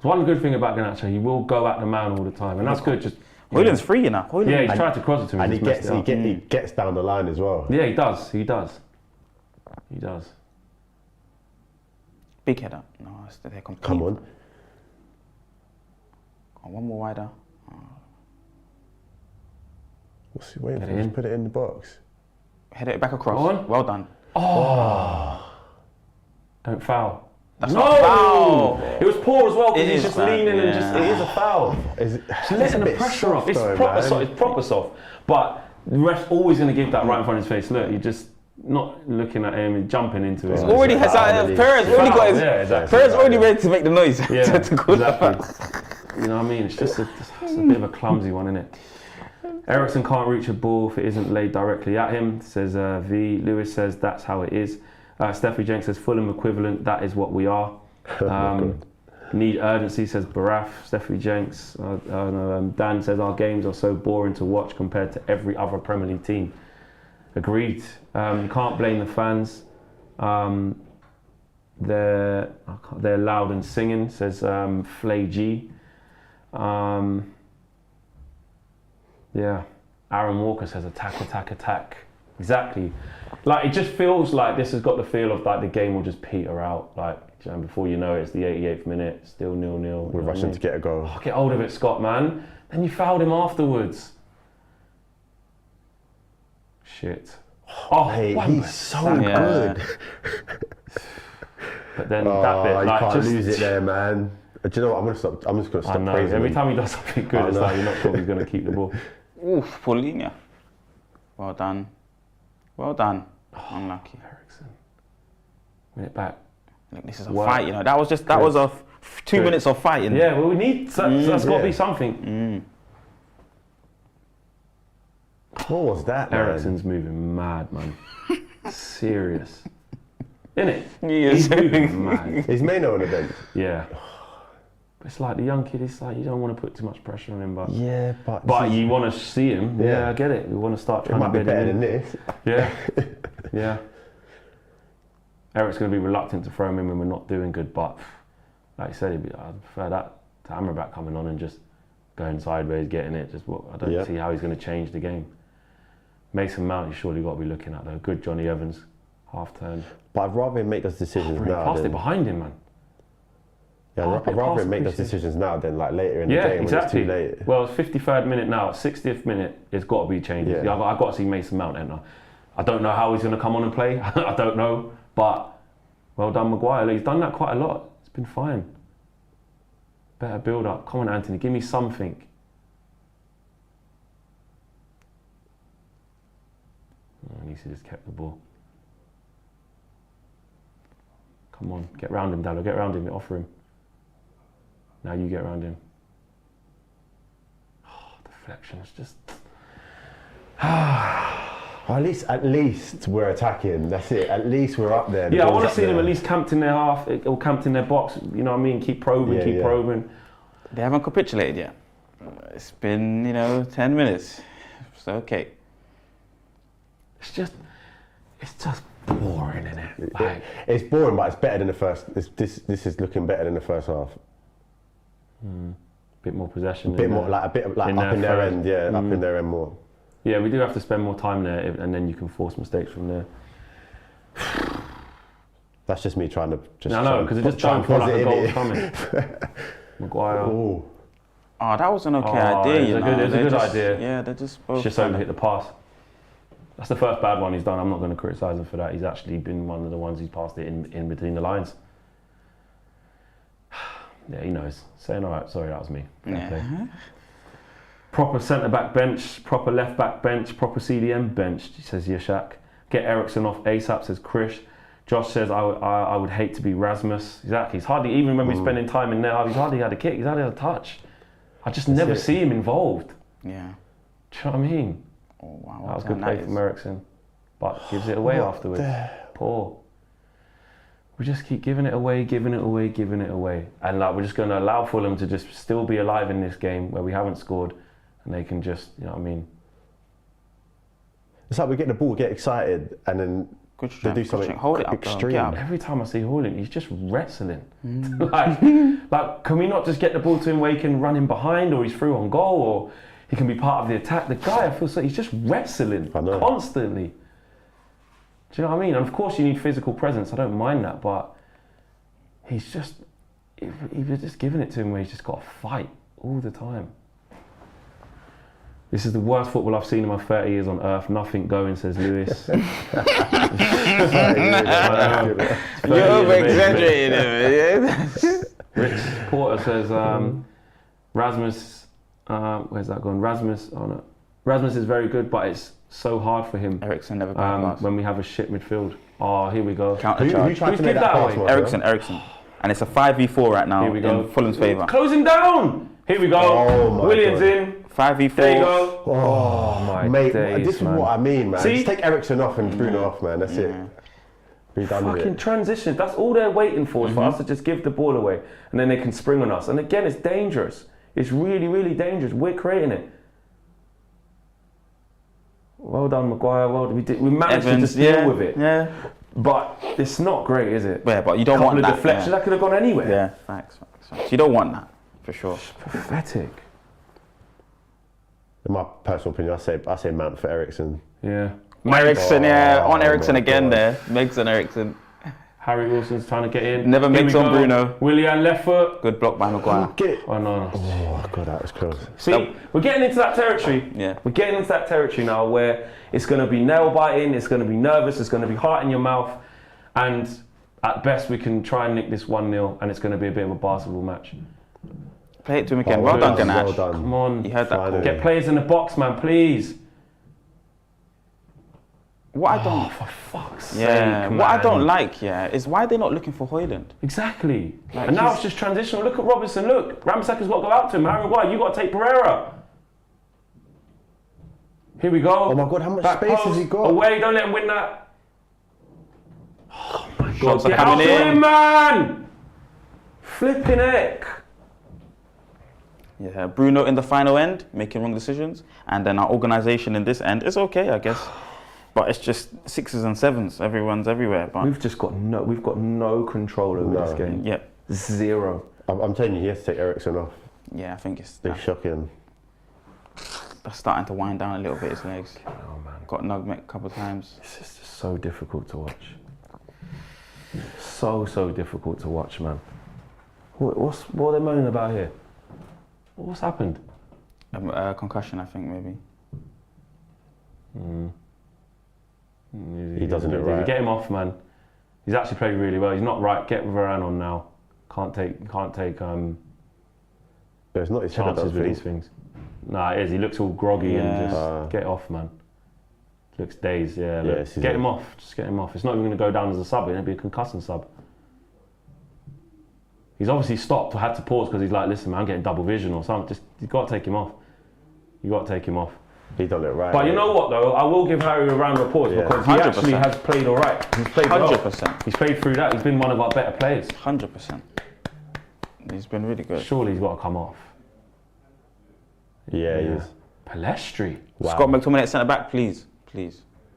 A: One good thing about Garnacho, he will go at the man all the time, and that's good. Just
C: Højlund's free, you know.
A: Yeah, he's tried to cross it to him,
B: and he gets down the line as well.
A: Yeah, he does. He does.
C: Big header. No, they're complete.
B: Come on.
C: Oh, one more wider.
B: What's he waiting for? Just put it in the box.
C: Head it back across. Well done.
A: Oh. Don't foul.
C: That's not a foul.
A: It was poor as well because he's just
C: bad,
A: leaning and just. It is a foul.
B: It's
A: letting the pressure off. It's proper soft. It's proper soft. But the ref's always going to give that right in front of his face. Look, you're just not looking at him and jumping into it.
C: Already has Perez already got his. Perez already ready to make the noise.
A: Yeah,
C: to call
A: exactly. You know what I mean? It's just a bit of a clumsy one, isn't it? Ericsson can't reach a ball if it isn't laid directly at him, says V. Lewis says that's how it is. Steffi Jenks says Fulham equivalent, that is what we are. Need urgency, says Baraf. Steffi Jenks. Dan says our games are so boring to watch compared to every other Premier League team. Agreed. You can't blame the fans. They're loud and singing, says Flay G. Yeah, Aaron Walker says attack. Exactly. Like, it just feels like this has got the feel of like the game will just peter out. Like, And before you know it, it's the 88th minute, still 0-0.
B: We're rushing to get a goal.
A: Oh, get hold of it, Scott, man. Then you fouled him afterwards. Shit. Oh,
B: Hey,
A: Wan-Bissaka.
B: he's so good.
A: But then that bit,
B: you
A: like,
B: can't
A: just
B: lose it there, man. Do you know what? I'm just going to stop
A: I know.
B: praising
A: Every
B: him.
A: time he does something good, it's like you're not probably going to keep the ball.
C: Oof, Paulinho. Well done. Well done. Unlucky.
A: Eriksen. Minute back.
C: Look, this is a fight, you know. That was just, that was a 2 minutes of fighting.
A: Yeah, well, we need, that's got to be something.
B: What was that, man?
A: Eriksen's moving mad, man. Serious. Innit?
C: He's
A: moving mad.
B: Is Maino on the bench?
A: Yeah. But it's like the young kid, it's like you don't want to put too much pressure on him, but
B: Yeah,
A: but you want to see him. Yeah, I get it. We want to start
B: it
A: trying
B: might
A: to
B: be
A: bed
B: better
A: him
B: than
A: in.
B: this.
A: Yeah. Yeah. Eric's going to be reluctant to throw him in when we're not doing good, but like you said, I'd prefer that to Amrabat coming on and just going sideways, getting it. I don't see how he's going to change the game. Mason Mount, you surely got to be looking at though. Good Johnny Evans, half turn.
B: But I'd rather him make those decisions
A: He
B: now.
A: passed
B: than,
A: it behind him, man.
B: Yeah, I'd rather him make those decisions now than like later in the game
A: exactly.
B: when it's too late.
A: Well, it's 53rd minute now. 60th minute, it's got to be changes.
B: Yeah.
A: I've got to see Mason Mount enter. I don't know how he's going to come on and play. I don't know, but well done, Maguire. He's done that quite a lot. It's been fine. Better build up. Come on, Anthony, give me something. At least he just kept the ball. Come on, get round him, Dallo. Get round him. Offer him. Now you get round him. Oh, deflection. It's just.
B: At least we're attacking. That's it. At least we're up there. The
A: Yeah, I
B: ball's
A: want to
B: up
A: see them
B: there.
A: at least camped in their half or camped in their box. You know what I mean? Keep probing, keep probing.
C: They haven't capitulated yet. It's been, 10 minutes. It's okay.
A: It's just boring, isn't it? Like,
B: It's boring, but it's better than the first. This is looking better than the first half.
A: bit more possession.
B: A bit more like up in their end, up in their end more.
A: Yeah, we do have to spend more time there, and then you can force mistakes from there.
B: That's just me trying to just.
A: I know, because it just don't feel like a goal's coming. Maguire.
B: Ooh.
C: Oh, that was an okay idea,
A: It was a good idea.
C: Yeah, they're just both.
A: It's just overhit the pass. That's the first bad one he's done. I'm not going to criticise him for that. He's actually been one of the ones who's passed it in between the lines. Yeah, he knows. Saying all right, sorry, that was me. Okay. Proper centre-back bench, proper left-back bench, proper CDM bench, says Yashak. Get Eriksen off ASAP, says Krish. Josh says, I would hate to be Rasmus. Exactly. He's hardly, even when we're spending time in there, he's hardly had a kick, he's hardly had a touch. I just never see him involved.
C: Yeah.
A: Do you know what I mean?
C: Oh, wow.
A: That was good play from Eriksen. But gives it away afterwards. Poor. We just keep giving it away. And like, we're just going to allow Fulham to just still be alive in this game where we haven't scored. And they can just, you know what I mean?
B: It's like we get the ball, get excited, and then they do something
C: Hold it up,
B: extreme.
A: Every time I see Haaland, he's just wrestling. like, can we not just get the ball to him where he can run in behind, or he's through on goal, or he can be part of the attack? The guy, I feel like he's just wrestling constantly. Do you know what I mean? And of course you need physical presence, I don't mind that, but he's just, if you're just giving it to him where he's just got to fight all the time. This is the worst football I've seen in my 30 years on earth. Nothing going, says Lewis.
C: You're over-exaggerating it.
A: Rich Porter says, Rasmus, where's that gone? Rasmus, oh no. Rasmus is very good, but it's so hard for him.
C: Eriksen never got
A: when we have a shit midfield. Oh, here we go.
C: Counter charge.
B: Who tried to make that pass?
C: Eriksen. And it's a 5v4 right now in Fulham's favour.
A: Close him down! Here we go.
B: Oh
A: Williams in.
C: 5v4.
A: There you go.
B: Oh
A: my
B: mate,
A: days,
B: this is
A: man.
B: what I mean, man.
A: See?
B: Just take Eriksen off and Bruno off, man. That's it. Be done with
A: Fucking
B: it.
A: transitions. That's all they're waiting for, is for us to just give the ball away, and then they can spring on us. And again, it's dangerous. It's really, really dangerous. We're creating it. Well done, Maguire. Well done. We managed to just deal with it.
C: Yeah.
A: But it's not great, is it?
C: Yeah, but you don't want that.
A: Deflections, that could have gone anywhere.
C: Yeah, facts. You don't want that, for sure.
A: Pathetic.
B: In my personal opinion, I say Mount for Eriksen.
A: Yeah.
C: Eriksen, on
B: Oh
C: Eriksen
B: my
C: again
B: God.
C: there. Megs on Eriksen.
A: Harry Wilson's trying to get in.
C: Never
A: Here
C: makes
A: we
C: on
A: go.
C: Bruno.
A: Willian left foot.
C: Good block by Maguire.
B: Get it.
A: Oh no.
B: Oh god, that was close.
A: See, we're getting into that territory.
C: Yeah.
A: We're getting into that territory now where it's going to be nail biting, it's going to be nervous, it's going to be heart in your mouth, and at best we can try and nick this 1-0, and it's going to be a bit of a basketball match.
C: Play it to him again.
B: Oh,
C: well done,
B: well
C: Ganache.
B: done.
A: Come on.
C: You heard that call.
B: Finally.
A: Get players in the box, man, please.
C: What I don't,
A: For fuck's
C: yeah,
A: sake,
C: what I
A: man.
C: don't like, is why they're not looking for Højlund.
A: Exactly.
C: Like,
A: and now
C: he's-
A: it's just transitional. Look at Robinson. Look, Ramsaka's got to go out to him. Harry Maguire, you got to take Pereira. Here we go.
B: Oh my god, how much
A: Back
B: space has
A: post,
B: he got?
A: Away, don't let him win that. Oh my God,
C: Shots are
A: get out
C: coming
A: to
C: in.
A: him, man! Flipping heck.
C: Yeah, Bruno in the final end, making wrong decisions, and then our organisation in this end is okay, I guess. But it's just 6s and 7s. Everyone's everywhere. But
A: We've got no control over
B: No.
A: this game.
C: yeah,
A: Zero.
B: I'm telling you, he has to take Ericsson off.
C: yeah, I think it's
B: It's shocking.
C: that's starting to wind down a little bit. His legs
A: Oh man,
C: got nugged a couple of times.
A: this is just so difficult to watch. So difficult to watch, man. What are they moaning about here? What's happened?
C: Concussion, I think maybe.
B: He doesn't it right.
A: Get him off, man. He's actually played really well. He's not right. Get Varane on now. Can't take
B: But it's not his head, I
A: chances
B: don't
A: with
B: think.
A: these things. Nah, it is. He looks all groggy
C: Yeah.
A: and just get off, man. Looks dazed. Yeah, look.
B: Yes, he's
A: Get
B: a-
A: him off. Just get him off. It's not even going to go down as a sub. It'll be a concussing sub. He's obviously stopped. Had to pause because he's like, listen, man, I'm getting double vision or something. Just you got to take him off. You got to take him off.
B: He done it right.
A: But you know what though, I will give Harry a round of applause
B: Yeah.
A: because he
C: 100%.
A: actually has played all right. He's played well.
C: 100%.
A: He's played through that. He's been one of our better players.
C: 100%. He's been really good.
A: Surely he's got to come off.
B: Yeah, he is.
A: Palestri.
B: Wow.
C: Scott McTominay at centre back, please.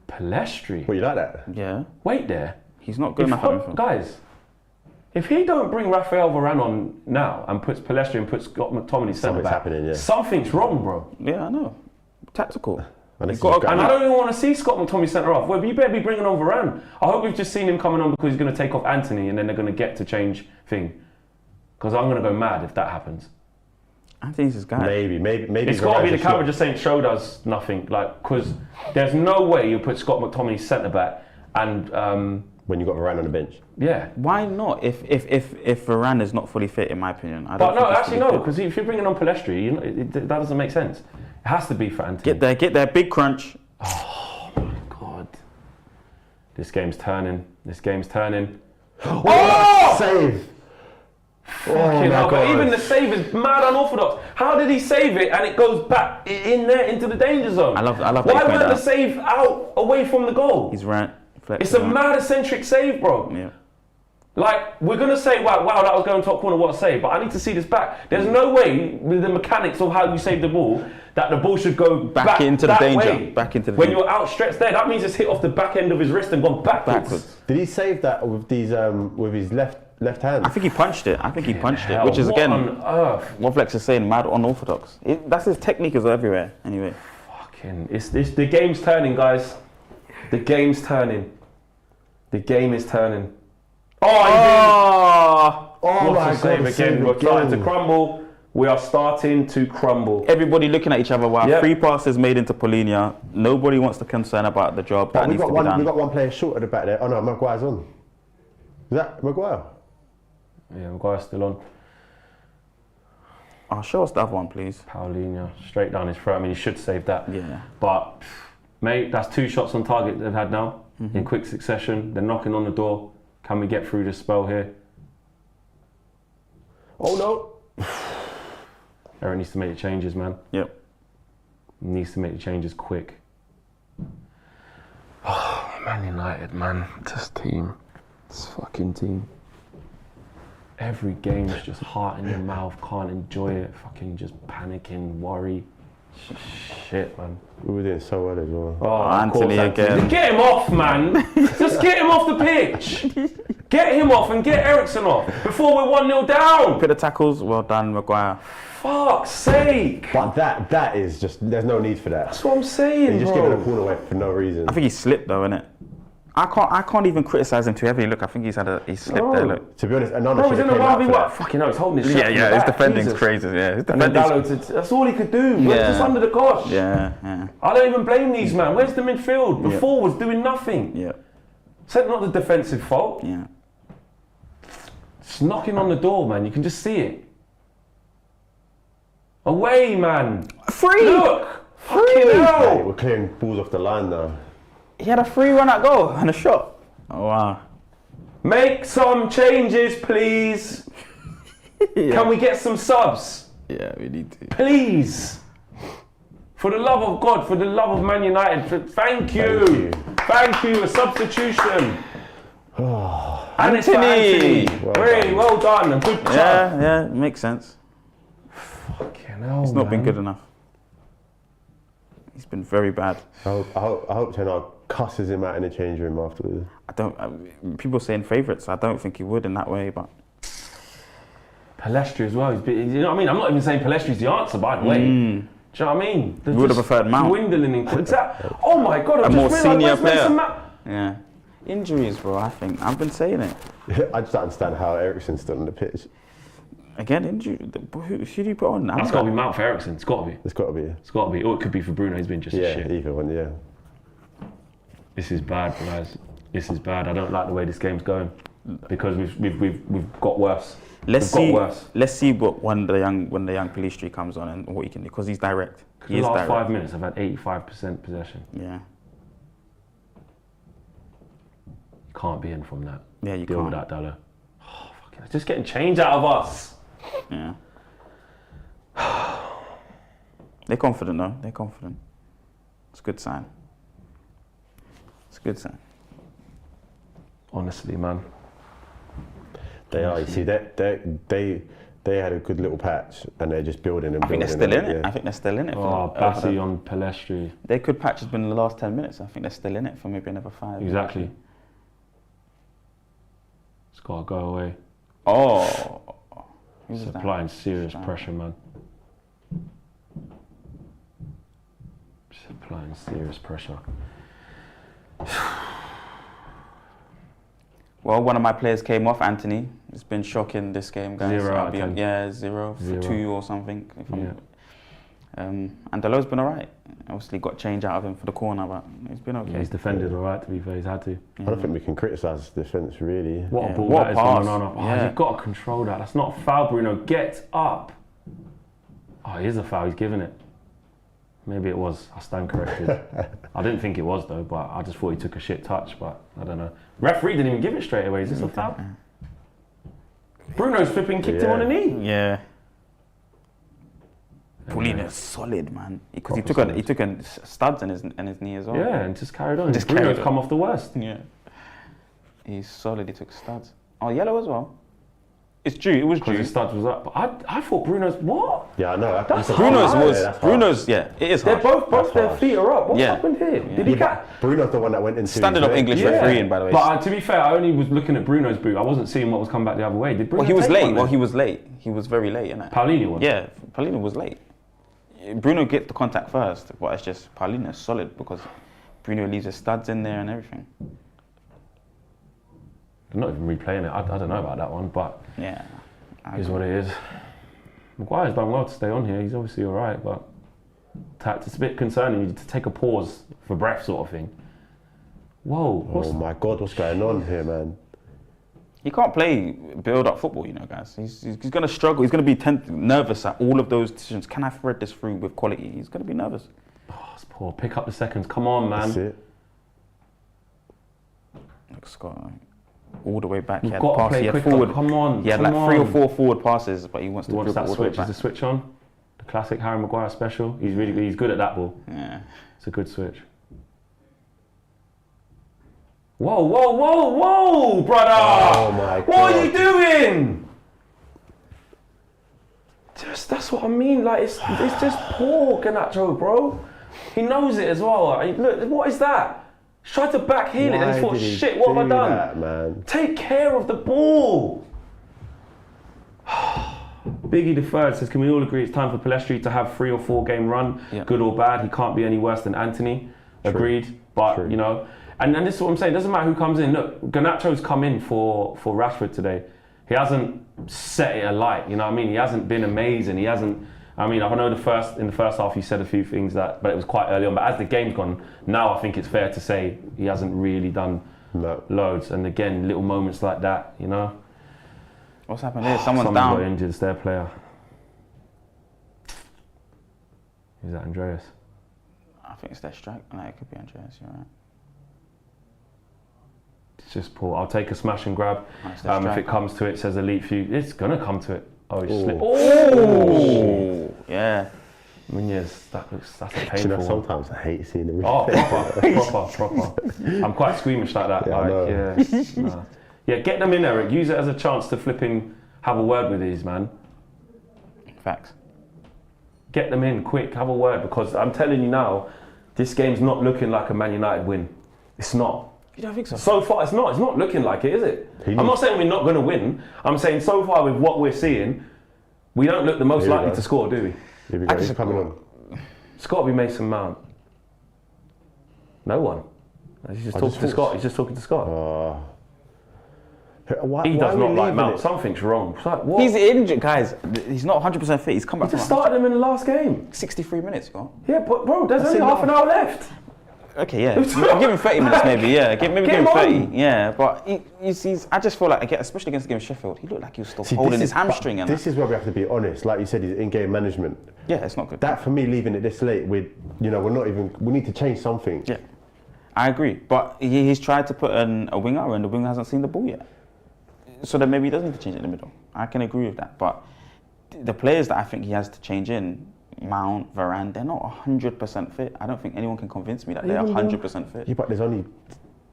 A: Palestri.
B: What, you like that?
C: Yeah,
A: Wait there.
C: he's not good enough at midfield.
A: Guys, if he don't bring Raphael Varane on now and puts Palestri and puts Scott McTominay centre
B: Something's
A: back,
B: happening, yeah.
A: something's wrong, bro.
C: Yeah, I know. Tactical.
B: And
C: You've got to-
A: And I don't even want to see Scott McTominay centre off. Well, you better be bringing on Varane. I hope we've just seen him coming on because he's going to take off Anthony and then they're going to get to change thing. Because I'm going to go mad if that happens.
C: Anthony's his guy.
B: Maybe.
A: It's got to be the
B: Varane's
A: camera
B: not-
A: just saying show does nothing. Like, because there's no way you put Scott McTominay centre back and
B: when you got Varane on the bench.
A: yeah.
C: Why not? If Varane is not fully fit, in my opinion. I don't
A: But no,
C: think he's
A: actually
C: fully
A: no,
C: fit.
A: because if you're bringing on Palestri, you know, that doesn't make sense. It has to be for Anthony.
C: Get there, big crunch.
A: God, this game's turning.
B: Oh! Save!
A: Fucking hell, but even the save is mad unorthodox. How did he save it and it goes back in there into the danger zone?
C: I love that
A: Why
C: he played
A: weren't the
C: that.
A: save out away from the goal?
C: He's right.
A: It's a mad eccentric save, bro.
C: Yeah.
A: Like, we're going to say, wow, that was going top corner, what a save. But I need to see this back. There's no way, with the mechanics of how you save the ball, that the ball should go back
C: into the
A: that
C: danger.
A: way.
C: Back into the
A: When
C: danger.
A: you're outstretched there, that means it's hit off the back end of his wrist and gone backwards.
B: Did he save that with these with his left hand?
C: I think he punched it.
A: Hell,
C: Which is
A: what
C: again
A: on earth?
C: what Flex is saying, mad unorthodox. That's his technique is everywhere. Anyway,
A: Fucking, the game's turning, guys. The game's turning. The game is turning. Oh,
B: Oh
A: what
B: my
A: a save
B: God,
A: again.
B: save
A: We're starting to
B: again.
A: crumble. We are starting to crumble.
C: everybody looking at each other while
A: Yep.
C: 3 passes made into Polinia. Nobody wants to concern about the job that
B: But
C: needs to be done.
B: we got one player short at the back there. Oh no, Maguire's on. Is that Maguire?
A: Yeah, Maguire's still on.
C: Oh, show us the other one, please.
A: Paulinho, straight down his throat. I mean, he should save that.
C: Yeah.
A: But, mate, that's 2 shots on target they've had now
C: Mm-hmm.
A: in quick succession. They're knocking on the door. Can we get through this spell here?
B: Oh no.
A: Eric needs to make the changes, man.
C: Yep.
A: He needs to make the changes quick. Oh, Man United, man. This team. This fucking team. Every game is just heart in your mouth. Can't enjoy it. Fucking just panicking, worry. Shit, man.
B: We were doing so well as well.
A: Oh, of
C: Anthony
A: course,
C: again.
A: Get him off, man. Just get him off the pitch. Get him off and get Ericsson off before we're 1-0 down.
C: Put the tackles. Well done, Maguire.
A: Fuck's sake.
B: But that is just, there's no need for that.
A: That's what I'm saying,
B: You're just
A: bro.
B: giving a corner away for no reason.
C: I think he slipped though, innit? I can't even criticise him too heavily. Look, I think he slipped there. Look.
B: To be honest, Anana
A: Bro, he's
B: should
A: in
B: have
A: the
B: came out for
A: 1v1.
B: that.
A: Fucking hell, he's holding his shot.
C: Yeah, his
A: back.
C: defending's
A: Jesus.
C: crazy. Yeah, his
A: And then
C: defending's...
A: that's all he could do. We're
C: Yeah.
A: just under the cosh.
C: Yeah.
A: I don't even blame these, man. Where's the midfield? The
C: Yeah.
A: forwards doing nothing.
C: Yeah.
A: It's not the defensive fault.
C: Yeah.
A: It's knocking on the door, man. You can just see it. Away, man.
C: Free!
A: Look! Fucking
B: Hey,
A: hell!
B: we're clearing balls off the line now.
C: He had a free run at goal and a shot. Oh, wow.
A: Make some changes, please.
C: Yeah.
A: Can we get some subs?
C: Yeah, we need to.
A: Please. For the love of God, for the love of Man United, thank you. Thank you, a substitution. And it's for
C: Anthony.
A: Anthony. Really, well done. A good job.
C: Yeah, makes sense.
A: Fucking hell,
C: It's not been
A: man.
C: good enough. He's been very bad.
B: I hope Ten Hag cusses him out in the change room afterwards.
C: People saying favourites. I don't think he would in that way, but
A: Palestri as well. You know what I mean? I'm not even saying Palestri's the answer, by the way. Do you know what I mean?
C: You would have preferred Mount.
A: Dwindling in exactly. Oh my God! I
C: A more
A: just
C: senior
A: realised where's Mason
C: player.
A: Mount?
C: Yeah. Injuries, bro, I think. I've been saying it.
B: I just don't understand how Eriksen's still on the pitch.
C: Again, injury. Who do you put on?
A: It's got to be Mount for Eriksen. It's got to be.
B: It's got to be.
A: It's got to be. Or it could be for Bruno. He's been just a shit.
B: Either one, yeah.
A: This is bad, guys. This is bad. I don't like the way this game's going because we've got worse.
C: Let's
A: We've
C: see.
A: got worse.
C: Let's see what when the young Palestri comes on and what he can do because he's direct. He
A: The
C: is
A: last
C: direct.
A: 5 minutes, I've had 85% possession.
C: Yeah.
A: Can't be in from that.
C: Yeah, you
A: Deal
C: can't.
A: with that, Dalo. Oh, fucking, it's just getting change out of us.
C: Yeah. They're confident though. They're confident. It's a good sign. It's a good sign.
A: Honestly, man.
B: They are. You see, they had a good little patch, and they're just building and
C: I think
B: building.
C: they're still in it.
B: Yeah.
C: I think they're still in it.
A: Oh, Bassi on Palestri.
C: Their good patch has been in the last 10 minutes. I think they're still in it for maybe another 5.
A: Exactly. It's got to go away.
C: Oh. Who's
A: It's
C: that?
A: applying serious pressure, man. It's applying serious pressure.
C: Well, one of my players came off, Anthony. It's been shocking this game, guys.
A: 0 out of 10.
C: Yeah, 0 for
A: 0.
C: 2 or something.
A: Yeah.
C: And Delo's been alright. Obviously got change out of him for the corner, but he's been okay.
A: He's defended all right, to be fair. He's had to.
B: I don't think we can criticise the defence really.
A: What a
C: Yeah.
A: ball
C: What
A: that is
C: pass.
A: from Onana. Oh,
C: Yeah.
A: you've got to control that. That's not a foul, Bruno. Get up. Oh, it is a foul. He's giving it. Maybe it was. I stand corrected. I didn't think it was, though, but I just thought he took a shit touch, but I don't know. Referee didn't even give it straight away. Is this a foul? Bruno's flipping kicked him on the knee.
C: Yeah. Paulina's solid, man. Because he
A: Proper
C: took a studs in his knee as well.
A: Yeah, and just carried on.
C: Just
A: Bruno's
C: carried on.
A: come off the worst.
C: Yeah. He's solid. He took studs. Oh, yellow as well. It's due. It was
A: Because
C: due.
A: his studs was up. But I thought Bruno's, what?
B: Yeah, I know.
A: That's
C: Bruno's
A: hard.
C: was.
B: that's
C: Bruno's. Yeah, it is
A: They're
C: hard.
A: both their
B: harsh.
A: feet are up. What's
C: Yeah.
A: happened here?
C: Yeah.
A: Did he catch?
B: Bruno's the one that went into
C: Standard of English
A: Yeah.
C: refereeing, by the way.
A: But to be fair, I only was looking at Bruno's boot. I wasn't seeing what was coming back the other way. Did Bruno
C: Well, he was
A: take
C: late.
A: one
C: Well,
A: then?
C: he was late. He was very late, innit?
A: Paulini was.
C: Yeah, Paulina was late. Bruno get the contact first, but it's just Paulina's solid because Bruno leaves his studs in there and everything.
A: They're not even replaying it. I don't know about that one, but
C: Yeah.
A: it is what it is. Maguire's done well to stay on here. He's obviously all right, but it's a bit concerning. You need to take a pause for breath, sort of thing. Whoa!
B: Oh my God, what's going on here, man?
C: He can't play build-up football, you know, guys. He's going to struggle. He's going to be nervous at all of those decisions. Can I thread this through with quality? He's going to be nervous.
A: Oh, it's poor. Pick up the seconds. Come on, man.
B: That's it.
C: Look, Scott, all the way back.
A: You've
C: He had
A: got to
C: pass.
A: play
C: He had
A: quicker.
C: forward.
A: Come on.
C: He had
A: come
C: like 3 or
A: on.
C: 4 forward passes, but he wants
A: He
C: to
A: wants
C: dribble
A: that
C: all the way
A: switch. Is the
C: back.
A: switch on? The classic Harry Maguire special. He's really good. He's good at that ball.
C: Yeah.
A: It's a good switch. Whoa, whoa, whoa, whoa, brother!
B: Oh my God.
A: What are you doing? That's what I mean. Like it's just poor Garnacho, bro. He knows it as well. Like, look, what is that? He's tried to backheel it and he thought,
B: did he
A: shit, what have I
B: do
A: done?
B: that, man?
A: Take care of the ball. Biggie the third says, can we all agree it's time for Palestri to have 3 or 4 game run?
C: Yeah.
A: Good or bad, he can't be any worse than Anthony. Agreed. But,
B: True.
A: you know, And this is what I'm saying. It doesn't matter who comes in. Look, Garnacho's come in for Rashford today. He hasn't set it alight. You know what I mean? He hasn't been amazing. He hasn't. I mean, I know in the first half he said a few things but it was quite early on. But as the game's gone, now I think it's fair to say he hasn't really done loads. And again, little moments like that, you know.
C: What's happened here? Someone's down.
A: Got injured. It's their player. Is that Andreas?
C: I think it's their strike. No, it could be Andreas. You're right.
A: It's just poor. I'll take a smash and grab.
C: Oh,
A: if it comes to it, says Elite Few. It's gonna come to it. Oh, he slipped.
C: Oh, yeah.
A: Yes, that's a painful
B: You know,
A: one.
B: sometimes I hate seeing the
A: Proper. I'm quite squeamish like that.
B: Yeah,
A: Yeah, get them in, Eric. Use it as a chance to flipping have a word with these, man.
C: Facts.
A: Get them in quick, have a word, because I'm telling you now, this game's not looking like a Man United win. It's not.
C: You don't think so?
A: So far, it's not. It's not looking like it, is it? I'm not saying we're not going to win. I'm saying so far with what we're seeing, we don't look the most likely to score, do we?
B: Here we go. He's coming on.
A: It's got to be Mason Mount. No one. He's just talking to Scott. He's just talking to Scott. He does not like Mount. Something's wrong. It's like, what?
C: He's injured, guys. He's not 100% fit. He's come back.
A: He just started him in the last game.
C: 63 minutes ago.
A: Yeah, but bro, there's only half an hour left.
C: Okay, yeah. I'll give him 30 minutes maybe, yeah. Give him 30, yeah. But I just feel like, especially against the game of Sheffield, he looked like he was still holding his hamstring.
B: This is where we have to be honest. Like you said, he's in-game management.
C: Yeah, it's not good.
B: That for me, leaving it this late, we need to change something.
C: Yeah, I agree. But he's tried to put a winger and the winger hasn't seen the ball yet. So then maybe he does need to change it in the middle. I can agree with that. But the players that I think he has to change in, Mount, Varane, they're not 100% fit. I don't think anyone can convince me that they're 100% fit.
B: Yeah, but there's only,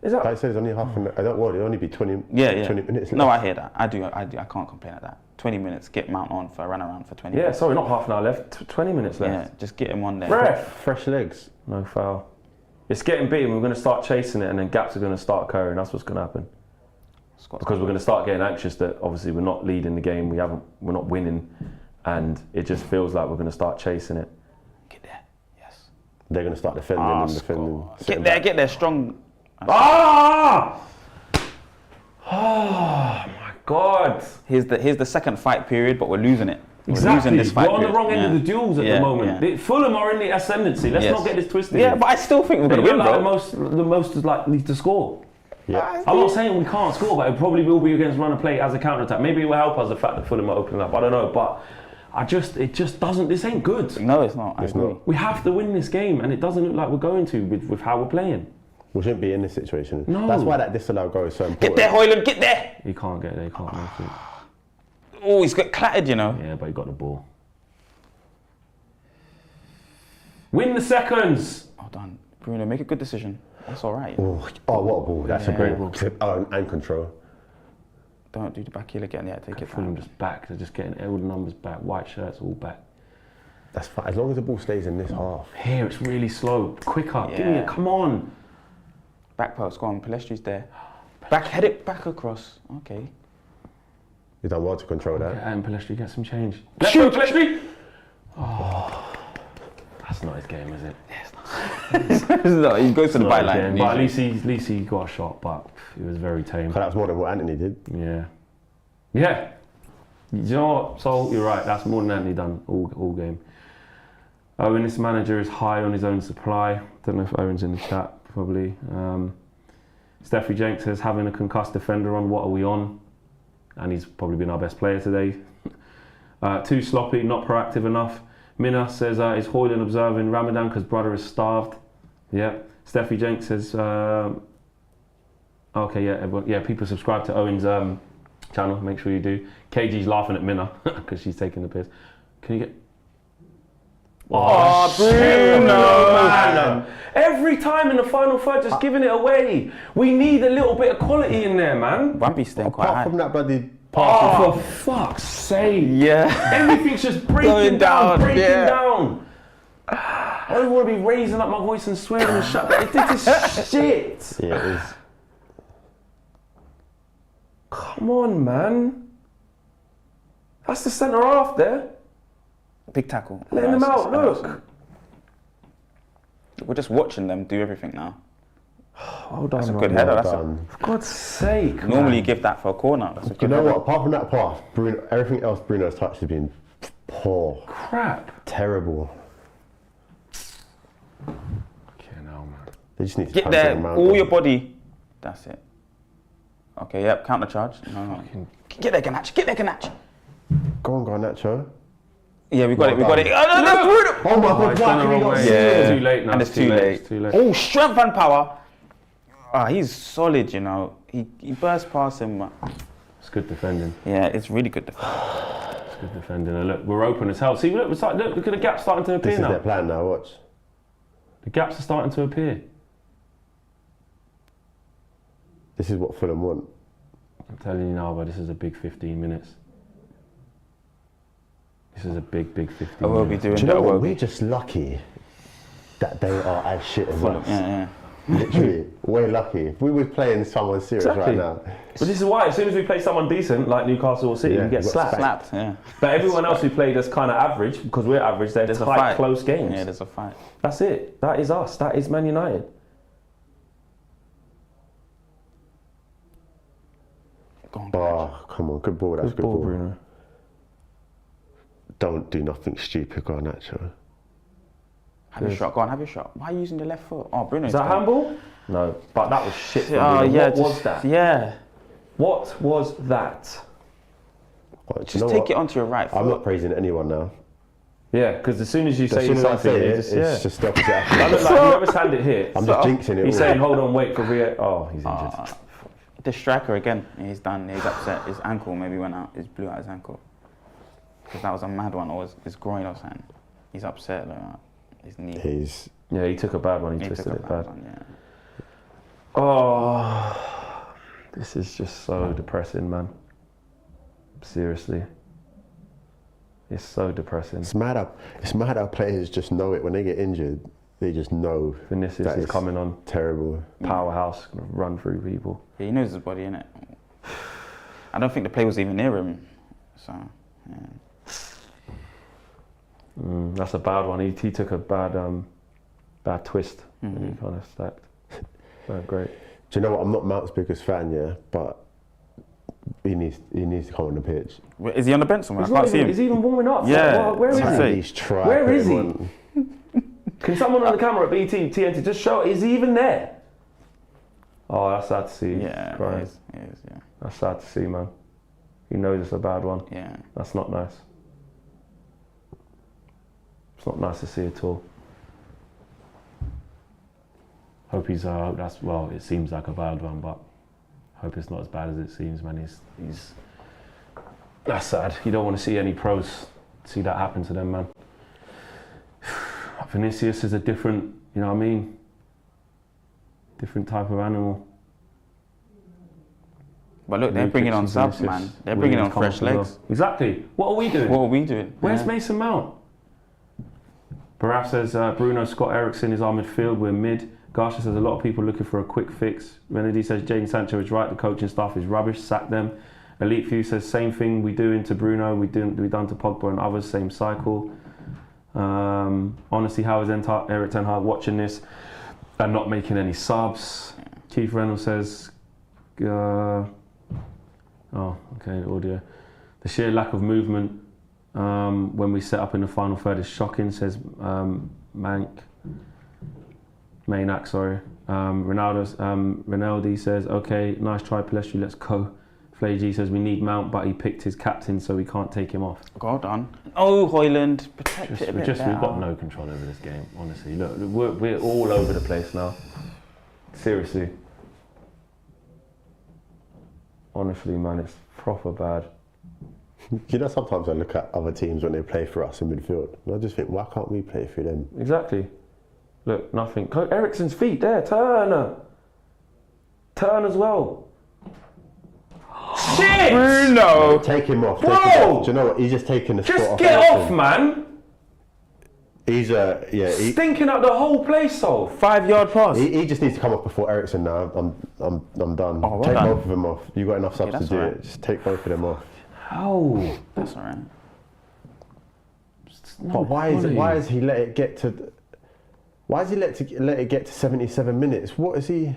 B: like I said, there's only half an hour. It'll only be 20 minutes left.
C: No, I hear that. I do. I can't complain at that. 20 minutes, get Mount on for a run around for 20 minutes.
A: Yeah, sorry, not half an hour left. 20 minutes left.
C: Yeah, just get him on there.
B: Fresh legs.
A: No foul. It's getting beaten. We're going to start chasing it, and then gaps are going to start occurring. That's what's going to happen. Because we're going to start getting anxious that obviously we're not leading the game. We're not winning, and it just feels like we're going to start chasing it.
C: Get there. Yes.
B: They're going to start defending and defending.
C: Get there strong.
A: Ah! Oh my God!
C: Here's the second fight period, but we're losing it.
A: Exactly.
C: We're losing this fight
A: on the wrong end of the duels at the moment.
C: Yeah.
A: Fulham are in the ascendancy. Let's not get this twisted.
C: Yeah, but I still think we're going to win, bro.
A: The most is likely to score.
B: Yeah.
A: I'm not saying we can't score, but it probably will be against run and play as a counter-attack. Maybe it will help us the fact that Fulham are opening up. I don't know, but it just doesn't. This ain't good.
C: No, it's not. I agree.
A: We have to win this game, and it doesn't look like we're going to with how we're playing.
B: We shouldn't be in this situation.
A: No.
B: That's why that disallowed goal is so important.
C: Get there, Højlund, get there!
A: He can't get there, he can't make it.
C: Oh, he's got clattered, you know.
A: Yeah, but he got the ball. Win the seconds!
C: Well done. Bruno, make a good decision. That's all right.
B: Oh, what a ball. That's a great ball. And control.
C: Don't do the back heel again. Yeah, take it
A: Fulham just back. They're just getting all the numbers back. White shirts all back.
B: That's fine. As long as the ball stays in this half.
A: Here, it's really slow. Quicker.
C: Yeah.
A: Give me it. Come on.
C: Back post. Go on. Palestri's there. Back, head it back across. Okay.
B: You've done well to control that.
A: And Palestri gets some change. Let's go, Palestri! Oh. That's not his game, is it?
C: Yeah, it's not. No, he goes to the byline.
A: But at least he got a shot, but it was very tame.
B: That was more than what Anthony did.
A: Yeah. Yeah. You know what, Sol, you're right. That's more than Anthony done all game. Owen, this manager is high on his own supply. Don't know if Owen's in the chat, probably. Steffi Jenks says, having a concussed defender on, what are we on? And he's probably been our best player today. Too sloppy, not proactive enough. Minna says, is Højlund observing Ramadan because brother is starved? Yeah. Steffi Jenks says, okay, yeah, everyone, yeah, people subscribe to Owen's channel, make sure you do. KG's laughing at Minna because she's taking the piss. Can you get...
C: Oh, Bruno!
A: Man. Every time in the final third, just giving it away. We need a little bit of quality in there, man.
C: Wampy's staying quite high.
B: Apart from that bloody
A: Oh, for fuck's sake.
C: Yeah.
A: Everything's just breaking down. I don't want to be raising up my voice and swearing and shut up. This is shit.
B: Yeah, it is.
A: Come on, man. That's the centre half there.
C: Big tackle.
A: Letting them out, look.
C: We're just watching them do everything now.
A: Well done,
C: That's a
A: man.
C: good header.
B: Well
C: That's
B: done.
A: For God's sake,
C: normally you
A: man.
C: give that for a corner. That's a
B: You
C: good
B: know
C: header.
B: what? Apart from that pass, Bruno, everything else Bruno's touched has been poor,
A: Crap.
B: terrible.
A: Okay, now, man.
B: They just need to
C: Get
B: try
C: there,
B: something around
C: all
B: them.
C: your body. That's it. Okay, yep, counter charge. No. Get there, Ganache. Get there, Ganache.
B: Go on, Garnacho.
C: Yeah, we got it. We got it.
B: done.
C: Oh, no, that's Bruno.
B: Oh my
A: Oh,
B: God!
A: it's
B: Why
A: gone the
B: can we
A: wrong
B: not
A: way.
B: see
C: Yeah.
B: it?
A: It's too late now.
C: And
A: It's
C: it's too late.
A: It's too late.
C: Oh, strength and power. He's solid, you know. He burst past him.
A: It's good defending.
C: Yeah, it's really good defense.
A: It's good defending. And look, we're open as hell. See, look, look at the gap starting to
B: This
A: appear
B: is
A: now.
B: their plan now. Watch.
A: The gaps are starting to appear.
B: This is what Fulham want.
A: I'm telling you now, but this is a big 15 minutes. This is a big 15
C: I will be
A: minutes.
C: doing
B: Do you
C: that.
B: know
C: I
B: what?
C: will
B: We're
C: be.
B: just lucky that they are as shit as us.
C: Yeah.
B: Literally, we're lucky. If we were playing someone serious
A: Exactly.
B: right now,
A: But this is why, as soon as we play someone decent, like Newcastle or City,
B: Yeah,
A: we get
B: we've got
A: slapped.
C: Slapped, yeah.
A: But everyone else who played us kind of average, because we're average, they're
C: There's a
A: tight,
C: fight.
A: close games.
C: Yeah, there's a fight.
A: That's it. That is us. That is Man United.
C: Go on,
B: oh come on, good ball. That's good ball.
A: Bruno.
B: Don't do nothing stupid, Garnacho.
C: Have your shot. Go on, have your shot. Why are you using the left foot? Oh, Bruno's
A: Is that
C: gone.
A: handball? No, but that was shit. From
C: Oh,
A: Bruno.
C: yeah.
A: What was that?
C: Yeah.
A: What was that?
B: Well, do you
C: Just
B: know
C: take
B: what?
C: it onto your right foot.
B: I'm not praising anyone now.
A: Yeah, because as soon as you
B: As
A: say
B: soon as I
A: something,
B: say
A: you
B: it,
A: just,
B: it's just the opposite.
A: I look like whoever's hand it hit.
B: I'm just jinxing it.
A: He's
B: all.
A: saying, hold on, wait for VAR. Oh, he's injured.
C: The striker again. He's done. He's upset. His ankle maybe went out. He blew out his ankle. Because that was a mad one. Or his groin or something. He's upset. His knee.
B: He's
A: Yeah, he took a bad one. He
C: He
A: twisted
C: took a
A: it
C: bad
A: bad.
C: one, yeah.
A: Oh, this is just so depressing, man. Seriously. It's so depressing.
B: it's mad how players just know it when they get injured. They just know
A: Vinicius
B: that
A: is
B: it's
A: coming on.
B: terrible.
A: Powerhouse, gonna run through people.
C: Yeah, he knows his body, innit? I don't think the play was even near him. So, yeah.
A: That's a bad one. He took a bad twist. And he kind of stacked. Great.
B: Do you know what? I'm not Mount's biggest fan, yeah, but he needs to come on the pitch.
C: Is he on the bench somewhere? I can't see him.
A: He's even warming up.
C: Yeah.
A: Where is
C: That's
A: he?
C: it.
B: At least try.
A: Where
B: put
A: is
B: him
A: he?
B: on.
A: Can someone on the camera at BT, TNT, just show, is he even there? Oh, that's sad to see.
C: Yeah,
A: Christ.
C: he is, yeah.
A: That's sad to see, man. He knows it's a bad one.
C: Yeah.
A: That's not nice. It's not nice to see at all. Hope he's, well, it seems like a bad one, but hope it's not as bad as it seems, man. He's that's sad. You don't want to see any pros see that happen to them, man. Vinicius is a different, you know what I mean? Different type of animal.
C: But look, they're bringing on subs, man. They're bringing on fresh legs.
A: Exactly. What are we doing?
C: What are we doing?
A: Where's
C: Yeah.
A: Mason Mount? Baraf says Bruno, Scott Eriksson is our midfield. We're mid. Garsha says a lot of people looking for a quick fix. Renedy says Jadon Sancho is right. The coaching staff is rubbish. Sack them. Elite Few says same thing we do into Bruno. We done to Pogba and others. Same cycle. Honestly, how is Erik Ten Hag watching this and not making any subs? Keith Reynolds says, oh, okay, audio. The sheer lack of movement when we set up in the final third is shocking, says Maynak, sorry. Ronaldi says, okay, nice try, Palestri, let's go. Flay G says, we need Mount, but he picked his captain, so we can't take him off.
C: Well done. Oh, Højlund, protect it a bit
A: We've
C: better.
A: got no control over this game, honestly. Look, we're all over the place now. Seriously. Honestly, man, it's proper bad.
B: You know, sometimes I look at other teams when they play for us in midfield, and I just think, why can't we play through them?
A: Exactly. Look, nothing. Eriksson's feet there, Turn as well. Shit!
C: Bruno!
B: Take him off.
A: Bro!
B: Take him off. Do you know what? He's just taking the spot
A: Just
B: off.
A: get
B: Eriksson.
A: off, man!
B: He's
A: Stinking up the whole place, though.
C: 5-yard pass.
B: he just needs to come off before Eriksson now. I'm done.
C: Oh, well
B: take
C: done.
B: both of them off. You've got enough subs to
C: that's
B: do
C: all right.
B: it. Just take both of them off.
A: How?
C: That's alright.
B: But why is he let it get to? Why has he let it get to 77 minutes? What is he?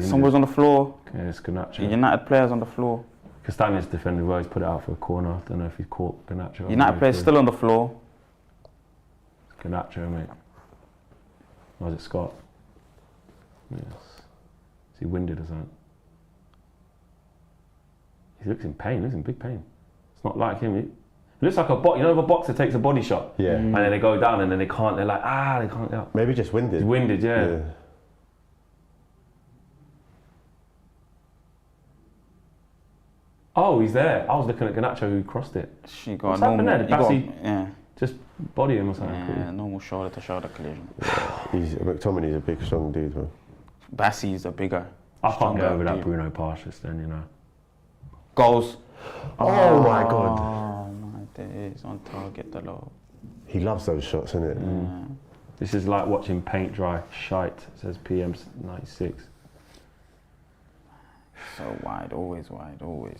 C: Someone's on the floor.
A: Yeah, it's Garnacho.
C: United players on the floor.
A: Castaña's defended well. He's put it out for a corner. Don't know if he's caught Garnacho.
C: United players still on the floor.
A: It's Garnacho, mate. Or is it Scott? Yes. Is he winded or something? He looks in pain. He looks in big pain. It's not like him. He looks like a if a boxer takes a body shot.
B: Yeah.
A: And then they go down and then they can't. They're like, they can't get up.
B: Maybe just winded.
A: He's winded, yeah. Oh, he's there. I was looking at Garnacho who crossed it.
C: She got
A: What's
C: a normal.
A: happened there? Did
C: Yeah.
A: just body him or something?
C: Yeah, normal shoulder to shoulder collision.
B: McTominay's a big, strong dude, man.
C: Bassey's a bigger.
A: I can't get over that
C: dude.
A: Bruno Parsons then, you know.
C: Goals.
B: Oh my God.
C: Oh my days, on target the low.
B: He loves those shots, isn't it?
A: This is like watching paint dry. Shite, says PM 96.
C: So wide, always wide, always.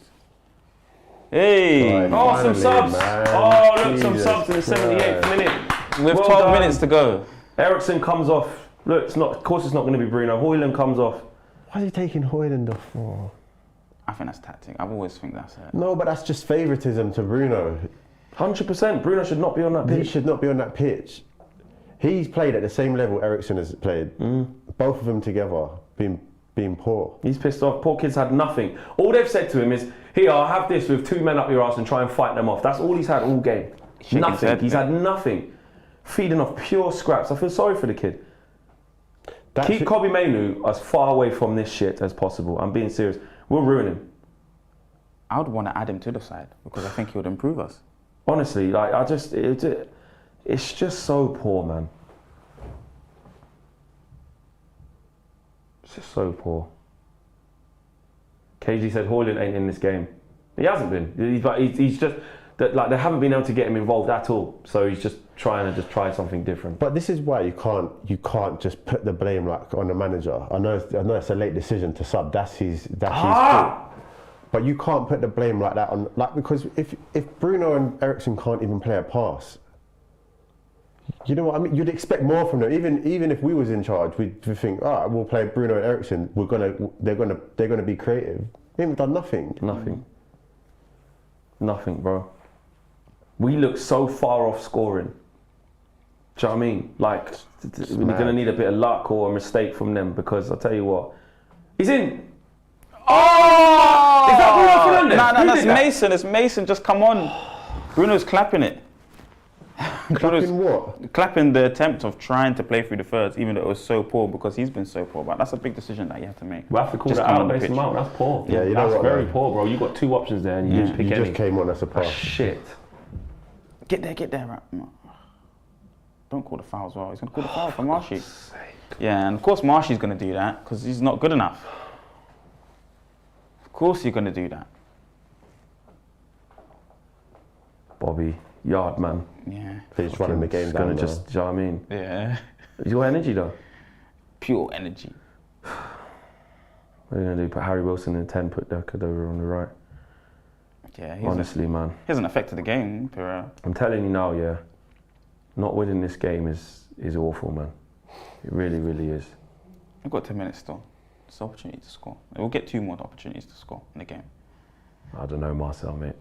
C: Hey!
B: Right.
A: Oh, some
B: Finally,
A: subs!
B: man.
A: Oh, look, some
B: Jesus
A: subs in the 78th
B: Christ.
A: minute.
C: With
A: Well
C: 12
A: done.
C: minutes to go.
A: Ericsson comes off. Look, it's not. Of course, it's not going to be Bruno. Hoyland comes off.
B: Why is he taking Hoyland off for?
C: I think that's tactic. I've always think that's it.
B: No, but that's just favouritism to Bruno.
A: 100%. Bruno should not be on that
B: He
A: pitch.
B: should not be on that pitch. He's played at the same level Ericsson has played. Both of them together, being poor.
A: He's pissed off. Poor kid's had nothing. All they've said to him is, "Here, I'll have this with 2 men up your ass and try and fight them off." That's all he's had all game.
C: Shaking his
A: Nothing.
C: head,
A: He's
C: yeah.
A: had nothing. Feeding off pure scraps. I feel sorry for the kid.
B: That
A: Keep
B: should-
A: Kobe Mainu as far away from this shit as possible. I'm being serious. We'll ruin him.
C: I would want to add him to the side because I think he would improve us.
A: Honestly, like it's just so poor, man. It's just so poor. KG said Hoyland ain't in this game. He hasn't been. He's just that like they haven't been able to get him involved at all. So he's just trying to try something different.
B: But this is why you can't just put the blame like on the manager. I know it's a late decision to sub. That's his fault. But you can't put the blame like that on because if Bruno and Ericsson can't even play a pass, you know what I mean? You'd expect more from them. Even if we was in charge, we'd think, we'll play Bruno and Ericsson. They're gonna be creative. They haven't done nothing.
A: Nothing, bro. We look so far off scoring. Do you know what I mean? Like we're gonna need a bit of luck or a mistake from them because I'll tell you what, he's in. Oh! Is that Bruno Fernandes?
C: No,
A: Who
C: that's
A: did that?
C: Mason. It's Mason. Just come on. Bruno's clapping it.
B: Clapping what?
C: Clapping the attempt of trying to play through the thirds, even though it was so poor because he's been so poor. But that's a big decision that you have to make.
A: We have to call
C: Just
A: that
C: come
A: out,
C: on the
A: base him
C: pitch.
A: out. That's poor.
B: Yeah, you know
A: that's
B: what,
A: very
B: man?
A: poor, bro. You got 2 options there and you didn't pick
B: You
A: any.
B: just came on as a pass.
A: Shit.
C: Get there, right? Don't call the foul as well. He's gonna call the foul for Marshy. Yeah, and of course Marshy's gonna do that because he's not good enough. Of course you're gonna do that.
A: Bobby, yard man.
C: Yeah.
B: He's running the game
A: He's
B: down
A: gonna
B: now.
A: just, do you know what I mean?
C: Yeah.
A: Your energy though.
C: Pure energy.
A: What are you gonna do? Put Harry Wilson in 10, put Cordova on the right.
C: Yeah.
A: Honestly, man.
C: He hasn't affected the game. Pereira.
A: I'm telling you now, yeah. Not winning this game is awful, man. It really, really is.
C: We've got 10 minutes still. It's an opportunity to score. We'll get 2 more opportunities to score in the game.
A: I don't know, Marcel, mate.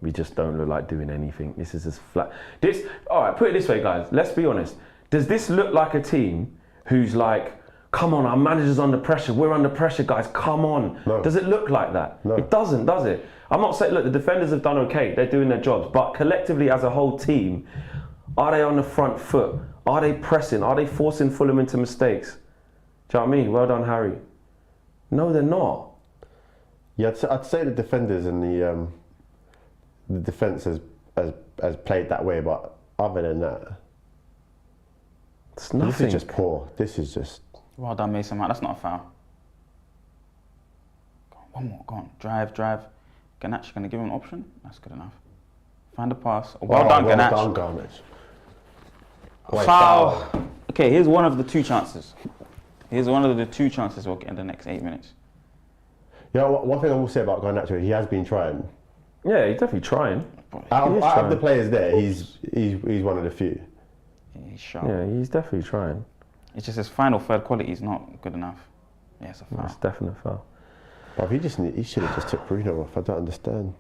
A: We just don't look like doing anything. This is as flat. All right, put it this way, guys. Let's be honest. Does this look like a team who's like, come on, our manager's under pressure. We're under pressure, guys. Come on.
B: No.
A: Does it look like that?
B: No.
A: It doesn't, does it? I'm not saying, look, the defenders have done okay. They're doing their jobs. But collectively, as a whole team, are they on the front foot? Are they pressing? Are they forcing Fulham into mistakes? Do you know what I mean? Well done, Harry. No, they're not.
B: Yeah, I'd say the defenders and the defence has played that way, but other than that,
A: It's
B: this
A: nothing.
B: is just poor. This is just.
C: Well done, Mason Mount. That's not a foul. Go on, one more. Go on. Drive. Garnacho gonna give him an option. That's good enough. Find a pass. Well done, Garnacho.
B: Well done, Garnacho. Wait,
C: Foul. Okay, here's one of the 2 chances. Here's one of the 2 chances we'll get in the next 8 minutes.
B: Yeah, one thing I will say about Garnacho, he has been trying.
A: Yeah, he's definitely trying.
B: Out
A: is
B: of
A: trying.
B: the players there, he's one of the few.
C: He's sharp.
A: Yeah, he's definitely trying.
C: It's just his final third quality is not good enough. Yeah, it's a foul.
A: It's definitely a foul.
B: But he should have just took Bruno off. I don't understand.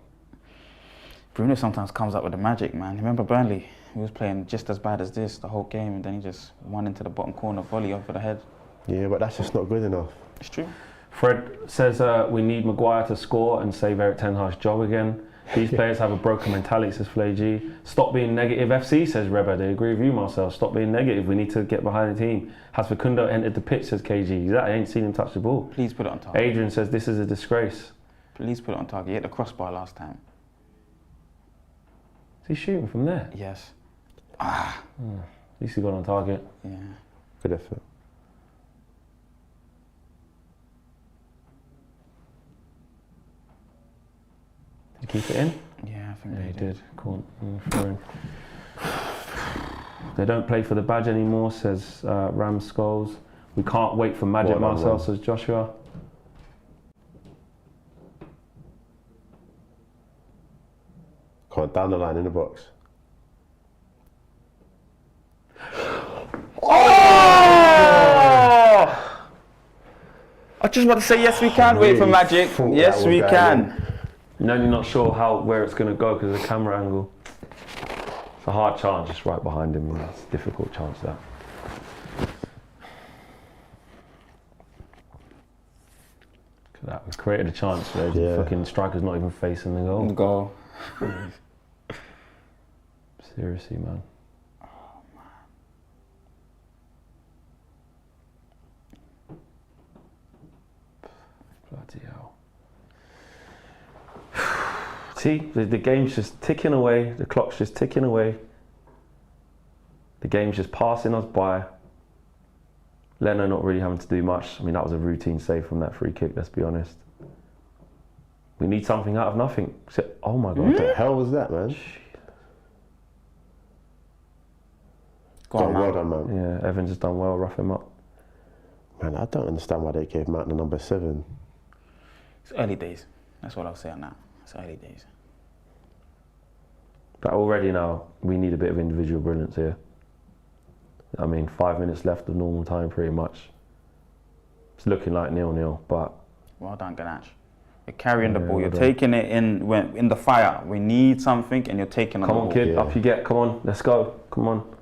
C: Bruno sometimes comes up with the magic, man. Remember Burnley? He was playing just as bad as this the whole game, and then he just won into the bottom corner, volley over the head.
B: Yeah, but that's just not good enough.
C: It's true.
A: Fred says we need Maguire to score and save Eric Ten Hag's job again. These players have a broken mentality, says Flay G. Stop being negative FC, says Reba. They agree with you, Marcel. Stop being negative. We need to get behind the team. Has Facundo entered the pitch, says KG. Exactly, I ain't seen him touch the ball.
C: Please put it on target.
A: Adrian says this is a disgrace.
C: Please put it on target. He hit the crossbar last time.
A: Is he shooting from there?
C: Yes.
A: At least he got on target.
C: Yeah.
B: Good effort.
A: Did he keep it in?
C: Yeah, I think
A: Yeah,
C: they
A: he
C: did.
A: did. Cool. Throw in. They don't play for the badge anymore, says Ram Skulls. We can't wait for magic,
B: Well done,
A: Marcel,
B: man.
A: says Joshua.
B: Come on, down the line in the box.
C: Oh! I just want to say yes, we can wait for
B: Really
C: magic.
B: thought that
C: Yes,
B: was
C: we
B: going
C: can.
A: I'm only not sure where it's going to go because of the camera angle. It's a hard chance, just right behind him. It's a difficult chance, that. Look at that. We've created a chance where the
B: Yeah.
A: fucking striker's not even facing the goal.
C: Go.
A: Seriously, man. Bloody hell. See, the game's just ticking away, the clock's just ticking away. The game's just passing us by. Leno not really having to do much. I mean, that was a routine save from that free kick, let's be honest. We need something out of nothing. Oh my God.
B: What the hell was that, man?
C: Go on,
B: well
C: man.
B: done, man.
A: Yeah, Evans has done well, rough him up.
B: Man, I don't understand why they gave Mount the number 7.
C: It's early days. That's what I'll say on that. It's early days.
A: But already now, we need a bit of individual brilliance here. I mean, 5 minutes left of normal time, pretty much. It's looking like 0-0, but...
C: Well done, Ganache. You're carrying the
A: Yeah,
C: ball.
A: well
C: You're
A: done.
C: taking it in the fire. We need something, and you're taking on
A: Come
C: the
A: on,
C: ball.
A: kid,
B: Yeah.
A: up you get, come on, let's go, come on.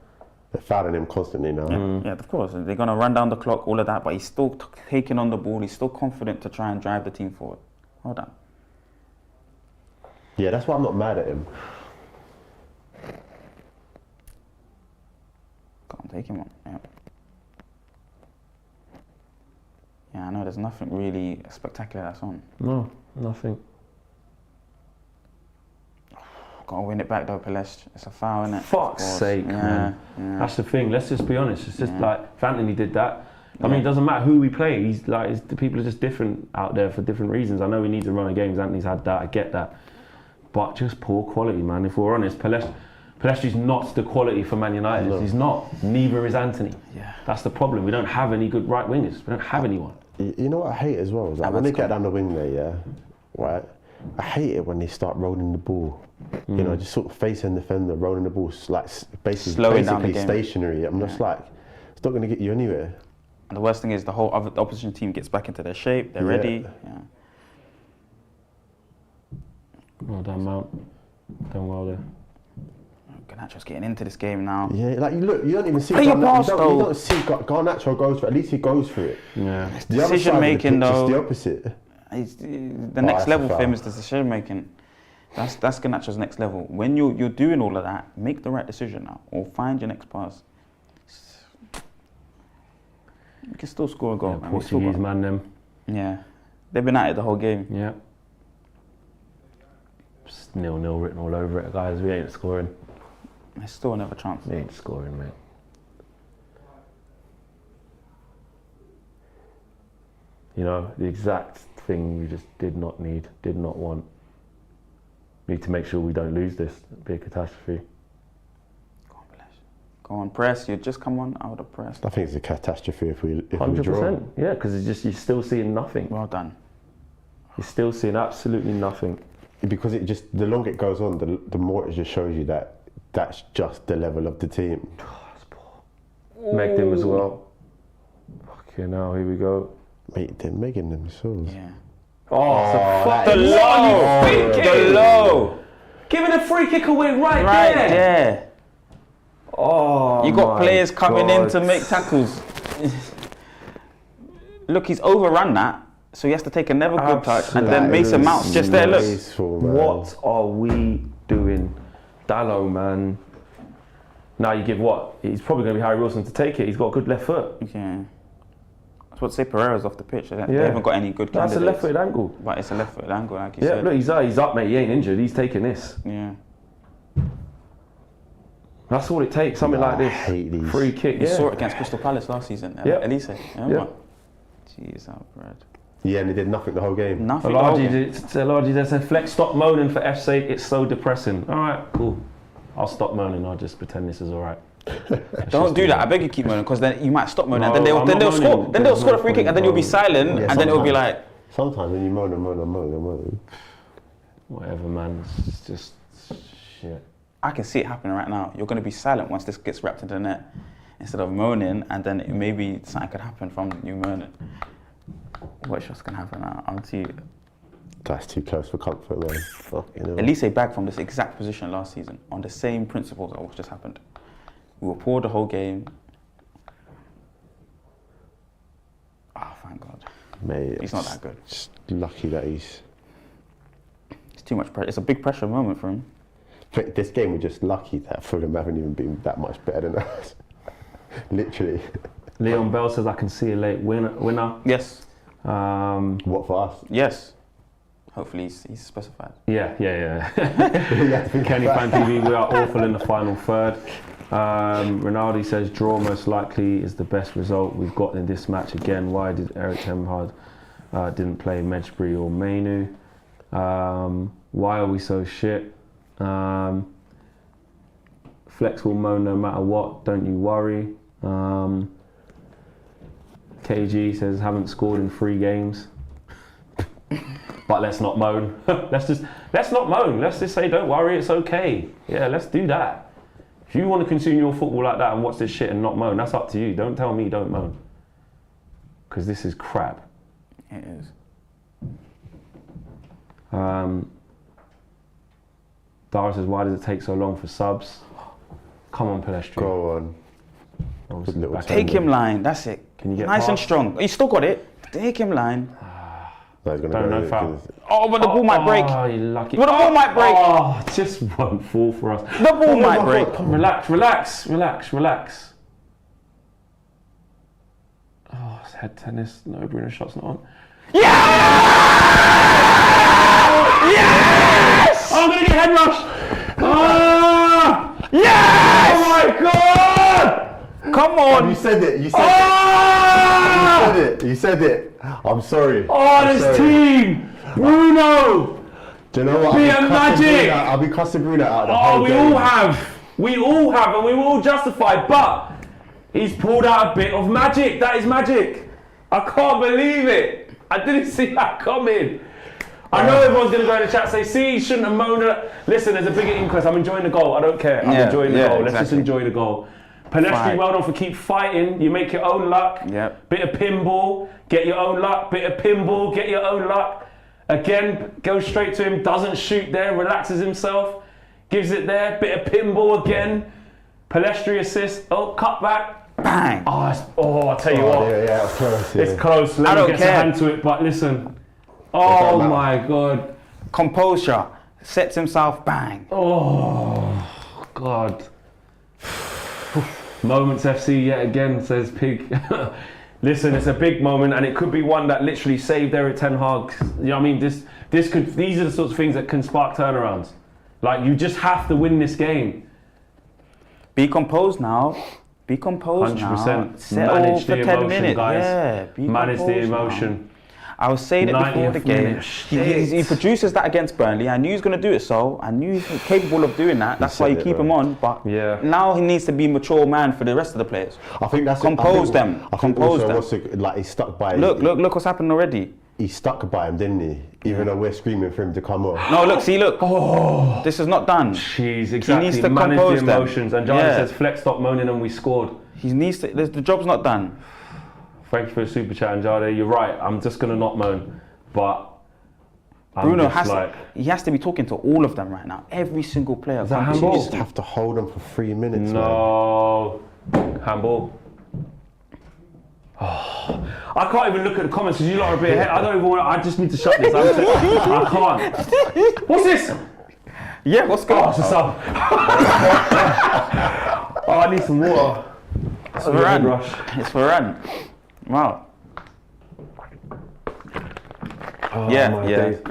B: They're fouling him constantly now.
C: Yeah, of course. They're going to run down the clock, all of that, but he's still taking on the ball. He's still confident to try and drive the team forward. Well done.
B: Yeah, that's why I'm not mad at him.
C: Go on, take him on. Yeah. Yeah, I know there's nothing really spectacular that's on.
A: No, nothing.
C: Got to win it back though, Pelest. It's a foul, innit?
A: Fuck's sake, man.
C: Yeah.
A: That's the thing, let's just be honest. It's just like, if Anthony did that, I mean, it doesn't matter who we play. He's like, the people are just different out there for different reasons. I know we need to run a games. Anthony's had that. I get that, but just poor quality, man. If we're honest, Pelestri's not the quality for Man United.
B: No.
A: He's not. Neither is Anthony.
C: Yeah.
A: That's the problem. We don't have any good right wingers. We don't have anyone.
B: You know what I hate as well? Is like when they get down the wing there, yeah, right? I hate it when they start rolling the ball. You know, just sort of facing the defender, rolling the ball, like
C: Slowing down the
B: basically
C: game.
B: stationary. I'm just like, it's not going to get you anywhere.
C: And the worst thing is the whole the opposition team gets back into their shape. They're
B: Yeah.
C: ready. Yeah.
A: Well done, Mount. Done well there.
C: Garnacho's getting into this game now.
B: Yeah, like you look, you don't even see
C: Play your pass,
B: you
C: though.
B: don't see Garnacho goes for it. At least he goes for it.
A: Yeah.
B: The other
C: Decision
B: side of the
C: making,
B: pitch is
C: though.
B: the opposite.
C: It's, the
B: that's
C: next
B: a
C: level for him
B: foul.
C: is the decision making. That's Garnacho's next level. When you're doing all of that, make the right decision now, or find your next pass. You can still score a goal.
A: Yeah,
C: man. We still
A: Portuguese
C: got-
A: man, them.
C: Yeah, they've been at it the whole game.
A: Yeah. Just 0-0 written all over it, guys. We ain't scoring.
C: They still never chance.
A: We ain't scoring, mate. You know, the exact thing we just did not need, did not want. We need to make sure we don't lose this. It'd be a catastrophe.
C: Go on, Balash. Go on, press. You just come on. I would have pressed.
B: I think it's a catastrophe if we draw.
A: 100%. Yeah, because it's just, you're still seeing nothing.
C: Well done.
A: You're still seeing absolutely nothing.
B: Because it just, the longer it goes on, the more it just shows you that that's just the level of the team.
A: Oh, that's poor. Megged him as well. Fucking hell, here we go.
B: Mate, they're megging themselves.
C: Yeah.
A: The low!
C: The low!
A: Giving a free kick away right
C: Right
A: there!
C: there.
A: Oh,
C: You got
A: my
C: players coming in to
A: God.
C: make tackles. Look, he's overrun that, so he has to take another good touch, and then Mason Mount's just there. Look,
B: Graceful, man.
A: What are we doing? Dallo, man. Now you give what? He's probably going to be Harry Wilson to take it. He's got a good left foot.
C: yeah. I was about to say Pereira's off the pitch. They haven't got any good
A: That's
C: candidates.
A: a left-footed angle.
C: But it's a left-footed angle, like you
A: Yeah,
C: said.
A: look, he's up, mate. He ain't injured. He's taking this.
C: Yeah.
A: That's all it takes. Something like this.
B: I hate these.
A: Free kick.
C: You
A: Yeah.
C: saw it against Crystal Palace last season.
A: Yeah.
C: Elise.
A: Yeah.
C: Jeez, Alfred.
B: Yeah, and they did nothing the whole game.
C: Nothing.
A: Elaji just said, Flex, stop moaning for F's sake. It's so depressing. All right, cool. I'll stop moaning. I'll just pretend this is all right.
C: Don't do that. I beg you, keep moaning, because then you might stop moaning,
A: No,
C: and then
A: I'm
C: they'll
A: not
C: score.
A: moaning.
C: Then they'll
A: There's
C: score
A: no
C: a free kick,
A: point
C: and then you'll be
A: moaning.
C: silent,
B: Yeah,
C: and then it'll be
B: sometimes.
C: like,
B: Sometimes when you moan.
A: Whatever, man. It's just shit.
C: I can see it happening right now. You're going to be silent once this gets wrapped into the net, instead of moaning, and then maybe something could happen from you moaning. What's just going to happen now? I'll tell you.
B: That's too close for comfort, man. Fucking hell.
C: Elise bagged from this exact position last season on the same principles of what just happened. We were poor the whole game. Oh, thank God.
B: Mate,
C: He's not that good.
B: Just lucky that he's.
C: It's too much pressure. It's a big pressure moment for him.
B: But this game, we're just lucky that Fulham haven't even been that much better than us. Literally.
A: Leon Bell says, I can see a late winner.
C: Yes.
B: What for us?
C: Yes. Hopefully he's specified.
A: Yeah. Kenny Fan TV, we are awful in the final third. Ronaldo says, draw most likely is the best result we've got in this match again. Why did Eric Ten Hag didn't play Medjugorje or Mainu? Why are we so shit? Flex will moan no matter what, don't you worry. KG says, haven't scored in 3 games. But let's not moan. let's not moan. Let's just say, don't worry, it's okay. Yeah, let's do that. If you want to consume your football like that and watch this shit and not moan, that's up to you. Don't tell me don't moan. Because this is crap.
C: It is.
A: Dara says, why does it take so long for subs? Come on, Palestri.
B: Go on.
A: Obviously,
B: Good little
A: back
C: Take
A: end.
C: him line. That's it.
A: Can you get
C: nice and
A: past?
C: strong. You still got it. Take him line.
B: No, he's gonna
A: Don't
B: go
A: know foul.
C: Oh, but the ball might break.
A: Oh, you lucky.
C: But the ball might break.
A: Oh, just won't fall for us.
C: The ball might break.
A: Relax. Oh, it's head tennis. No, Bruno shot's not on. Yes! Oh, I'm gonna get head rush.
C: Yes!
A: Oh my God!
C: Come on.
B: You said it. You said it. I'm sorry.
A: Oh, this team! Bruno!
B: Do you know what?
A: Be a magic!
B: I'll be cussing Bruno out the
A: Oh,
B: whole
A: we
B: game.
A: all have, and we were all justified, but he's pulled out a bit of magic. That is magic. I can't believe it. I didn't see that coming. I know everyone's going to go in the chat and say, see, he shouldn't have moaned it. Listen, there's a bigger inquest. I'm enjoying the goal. I don't care. I'm enjoying the goal. Let's just enjoy the goal. Palestri, well done for keep fighting. You make your own luck.
C: Yep.
A: Bit of pinball, get your own luck. Bit of pinball, get your own luck. Again, goes straight to him, doesn't shoot there, relaxes himself, gives it there. Bit of pinball again. Palestri assist. Oh, cut back.
C: Bang.
A: I'll tell you what.
B: Yeah, it's close. Yeah.
A: It's close. Let me get a hand to it, but listen. Oh my God.
C: Composure. Sets himself. Bang.
A: Oh God. Moments FC yet again, says Pig. Listen, it's a big moment, and it could be one that literally saved Eric Ten Hag. You know what I mean? These are the sorts of things that can spark turnarounds. Like, you just have to win this game.
C: Be composed now. Be composed
A: 100%.
C: now. Settle
A: Manage
C: for
A: the
C: 10
A: emotion,
C: minutes.
A: guys.
C: Yeah, be
A: Manage the
C: composed
A: emotion.
C: now. I was saying it before the
A: 90th
C: game.
A: minute.
C: He produces that against Burnley. I knew he was going to do it, so I knew he was capable of doing that. That's why you keep him on. But now he needs to be a mature man for the rest of the players.
B: I think that's
C: compose them.
B: I think also like he's stuck by.
C: Look what's happened already.
B: he stuck by him, didn't he? Even though we're screaming for him to come off.
C: No, look. Oh, this is not done.
A: Jeez, exactly.
C: He needs to
A: manage the
C: compose
A: emotions. And Johnny
C: Yeah.
A: says, Flex, stop moaning, and we scored.
C: He needs to. The job's not done.
A: Thank you for the super chat, Anjade. You're right. I'm just gonna not moan, but
C: Bruno he has to be talking to all of them right now. Every single player.
A: Is that
B: You
A: handball?
B: just have to hold him for 3 minutes, man.
A: No, handball. Oh, I can't even look at the comments because you lot are a bit ahead. I don't even want. I just need to shut this. I can't. What's this?
C: Yeah, what's going
A: Oh,
C: on?
A: it's a sub. Oh, I need some water.
C: It's Varane. It's Varane. Wow.
A: Oh,
C: Yeah.
A: Man,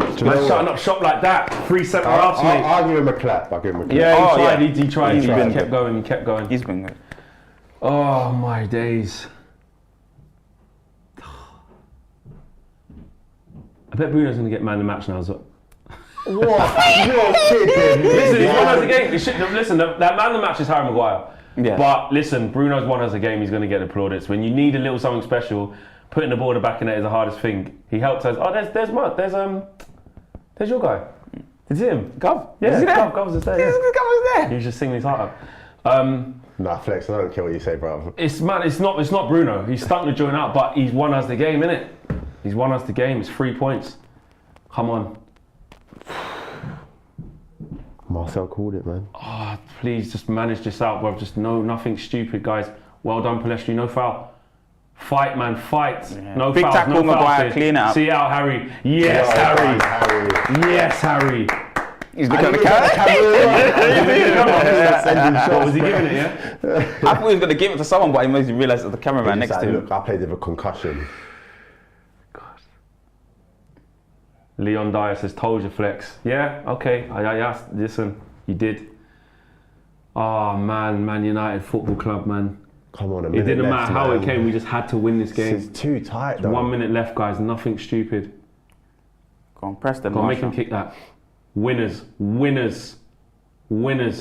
A: shutting up shop like that. 3 centre halves, mate.
B: I'll give him a clap. I'll give him a clap.
A: Yeah, he tried.
C: yeah.
A: He tried.
C: He's been
A: He kept going. He kept going.
C: He's been good.
A: Oh my days. I bet Bruno's going to get man of the match now as well.
B: What? You're kidding me.
A: Listen, he's won us a game. Listen, that man of the match is Harry Maguire.
C: Yeah.
A: But listen, Bruno's won us a game. He's going to get the plaudits. When you need a little something special, putting the ball in the back of net is the hardest thing. He helped us. Oh, there's your guy. Did you see him?
C: Gov.
A: Yeah,
C: Is he there?
A: Gov was there. Yeah.
C: Gov was there.
A: He was just singing his heart out.
B: Nah, Flex, I don't care what you say, bro.
A: It's not Bruno. He stunk the joint out, but he's won us the game, innit? He's won us the game. It's 3 points. Come on.
B: Marcel called it, man.
A: Oh, please just manage this out, bro. Just nothing stupid, guys. Well done, Palestri. No foul. Fight, man. Fight.
C: Yeah.
A: No
C: Big
A: fouls.
C: tackle,
A: No
C: Maguire.
A: fouls.
C: Clean it up.
A: See you out, Harry. Yes, Harry. Yes, Harry.
C: He's looking at the camera.
A: What was he giving it? Yeah.
C: I thought he was going to give it to someone, but he made me realise it was the cameraman next to him.
B: Look, I played with a concussion.
A: Leon Dyer says, "Told you, Flex." Yeah. Okay. I asked. Listen, you did. Oh man, Man United Football Club, man.
B: Come on, a
A: It
B: minute
A: didn't
B: left,
A: matter how
B: man.
A: it came. We just had to win this game.
B: It's too tight, though.
A: 1 minute left, guys. Nothing stupid.
C: Go on, Preston.
A: Go on, make him
C: Marshall.
A: kick that. Winners. There's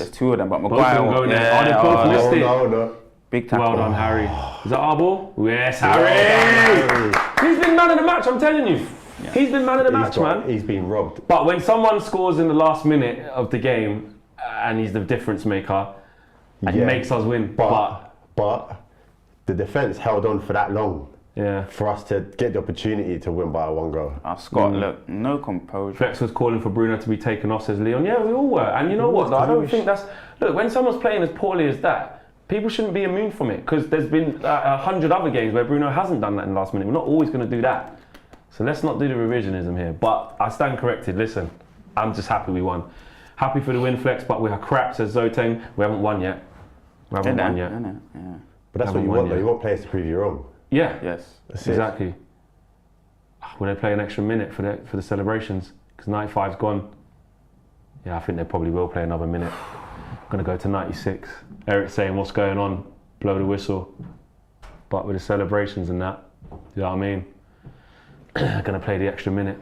C: two of them, but
A: Both
C: Maguire.
A: of them going there. Oh, they both missed it.
B: No.
C: Big tackle.
A: Well done, Harry. Is that our ball? Yes, Harry. He's been man of the match. I'm telling you.
C: Yeah.
A: He's been man of the match, man.
B: He's been robbed.
A: But when someone scores in the last minute of the game and he's the difference maker and he makes us win,
B: But the defence held on for that long
A: yeah.
B: for us to get the opportunity to win by 1 goal.
C: Scott, look, no composure.
A: Flex was calling for Bruno to be taken off, says Leon. Yeah, we all were. And you know what, though? I don't think that's... Look, when someone's playing as poorly as that, people shouldn't be immune from it because there's been 100 other games where Bruno hasn't done that in the last minute. We're not always going to do that. So let's not do the revisionism here. But I stand corrected. Listen, I'm just happy we won. Happy for the win, Flex, but we are crap, says Zoteng. We haven't won yet.
C: Yeah.
A: But
B: that's what you want, though. You want players to prove you wrong.
A: Yeah.
C: Yes.
B: That's it.
A: Exactly. Will they play an extra minute for the celebrations? Because 95's gone. Yeah, I think they probably will play another minute. Going to go to 96. Eric's saying, what's going on? Blow the whistle. But with the celebrations and that, you know what I mean? Going to play the extra minute.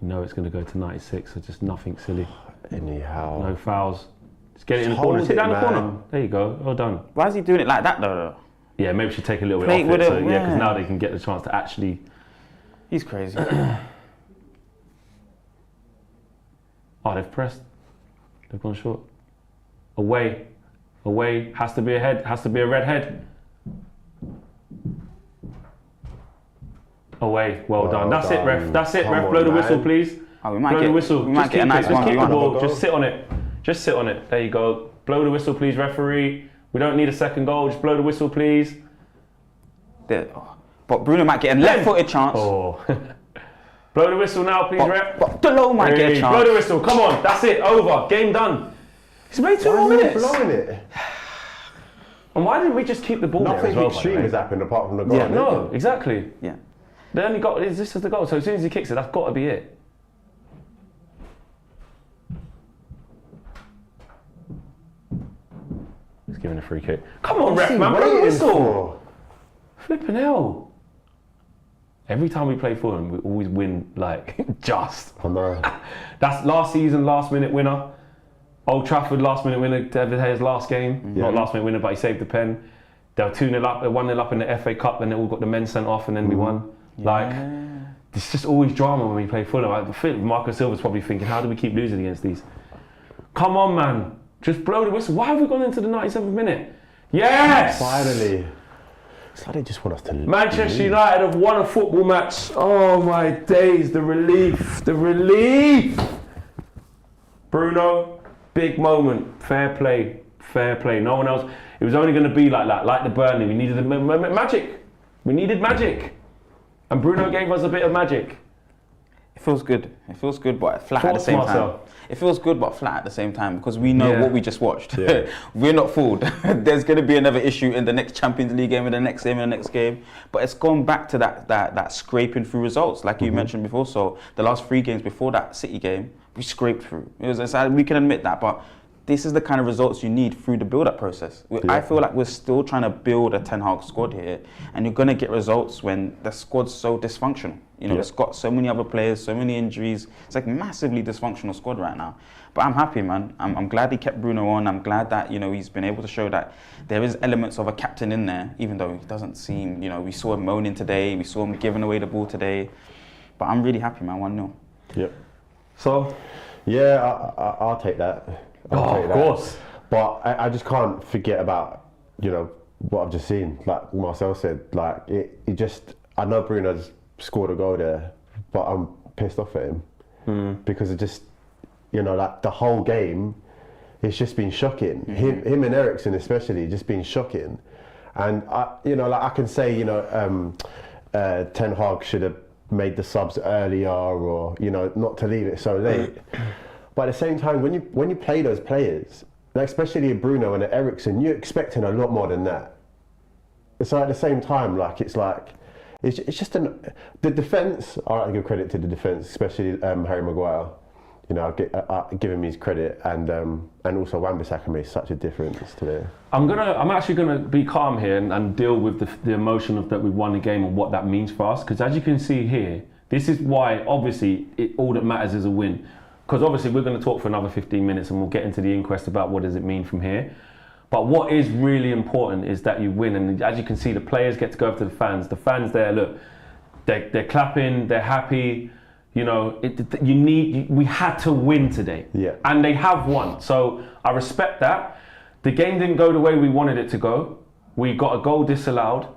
A: You know it's going to go to 96, so just nothing silly.
B: Anyhow.
A: No fouls. Just get it in the
B: Hold
A: corner. Sit
B: it,
A: down the
B: man.
A: corner. There you go. Well done.
C: Why is he doing it like that, though?
A: Yeah, maybe we should take a little bit
C: Play
A: off
C: with
A: it.
C: it,
A: So, yeah, because
C: yeah.
A: now they can get the chance to actually...
C: He's crazy.
A: Oh, they've pressed. They've gone short. Away. Has to be a head. Has to be a red head. Away. Well done. That's it, ref. That's it,
B: Come
A: ref.
B: on,
A: Blow the
B: man.
A: whistle, please.
C: Oh, we might
A: Blow
C: get,
A: the whistle.
C: We might
A: Just
C: get a
A: keep
C: nice
A: it. Just keep the
C: 1v1.
A: ball. Just sit on it. Just sit on it. There you go. Blow the whistle, please, referee. We don't need a second goal. Just blow the whistle, please.
C: But Bruno might get a left-footed chance.
A: Oh. Blow the whistle now, please, ref.
C: But Delo might get a chance.
A: Blow the whistle. Come on. That's it. Over. Game done. He's made 2 more minutes.
B: Blowing it.
A: And why didn't we just keep the ball there
B: Nothing
A: as well,
B: extreme
A: by the
B: has
A: way?
B: happened apart from the goal.
C: Yeah.
A: No, exactly.
C: Yeah.
A: They only got this is the goal. So as soon as he kicks it, that's got to be it. He's giving a free kick. Come on, ref, man, blow the whistle. Flipping hell. Every time we play Fulham, we always win like just.
B: I know.
A: That's last season, last minute winner. Old Trafford, last minute winner. David Hayes' last game.
B: Yeah.
A: Not last minute winner, but he saved the pen. They were 2-0 up, 1-0 up in the FA Cup, and they all got the men sent off, and then we won. Like, it's just always drama when we play Fulham. I think Marco Silva's probably thinking, how do we keep losing against these? Come on, man. Just blow the whistle. Why have we gone into the 97th minute? Yes!
B: Finally. It's like they just want us to
A: Manchester United have won a football match. Oh my days, the relief. The relief! Bruno, big moment. Fair play. Fair play. No one else. It was only going to be like that, like the Burnley. We needed the magic. We needed magic. And Bruno gave us a bit of magic.
C: It feels good. It feels good, but flat at the same
A: Marcel?
C: time. It feels good, but flat at the same time because we know what we just watched.
B: Yeah.
C: We're not fooled. There's going to be another issue in the next Champions League game, in the next game, in the next game. But it's gone back to that scraping through results, like you mentioned before. So the last 3 games before that City game, we scraped through. We can admit that, but this is the kind of results you need through the build-up process. I feel like we're still trying to build a Ten Hag squad here, and you're going to get results when the squad's so dysfunctional. You know, it's got so many other players, so many injuries. It's like a massively dysfunctional squad right now. But I'm happy, man. I'm glad he kept Bruno on. I'm glad that, you know, he's been able to show that there is elements of a captain in there, even though he doesn't seem, you know, we saw him moaning today, we saw him giving away the ball today. But I'm really happy, man, 1-0.
B: Yep.
A: So?
B: Yeah, I'll take that. I'll take
A: of course.
B: But I just can't forget about, you know, what I've just seen. Like Marcel said, like it just, I know Bruno's scored a goal there, but I'm pissed off at him because it just, you know, like the whole game, it's just been shocking. Him and Eriksen especially, just been shocking. And you know, like I can say, you know, Ten Hag should have made the subs earlier, or you know, not to leave it so late. But at the same time, when you play those players, like especially Bruno and Eriksen, you're expecting a lot more than that. So at the same time, like it's just the defence. I give credit to the defence, especially Harry Maguire. You know, I give him his credit, and also Wan-Bissaka made such a difference today. I'm
A: actually gonna be calm here and deal with the emotion of that we won the game and what that means for us. Because as you can see here, this is why obviously all that matters is a win. Because obviously we're going to talk for another 15 minutes and we'll get into the inquest about what does it mean from here. But what is really important is that you win. And as you can see, the players get to go up to the fans. The fans there, look, they're clapping, they're happy. You know, we had to win today.
B: Yeah.
A: And they have won. So I respect that. The game didn't go the way we wanted it to go. We got a goal disallowed.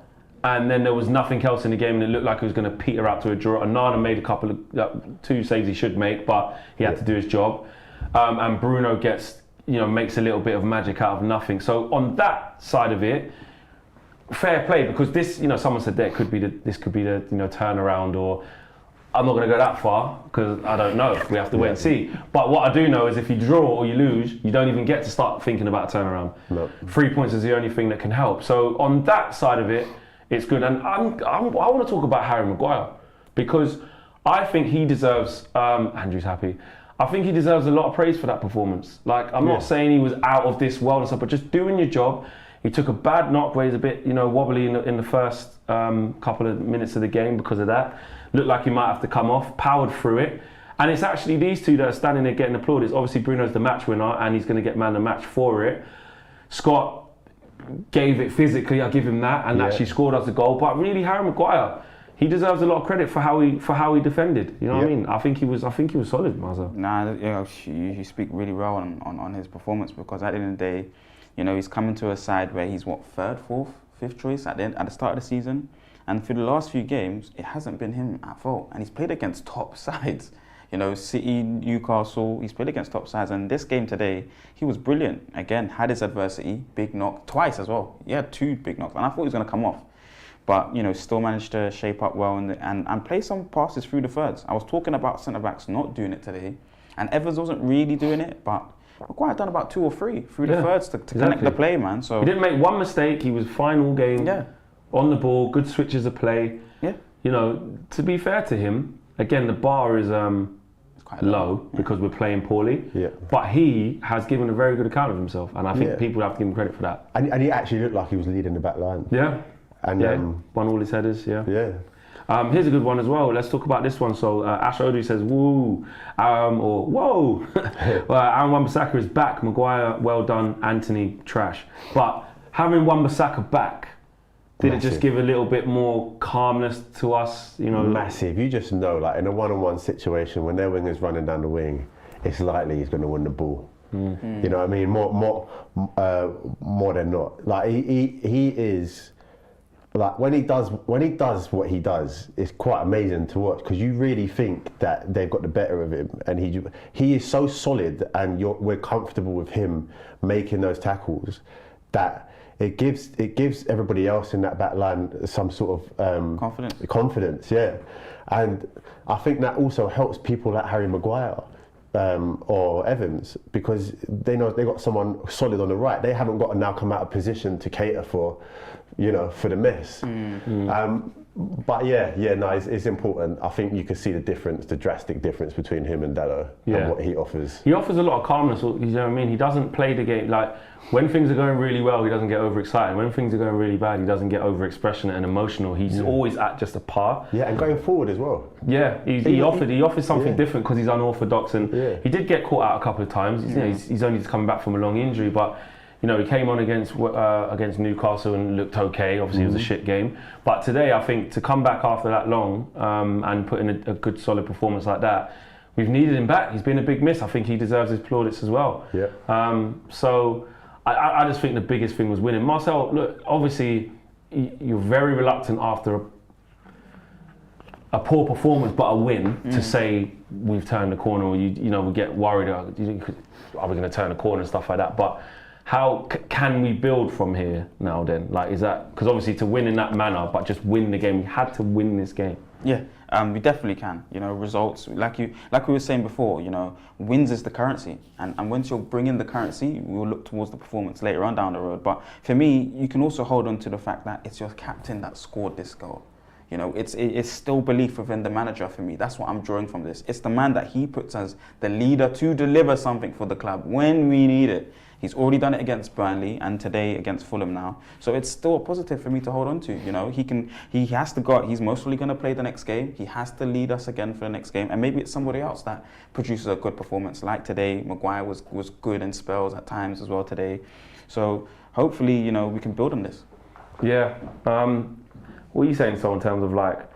A: And then there was nothing else in the game, and it looked like it was going to peter out to a draw. Onana made a couple of 2 saves he should make, but he had to do his job. And Bruno makes a little bit of magic out of nothing. So on that side of it, fair play, because this, you know, someone said this could be the turnaround, or I'm not going to go that far because I don't know. We have to wait and see. But what I do know is if you draw or you lose, you don't even get to start thinking about a turnaround.
B: No.
A: 3 points is the only thing that can help. So on that side of it, it's good. And I want to talk about Harry Maguire because I think he deserves, Andrew's happy, I think he deserves a lot of praise for that performance. Like, I'm not saying he was out of this world and stuff, but just doing your job. He took a bad knock where he's a bit, wobbly in the first couple of minutes of the game because of that. Looked like he might have to come off, powered through it. And it's actually these two that are standing there getting applauded. It's obviously Bruno's the match winner and he's going to get man of the match for it. Scott gave it physically, I give him that, and actually scored us a goal. But really, Harry Maguire, he deserves a lot of credit for how he defended. You know what I mean? I think he was solid, Marcel.
C: Nah, you speak really well on his performance because at the end of the day, he's coming to a side where he's third, fourth, fifth choice at the start of the season, and for the last few games, it hasn't been him at fault, and he's played against top sides. City, Newcastle, he's played against top sides, and this game today, he was brilliant. Again, had his adversity, big knock, twice as well. He had 2 big knocks, and I thought he was going to come off. But, still managed to shape up well and play some passes through the thirds. I was talking about centre-backs not doing it today, and Evans wasn't really doing it, but Maguire done about 2 or 3 through the thirds to connect the play, man. So
A: he didn't make one mistake, he was fine all game, on the ball, good switches of play. Yeah. To be fair to him, again, the bar is quite low because we're playing poorly. Yeah. But he has given a very good account of himself, and I think people have to give him credit for that.
B: And he actually looked like he was leading the back line.
A: Yeah.
B: And
A: won all his headers. Yeah.
B: Yeah.
A: Here's a good one as well. Let's talk about this one. So Ash Odu says, "Woo," or "Whoa." Wan-Bissaka is back. Maguire, well done. Anthony, trash. But having Wan-Bissaka back, did it just
B: Massive.
A: give a little bit more calmness to us? You know,
B: Massive. You just know, like in a one-on-one situation, when their winger's running down the wing, it's likely he's going to win the ball. You know what I mean? More than not. Like he is. Like when he does what he does, it's quite amazing to watch, because you really think that they've got the better of him, and he is so solid, and we're comfortable with him making those tackles, that it gives everybody else in that back line some sort of confidence, yeah. And I think that also helps people like Harry Maguire or Evans, because they know they got someone solid on the right. They haven't got to now come out of position to cater for, for the mess. But it's important. I think you can see the drastic difference between him and Dalot and what he offers.
A: He offers a lot of calmness. You know what I mean? He doesn't play the game like when things are going really well. He doesn't get overexcited. When things are going really bad, he doesn't get overexpressionate and emotional. He's always at just a par.
B: Yeah, and going forward as well.
A: Yeah, he offers something different, because he's unorthodox, and he did get caught out a couple of times. He's only just coming back from a long injury, but he came on against Newcastle and looked okay. Obviously, it was a shit game. But today, I think, to come back after that long and put in a good, solid performance like that, we've needed him back. He's been a big miss. I think he deserves his plaudits as well.
B: Yeah.
A: So I just think the biggest thing was winning. Marcel, look, obviously, you're very reluctant after a poor performance but a win to say we've turned the corner, or we get worried. Are we going to turn the corner and stuff like that? But how can we build from here now then? Like, is that, because obviously to win in that manner, but just win the game, we had to win this game.
C: Yeah, we definitely can. Results, like we were saying before, wins is the currency. And once you're bringing the currency, we'll look towards the performance later on down the road. But for me, you can also hold on to the fact that it's your captain that scored this goal. It's still belief within the manager for me. That's what I'm drawing from this. It's the man that he puts as the leader to deliver something for the club when we need it. He's already done it against Burnley and today against Fulham now. So it's still a positive for me to hold on to. He has to go. He's mostly going to play the next game. He has to lead us again for the next game. And maybe it's somebody else that produces a good performance. Like today, Maguire was good in spells at times as well today. So hopefully, we can build on this.
A: Yeah. What are you saying, so in terms of are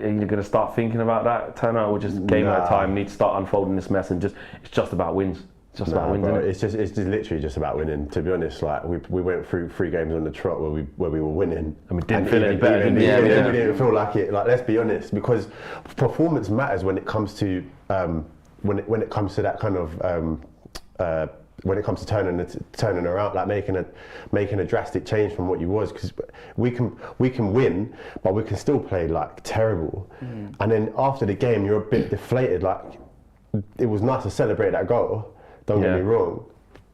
A: you going to start thinking about that turnout, or just game at a time, need to start unfolding this mess, and it's just about wins? It's just about wins,
B: bro,
A: isn't it?
B: it's literally just about winning. To be honest, we went through 3 games on the trot where we were winning,
A: and we didn't feel any better.
B: We didn't feel like it. Like, let's be honest, because performance matters when it comes to when it comes to that kind of. When it comes to turning around, like making a drastic change from what you was, because we can win, but we can still play like terrible. And then after the game, you're a bit deflated. Like, it was nice to celebrate that goal. Don't get me wrong,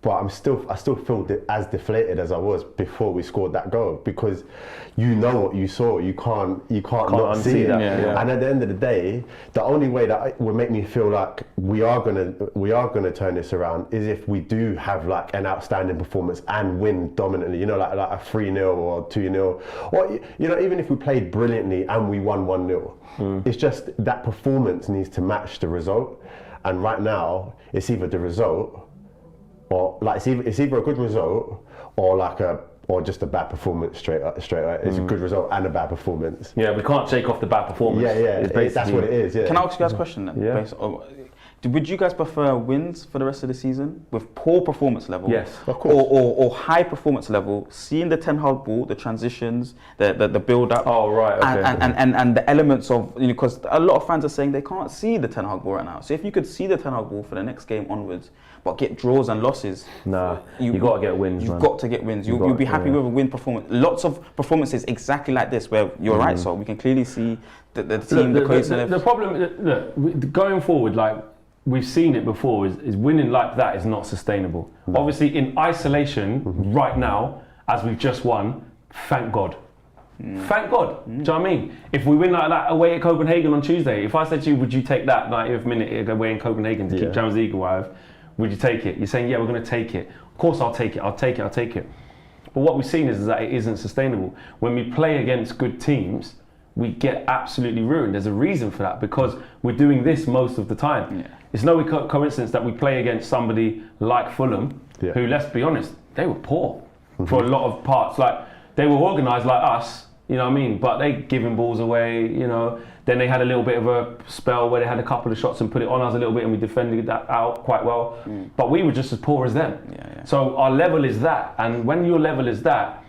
B: but I still feel as deflated as I was before we scored that goal, because what you saw, you can't not see it. And at the end of the day, the only way that will make me feel like we are gonna turn this around is if we do have like an outstanding performance and win dominantly. Like a 3-0 or 2-0, or even if we played brilliantly and we won 1-0. It's just that performance needs to match the result. And right now, it's either the result, or like it's either a good result or just a bad performance straight away. It's a good result and a bad performance.
A: Yeah, we can't shake off the bad performance.
B: That's what it is. Yeah.
C: Can I ask you guys a question then?
A: Yeah.
C: Would you guys prefer wins for the rest of the season with poor performance level?
A: Yes,
B: of course.
C: Or high performance level, seeing the Ten Hag ball, the transitions, the build up.
A: Oh right, okay.
C: And the elements of, because a lot of fans are saying they can't see the Ten Hag ball right now. So if you could see the Ten Hag ball for the next game onwards, but get draws and losses,
A: you got to get wins.
C: You've got to get wins. You'll be happy with a win performance. Lots of performances exactly like this, where you're right. So we can clearly see the team, the cohesiveness.
A: The problem, look, going forward, like, we've seen it before, is winning like that is not sustainable. No. Obviously, in isolation, right now, as we've just won, thank God. Thank God. Do you know what I mean? If we win like that away at Copenhagen on Tuesday, if I said to you, would you take that 90th minute away in Copenhagen to keep Champions League alive, would you take it? You're saying, yeah, we're going to take it. Of course I'll take it. But what we've seen is that it isn't sustainable. When we play against good teams, we get absolutely ruined. There's a reason for that, because we're doing this most of the time. It's no coincidence that we play against somebody like Fulham, who, let's be honest, they were poor for a lot of parts. Like, they were organised like us, you know what I mean? But they giving balls away, you know. Then they had a little bit of a spell where they had a couple of shots and put it on us a little bit, and we defended that out quite well. But we were just as poor as them. So our level is that, and when your level is that,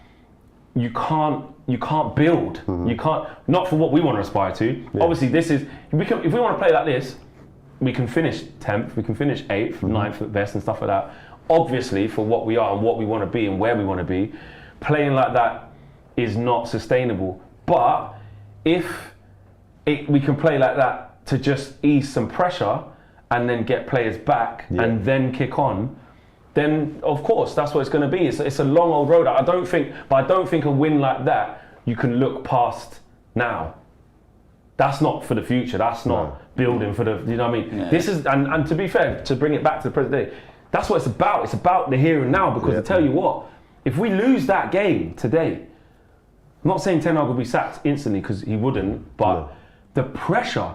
A: you can't build. You can't, not for what we want to aspire to. Obviously, this is, if we want to play like this, we can finish 10th, we can finish 8th, 9th at best and stuff like that. Obviously, for what we are and what we want to be and where we want to be, playing like that is not sustainable. But if we can play like that to just ease some pressure and then get players back and then kick on, then of course that's what it's going to be. It's a long old road. I don't think a win like that you can look past now. That's not for the future. That's not building for the, you know what I mean? This is, and to be fair, to bring it back to the present day, that's what it's about. It's about the here and now, because I tell you what, if we lose that game today, I'm not saying Ten Hag will be sacked instantly, because he wouldn't, but the pressure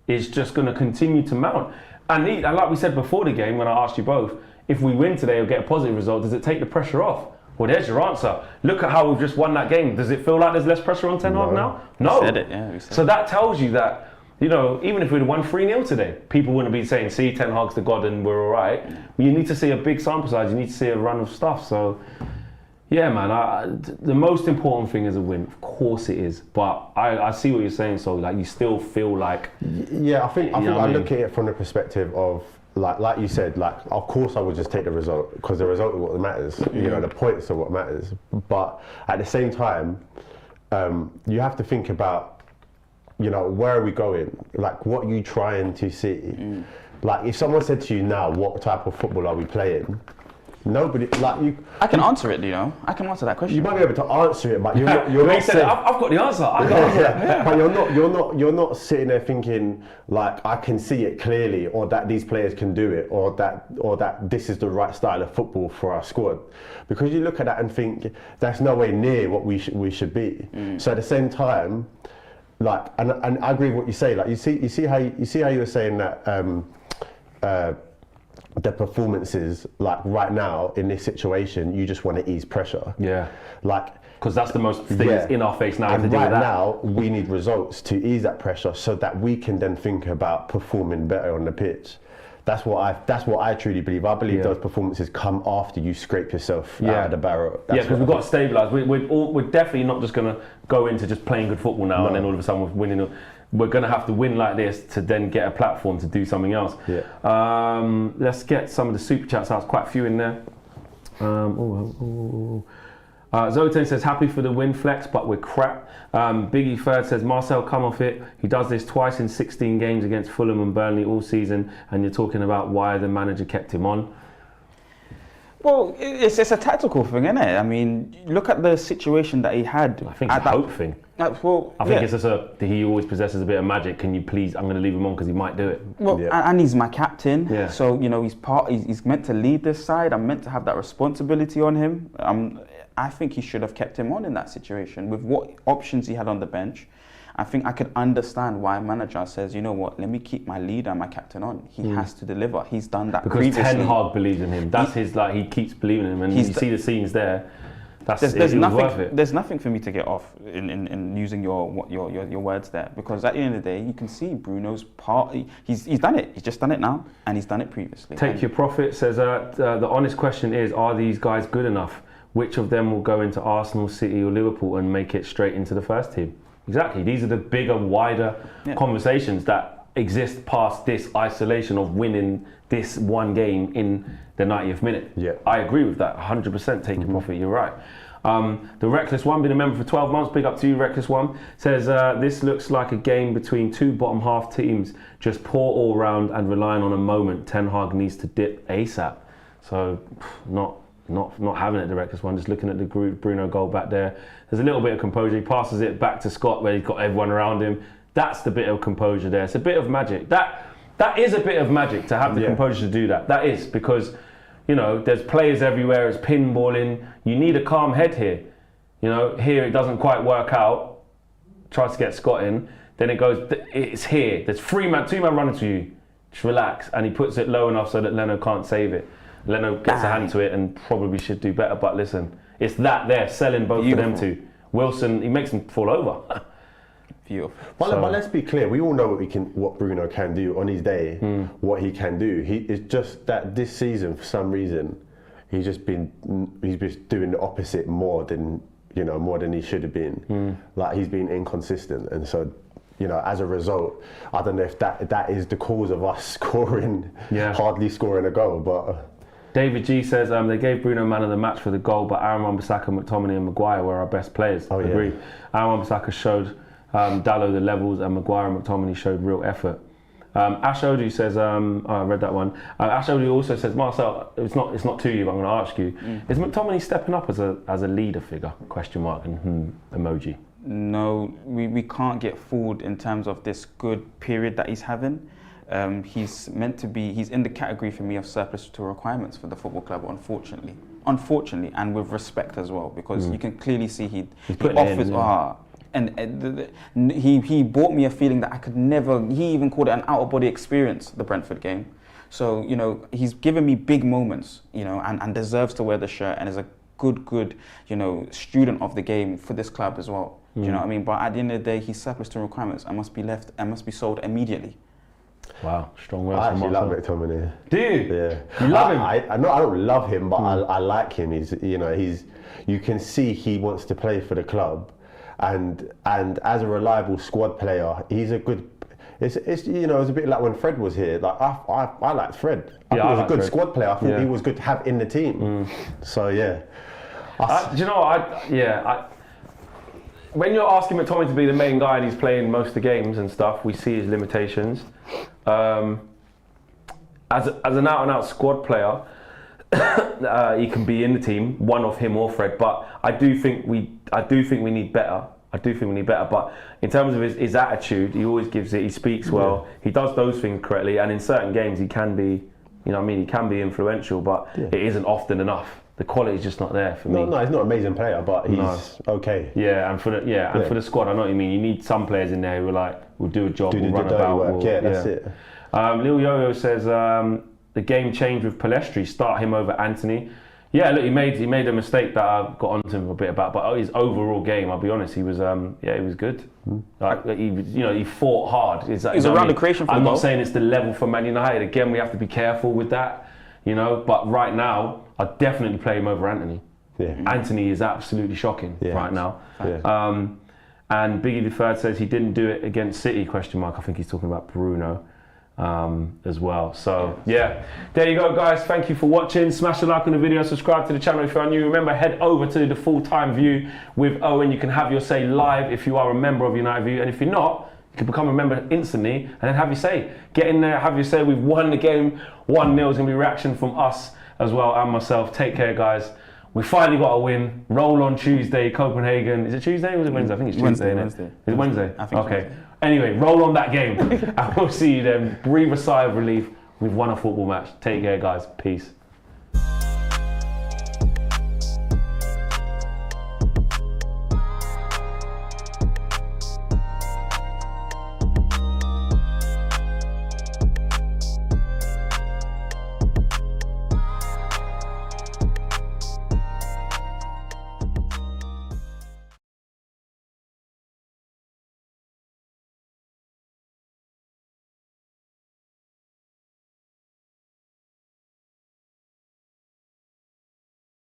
A: is just going to continue to mount. And like we said before the game, when I asked you both, if we win today or get a positive result, does it take the pressure off? Well, there's your answer. Look at how we've just won that game. Does it feel like there's less pressure on Ten Hag now? No.
C: We said it, yeah.
A: So that tells you that, you know, even if we'd won 3-0 today, people wouldn't be saying, see, Ten Hag's the god and we're all right. You need to see a big sample size. You need to see a run of stuff. So, yeah, man, the most important thing is a win. Of course it is. But I see what you're saying. So, like, you still feel like...
B: Yeah, I think I look at it from the perspective of, like you said, like, of course I would just take the result, because the result is what matters. You know, the points are what matters. But at the same time, you have to think about, you know, where are we going? Like, what are you trying to see? Like, if someone said to you now, what type of football are we playing? Nobody, like you.
C: I can answer it, you know. I can answer that question.
B: You might be able to answer it, but you're not
A: saying, I've got the answer.
B: But you're not sitting there thinking like, I can see it clearly, or that these players can do it, or that this is the right style of football for our squad, because you look at that and think that's nowhere near what we should be. So at the same time, like, and I agree with what you say. Like, you see how you were saying that. The performances, like right now in this situation, you just want to ease pressure.
A: Yeah.
B: Like,
A: because that's the most things in our face now.
B: And right now, we need results to ease that pressure, so that we can then think about performing better on the pitch. That's what I truly believe. I believe those performances come after you scrape yourself out of the barrel.
A: Because we've got to stabilise. We're definitely not just going to go into just playing good football now and then all of a sudden we're winning. We're going to have to win like this to then get a platform to do something else. Let's get some of the super chats out. There's quite a few in there. Zotan says, happy for the win, Flex, but we're crap. Biggie Third says, Marcel, come off it. He does this twice in 16 games against Fulham and Burnley all season, and you're talking about why the manager kept him on.
C: Well, it's a tactical thing, isn't it? I mean, look at the situation that he had.
A: I think it's a hope thing.
C: I
A: think it's just he always possesses a bit of magic. Can you please, I'm going to leave him on because he might do it.
C: Well, and he's my captain. So, you know, he's meant to lead this side. I'm meant to have that responsibility on him. I think he should have kept him on in that situation with what options he had on the bench. I think I could understand why a manager says, you know what, let me keep my leader and my captain on. He has to deliver. He's done that
A: because
C: previously.
A: Ten Hag believes in him. That's he keeps believing in him, and you see the scenes there. There's
C: nothing.
A: Worth it.
C: There's nothing for me to get off in using your words there, because at the end of the day, you can see Bruno's part. He's done it. He's just done it now, and he's done it previously.
A: Take Your Profit says the honest question is: are these guys good enough? Which of them will go into Arsenal, City, or Liverpool and make it straight into the first team? Exactly. These are the bigger, wider conversations that exist past this isolation of winning this one game in the 90th minute.
B: Yeah.
A: I agree with that. 100% Take Your Profit. You're right. The Reckless One, been a member for 12 months. Big up to you, Reckless One. Says, this looks like a game between two bottom half teams. Just poor all round and relying on a moment. Ten Hag needs to dip ASAP. So, not having it, the Reckless One. Just looking at the Bruno goal back there. There's a little bit of composure. He passes it back to Scott where he's got everyone around him. That's the bit of composure there. It's a bit of magic. That is a bit of magic to have the composure to do that. That is, because, you know, there's players everywhere. It's pinballing. You need a calm head here. You know, here it doesn't quite work out. Tries to get Scott in. Then it goes, it's here. There's two men running to you. Just relax. And he puts it low enough so that Leno can't save it. Leno gets a hand to it and probably should do better. But listen, it's that they're selling both of them two. Wilson, he makes them fall over.
C: Beautiful.
B: But let's be clear. We all know what Bruno can do on his day. What he can do. It's just that this season, for some reason, he's been doing the opposite more than he should have been. Like he's been inconsistent, and so. As a result, I don't know if that is the cause of us hardly scoring a goal. But
A: David G says they gave Bruno man of the match for the goal, but Aaron Wan-Bissaka, McTominay and Maguire were our best players.
B: Oh,
A: Agree.
B: yeah.
A: Aaron Wan-Bissaka showed Dalot the levels, and Maguire and McTominay showed real effort. Ash Odu says, I read that one. Ash Odu also says, Marcel, it's not to you, but I'm going to ask you, is McTominay stepping up as a leader figure? Question mark and emoji.
C: No, we can't get fooled in terms of this good period that he's having. He's in the category for me of surplus to requirements for the football club, unfortunately, and with respect as well, because you can clearly see he offers. He brought me a feeling that I could never. He even called it an out-of-body experience, the Brentford game. So he's given me big moments, and deserves to wear the shirt, and is a good student of the game for this club as well. Do you know what I mean? But at the end of the day, he's surplus to requirements and must be left and must be sold immediately.
A: Wow, strong words.
B: I actually love McTominay.
A: Do you?
B: Yeah.
A: You love him?
B: I don't love him, but I like him. You can see he wants to play for the club, and as a reliable squad player, he's a good. It's a bit like when Fred was here. Like I liked Fred. I thought he was a good squad player. I thought he was good to have in the team. So yeah. When you're asking McTominay to be the main guy and he's playing most of the games and stuff, we see his limitations. As an out-and-out squad player, he can be in the team, one of him or Fred. But I do think we need better. But in terms of his attitude, he always gives it. He speaks well. He does those things correctly, and in certain games, he can be. He can be influential, but it isn't often enough. The quality is just not there for me. No, he's not an amazing player, but he's okay.
A: Yeah, and for the squad, I know what you mean. You need some players in there who will do a job, will run about.
B: Work. That's it.
A: Lil Yo-Yo says the game changed with Palestri. Start him over Anthony. Yeah, look, he made a mistake that I got onto him a bit about, but his overall game, I'll be honest, he was he was good. Like he fought hard.
C: He's around the creation.
A: I'm not saying it's the level for Man United. Again, we have to be careful with that. But right now, I'd definitely play him over Anthony. Yeah. Anthony is absolutely shocking right now. Yeah. And Biggie the Third says he didn't do it against City, question mark. I think he's talking about Bruno as well. So there you go, guys. Thank you for watching. Smash the like on the video, subscribe to the channel if you're new. Remember, head over to the full-time view with Owen. You can have your say live if you are a member of United View, and if you're not, you can become a member instantly and then have your say. Get in there, have your say. We've won the game 1-0. It's gonna be reaction from us as well and myself. Take care, guys. We finally got a win. Roll on Tuesday, Copenhagen. Is it Tuesday or is it Wednesday? I think it's Tuesday.
C: Wednesday.
A: Is it Wednesday?
C: I think
A: okay.
C: Wednesday.
A: Anyway, roll on that game. And we'll see you then. Breathe a sigh of relief. We've won a football match. Take care, guys. Peace.